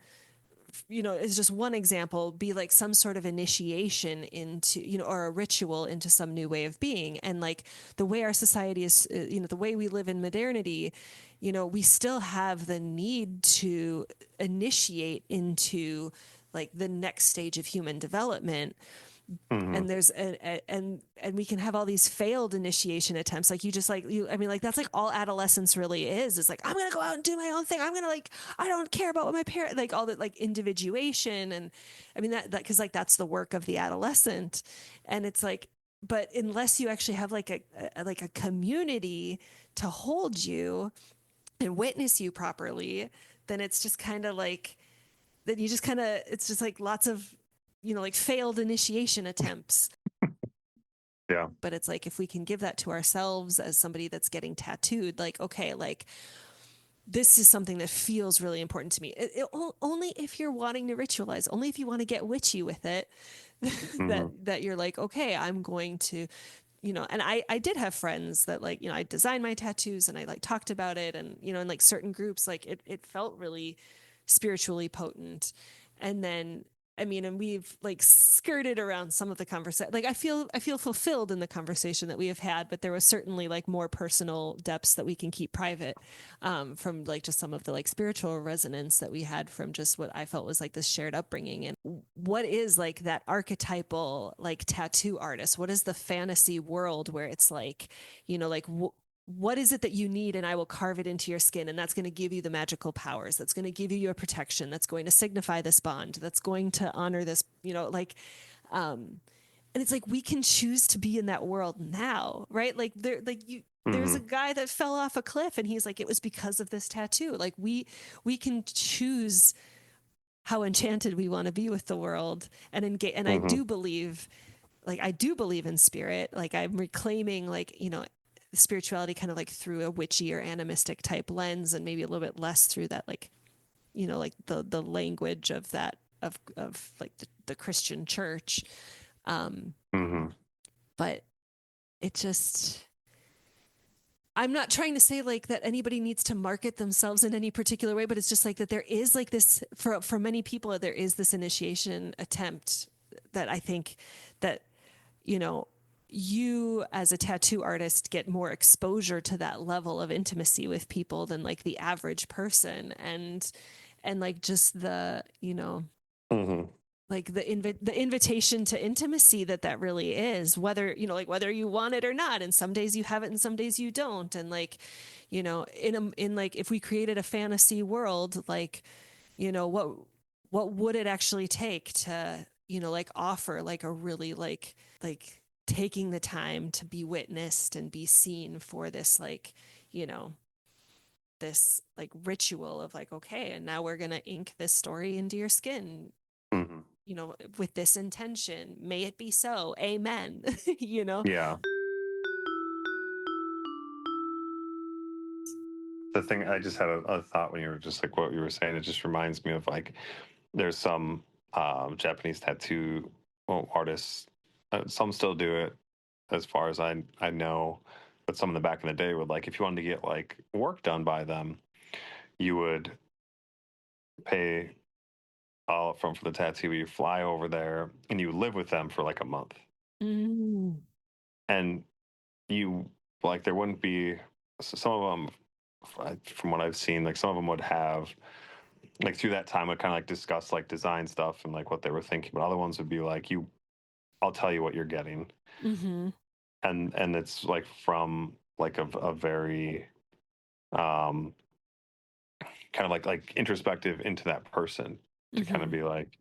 is just one example, be like some sort of initiation into, or a ritual into some new way of being. And like, the way our society is, the way we live in modernity, we still have the need to initiate into like the next stage of human development. Mm-hmm. And there's and we can have all these failed initiation attempts, like, you just like, I mean, like, that's like all adolescence really is. It's like, I'm gonna go out and do my own thing, I'm gonna like, I don't care about what my parents, like, all that, like, individuation. And I mean, that because like, that's the work of the adolescent. And it's like, but unless you actually have like a community to hold you and witness you properly, then it's just kind of like, then you just kind of, it's just like lots of, like, failed initiation attempts. Yeah. But it's like, if we can give that to ourselves as somebody that's getting tattooed, like, okay, like, this is something that feels really important to me. Only if you're wanting to ritualize, only if you want to get witchy with it, Mm-hmm. that you're like, okay, I'm going to, and I did have friends that, like, I designed my tattoos, and I like talked about it, and, in like certain groups, like, it felt really spiritually potent. And then, I mean, and we've like skirted around some of the conversation. Like, I feel fulfilled in the conversation that we have had, but there was certainly like more personal depths that we can keep private, from like just some of the like spiritual resonance that we had from just what I felt was like this shared upbringing. And what is like that archetypal like tattoo artist? What is the fantasy world where it's like, like, what is it that you need, and I will carve it into your skin, and that's going to give you the magical powers, that's going to give you your protection, that's going to signify this bond, that's going to honor this, like, and it's like, we can choose to be in that world now, right? Like, there's Mm-hmm. a guy that fell off a cliff, and he's like, it was because of this tattoo. Like, we can choose how enchanted we want to be with the world, and engage. And I Mm-hmm. do believe, like, I do believe in spirit. Like, I'm reclaiming, like, spirituality kind of like through a witchy or animistic type lens, and maybe a little bit less through that, like, like the language of that, of like the Christian church. um Mm-hmm. but it just, I'm not trying to say like that anybody needs to market themselves in any particular way, but it's just like that there is like this, for many people, there is this initiation attempt that I think that, you know, you as a tattoo artist get more exposure to that level of intimacy with people than like the average person. And like, just the, Mm-hmm. like the invitation to intimacy that really is, whether, like, whether you want it or not, and some days you have it and some days you don't. And like, in like, if we created a fantasy world, like, what would it actually take to, like, offer like a really like taking the time to be witnessed and be seen for this, like, you know this like ritual of like, okay, and now we're gonna ink this story into your skin, Mm-hmm. with this intention. May it be so. Amen. Yeah. The thing, I just had a thought when you were just like what you were saying. It just reminds me of like there's some Japanese tattoo artists. Some still do it, as far as I know. But some of the back in the day would like if you wanted to get like work done by them, you would pay all up front for the tattoo. You fly over there and you live with them for like a month, Mm. and you like there wouldn't be some of them. From what I've seen, like some of them would have like through that time, I kind of like discuss like design stuff and like what they were thinking. But other ones would be like, I'll tell you what you're getting, Mm-hmm. and it's like from like a very um kind of like introspective into that person to kind Mm-hmm. of be like,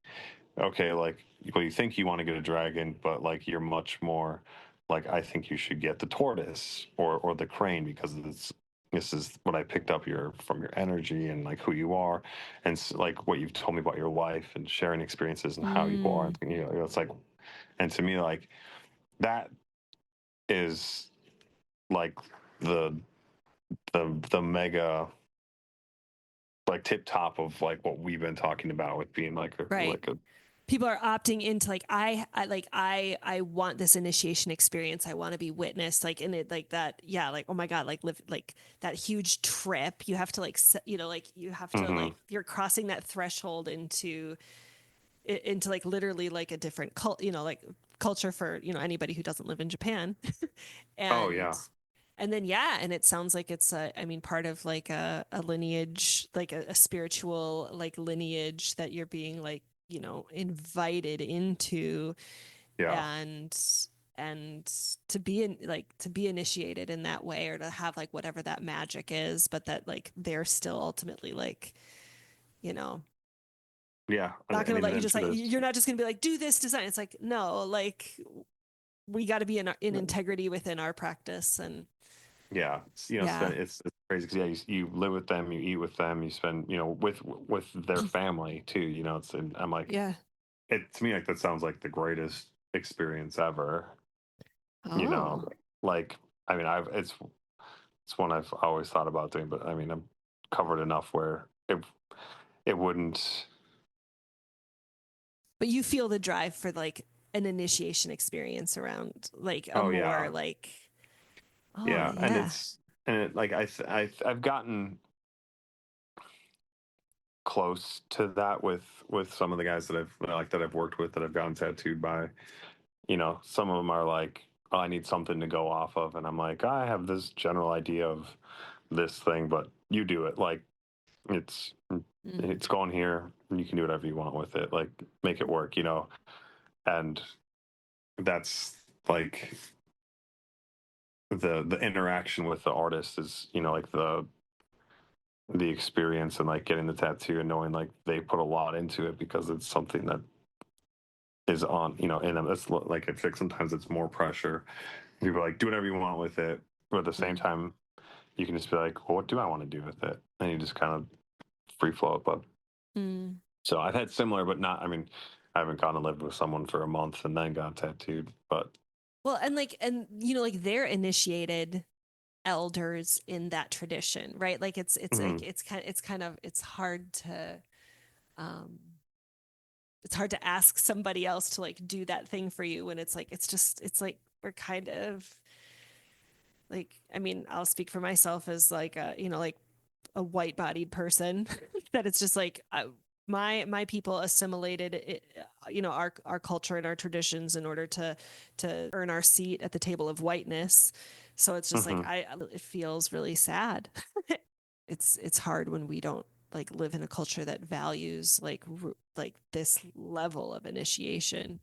okay, like well, you think you want to get a dragon, but like you're much more like I think you should get the tortoise or the crane because this is what I picked up from your energy and like who you are, and like what you've told me about your life and sharing experiences and how you are. Mm. And, it's like, and to me, like that is like the the mega like tip top of like what we've been talking about with being like a Right. like a People are opting into like I want this initiation experience. I want to be witnessed like in it like that. Yeah, like oh my god, like live like that huge trip. You have to like like you have to mm-hmm. like you're crossing that threshold into like literally like a different like culture for anybody who doesn't live in Japan. Oh and yeah. and then yeah, and it sounds like it's I mean part of like a lineage, like a spiritual like lineage that you're being like invited into, Yeah. and and to be to be initiated in that way, or to have like whatever that magic is, but that like they're still ultimately like you know Yeah. not I gonna mean, let and you I'm just sure like there's you're not just gonna be like do this design. It's like no, like we got to be in integrity within our practice. And yeah, yeah. it's crazy because yeah, you live with them, you eat with them, you spend with their family too. It's and I'm like Yeah. it to me like that sounds like the greatest experience ever. You know, Oh, like I mean, it's one I've always thought about doing, but I mean, I'm covered enough where it wouldn't. but you feel the drive for like an initiation experience around like a Oh more yeah, like oh yeah, and yeah. like I've gotten close to that with some of the guys that I've worked with that I've gotten tattooed by. Some of them are like, oh, I need something to go off of, and I'm like, I have this general idea of this thing, but you do it. Like it's Mm. it's going here, and you can do whatever you want with it. Like make it work, and that's like the interaction with the artist is like the experience and like getting the tattoo and knowing like they put a lot into it because it's something that is on in them. It's like I think sometimes it's more pressure. People are like do whatever you want with it, but at the same Mm. time you can just be like, well, what do I want to do with it? And you just kind of free flow it. But Mm. so I've had similar, but not. I mean, I haven't gone and lived with someone for a month and then got tattooed. But Well, and like like they're initiated elders in that tradition, right? Like it's like mhm. it's hard to um it's hard to ask somebody else to like do that thing for you when it's like it's like we're kind of like I mean I'll speak for myself as like like a white bodied person that it's just like my people assimilated it, our culture and our traditions in order to earn our seat at the table of whiteness. So it's just like Mhm. it feels really sad. It's hard when we don't like live in a culture that values like this level of initiation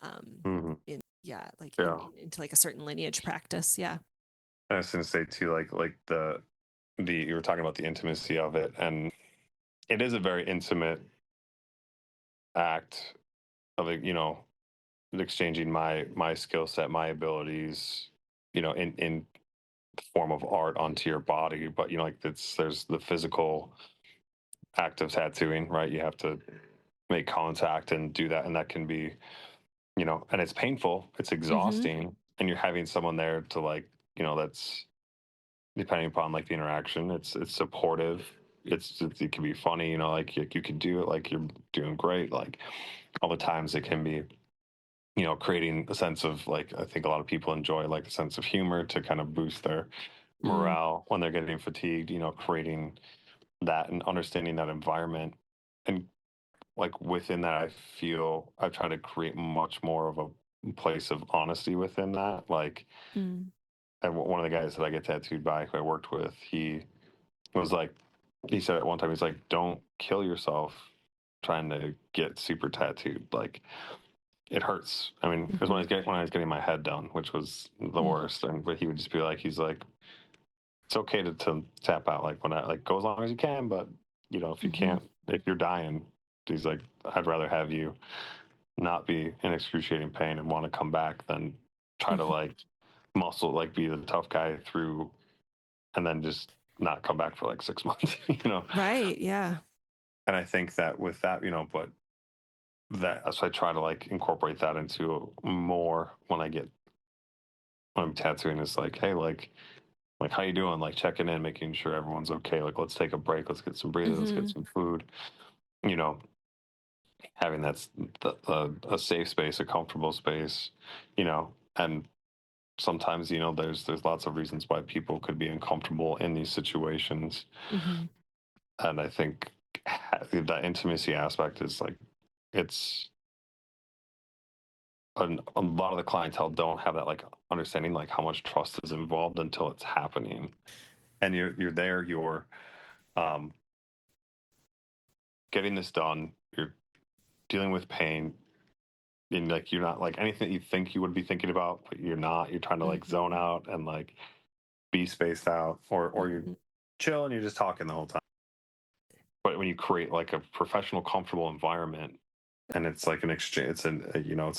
Mhm. in yeah like Yeah. into like a certain lineage practice. Yeah. I was going to say too, like the you were talking about the intimacy of it, and it is a very intimate act of like, exchanging my skill set, my abilities, in form of art onto your body, but like there's the physical act of tattooing, right? You have to make contact and do that, and that can be, and it's painful, it's Mm-hmm. exhausting, and you're having someone there to that's depending upon like the interaction, it's supportive. It can be funny, like you can do it, like you're doing great. Like all the times it can be, creating a sense of like, I think a lot of people enjoy like a sense of humor to kind of boost their Mm. morale when they're getting fatigued, creating that and understanding that environment. And like within that, I feel I try to create much more of a place of honesty within that. Like, Mm. and one of the guys that I get tattooed by, who I worked with, he was like, he said at one time, he's like, don't kill yourself trying to get super tattooed. Like, it hurts. I mean, it was Mm-hmm. when I was getting my head done, which was the Mm. worst. And but he would just be like, he's like, it's okay to tap out, like when I like go as long as you can, but if you Mm-hmm. can't, if you're dying, he's like, I'd rather have you not be in excruciating pain and want to come back than try to Mm-hmm. like muscle, like be the tough guy through and then just not come back for like 6 months, Right. Yeah. And I think that with that, but that, so I try to like incorporate that into more when when I'm tattooing, is like, hey, like how you doing? Like checking in, making sure everyone's okay. Like let's take a break, let's get some breathing, let's get Mm-hmm. some food. You know, having that's a safe space, a comfortable space. And sometimes there's lots of reasons why people could be uncomfortable in these situations, Mm-hmm. and I think that intimacy aspect is like it's a lot of the clientele don't have that like understanding like how much trust is involved until it's happening, and you're there, you're um, getting this done, you're dealing with pain, and like you're not like anything that you think you would be thinking about, but you're not. You're trying to like zone Mm-hmm. out and like be spaced out, or you're Mm-hmm. chill and you're just talking the whole time. But when you create like a professional, comfortable environment, and it's like an exchange, it's an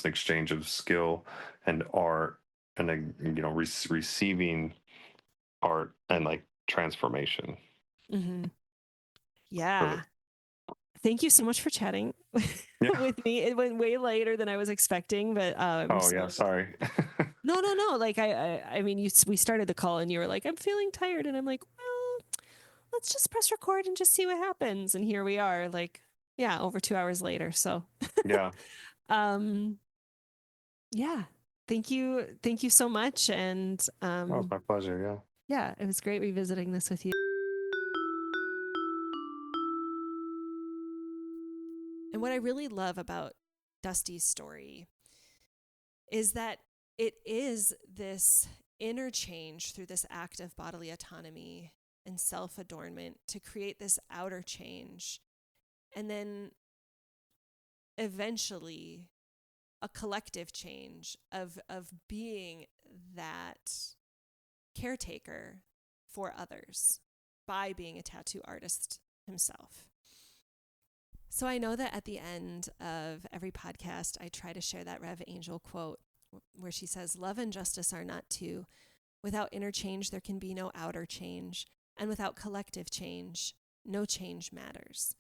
exchange of skill and art, and then receiving art and like transformation. Mm-hmm. For Yeah. Thank you so much for chatting yeah. with me. It went way later than I was expecting, but Oh yeah. so Sorry. no, no, no. Like I mean, we started the call and you were like, I'm feeling tired, and I'm like, well, let's just press record and just see what happens. And here we are, like, yeah, over 2 hours later. So, Yeah. um, yeah, thank you so much, and Oh, it's my pleasure. Yeah. yeah, it was great revisiting this with you. And what I really love about Dusty's story is that it is this interchange through this act of bodily autonomy and self adornment to create this outer change. And then eventually a collective change of being that caretaker for others by being a tattoo artist himself. So I know that at the end of every podcast, I try to share that Rev Angel quote where she says, "Love and justice are not two. Without inner change, there can be no outer change. And without collective change, no change matters."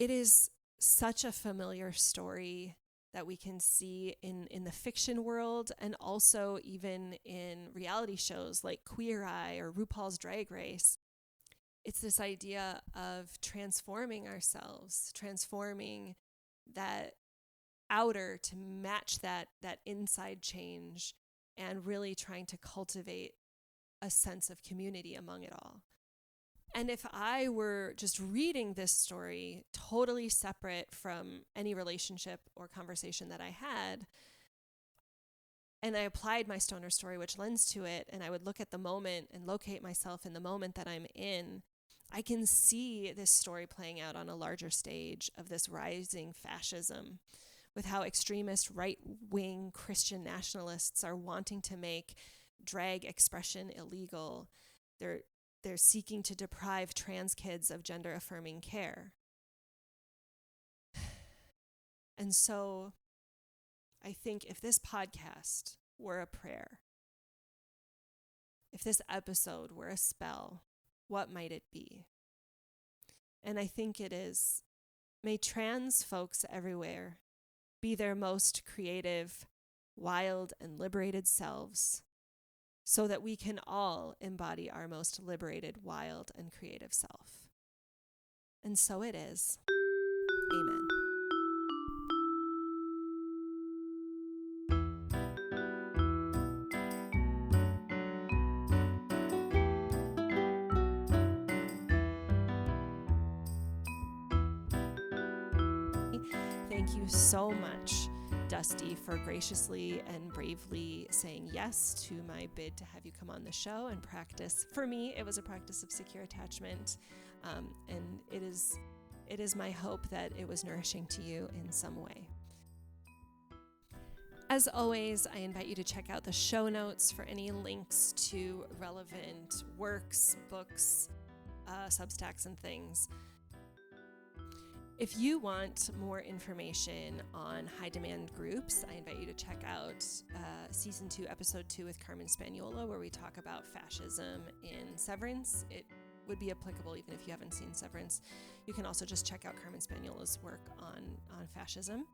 It is such a familiar story that we can see in the fiction world, and also even in reality shows like Queer Eye or RuPaul's Drag Race. It's this idea of transforming ourselves, transforming that outer to match that inside change, and really trying to cultivate a sense of community among it all. And if I were just reading this story totally separate from any relationship or conversation that I had, and I applied my stoner story, which lends to it, and I would look at the moment and locate myself in the moment that I'm in, I can see this story playing out on a larger stage of this rising fascism, with how extremist right-wing Christian nationalists are wanting to make drag expression illegal. They're seeking to deprive trans kids of gender-affirming care. And so I think if this podcast were a prayer, if this episode were a spell, what might it be? And I think it is, may trans folks everywhere be their most creative, wild, and liberated selves, so that we can all embody our most liberated, wild, and creative self. And so it is. Amen. Thank you so much, Dusty, for graciously and bravely saying yes to my bid to have you come on the show and practice. For me, it was a practice of secure attachment, and it is my hope that it was nourishing to you in some way. As always, I invite you to check out the show notes for any links to relevant works, books, Substacks, and things. If you want more information on high demand groups, I invite you to check out Season 2, Episode 2 with Carmen Spagnola, where we talk about fascism in Severance. It would be applicable even if you haven't seen Severance. You can also just check out Carmen Spagnola's work on fascism.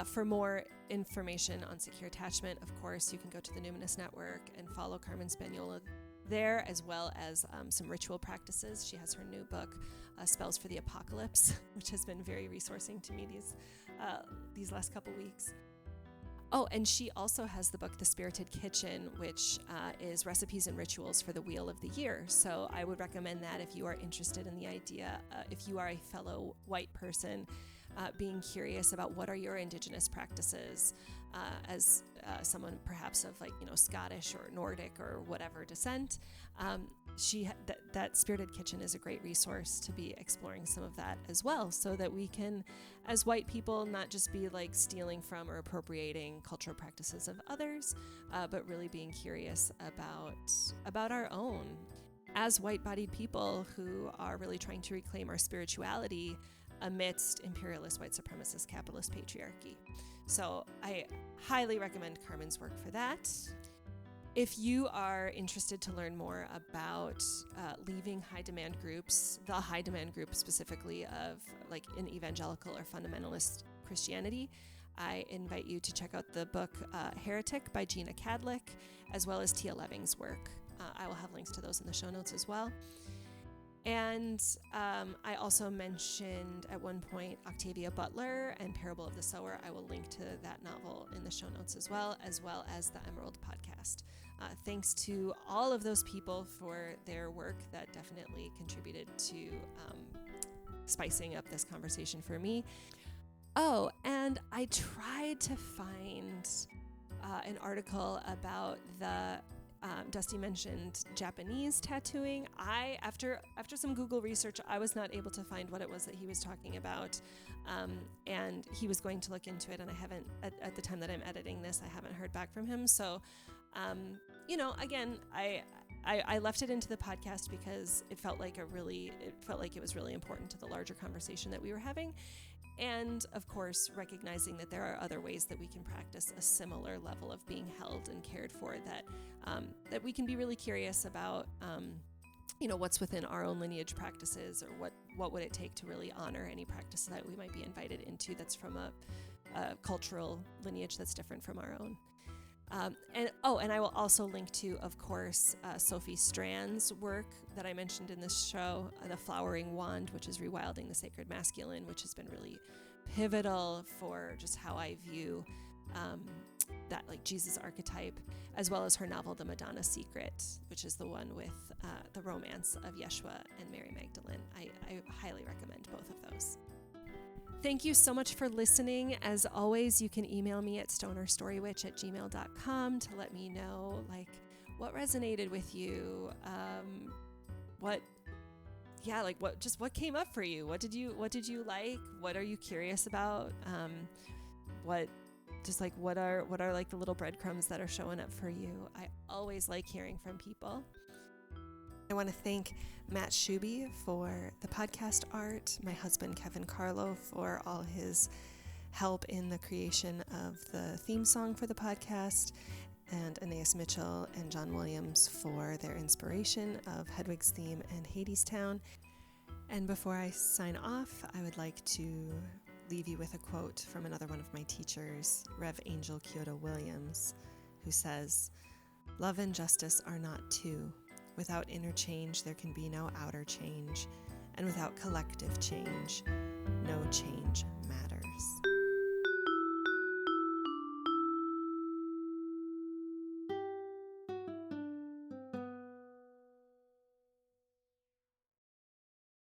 For more information on secure attachment, of course, you can go to the Numinous Network and follow Carmen Spagnola there, as well as some ritual practices. She has her new book, Spells for the Apocalypse, which has been very resourcing to me these last couple weeks. Oh, and she also has the book, The Spirited Kitchen, which is recipes and rituals for the Wheel of the Year. So I would recommend that if you are interested in the idea, if you are a fellow white person, being curious about what are your indigenous practices as someone perhaps of Scottish or Nordic or whatever descent. That Spirited Kitchen is a great resource to be exploring some of that as well, so that we can, as white people, not just be stealing from or appropriating cultural practices of others, but really being curious about our own. As white-bodied people who are really trying to reclaim our spirituality amidst imperialist, white supremacist, capitalist patriarchy. So I highly recommend Carmen's work for that. If you are interested to learn more about leaving high demand groups, the high demand group specifically of in evangelical or fundamentalist Christianity, I invite you to check out the book Heretic by Gina Cadlick, as well as Tia Leving's work. I will have links to those in the show notes as well. And I also mentioned at one point Octavia Butler and Parable of the Sower. I will link to that novel in the show notes as well as the Emerald podcast. Thanks to all of those people for their work that definitely contributed to spicing up this conversation for me. Oh, and I tried to find an article about the Dusty mentioned Japanese tattooing. After some Google research, I was not able to find what it was that he was talking about, and he was going to look into it, and I haven't, at the time that I'm editing this, I haven't heard back from him. So, again, I left it into the podcast because it felt like it was really important to the larger conversation that we were having. And of course, recognizing that there are other ways that we can practice a similar level of being held and cared for, that we can be really curious about, what's within our own lineage practices, or what would it take to really honor any practice that we might be invited into that's from a cultural lineage that's different from our own. And I will also link to, of course, Sophie Strand's work that I mentioned in this show, The Flowering Wand, which is rewilding the sacred masculine, which has been really pivotal for just how I view that Jesus archetype, as well as her novel, The Madonna Secret, which is the one with the romance of Yeshua and Mary Magdalene. I highly recommend both of those. Thank you so much for listening. As always, you can email me at stonerstorywitch@gmail.com to let me know what resonated with you, what came up for you, what did you like, what are you curious about, what are the little breadcrumbs that are showing up for you. I always like hearing from people. I want to thank Matt Schubbe for the podcast art, my husband Kevin Carlo for all his help in the creation of the theme song for the podcast, and Anais Mitchell and John Williams for their inspiration of Hedwig's theme and Hadestown. And before I sign off, I would like to leave you with a quote from another one of my teachers, Rev. Angel Kyoto Williams, who says, "Love and justice are not two. Without interchange, there can be no outer change, and without collective change, no change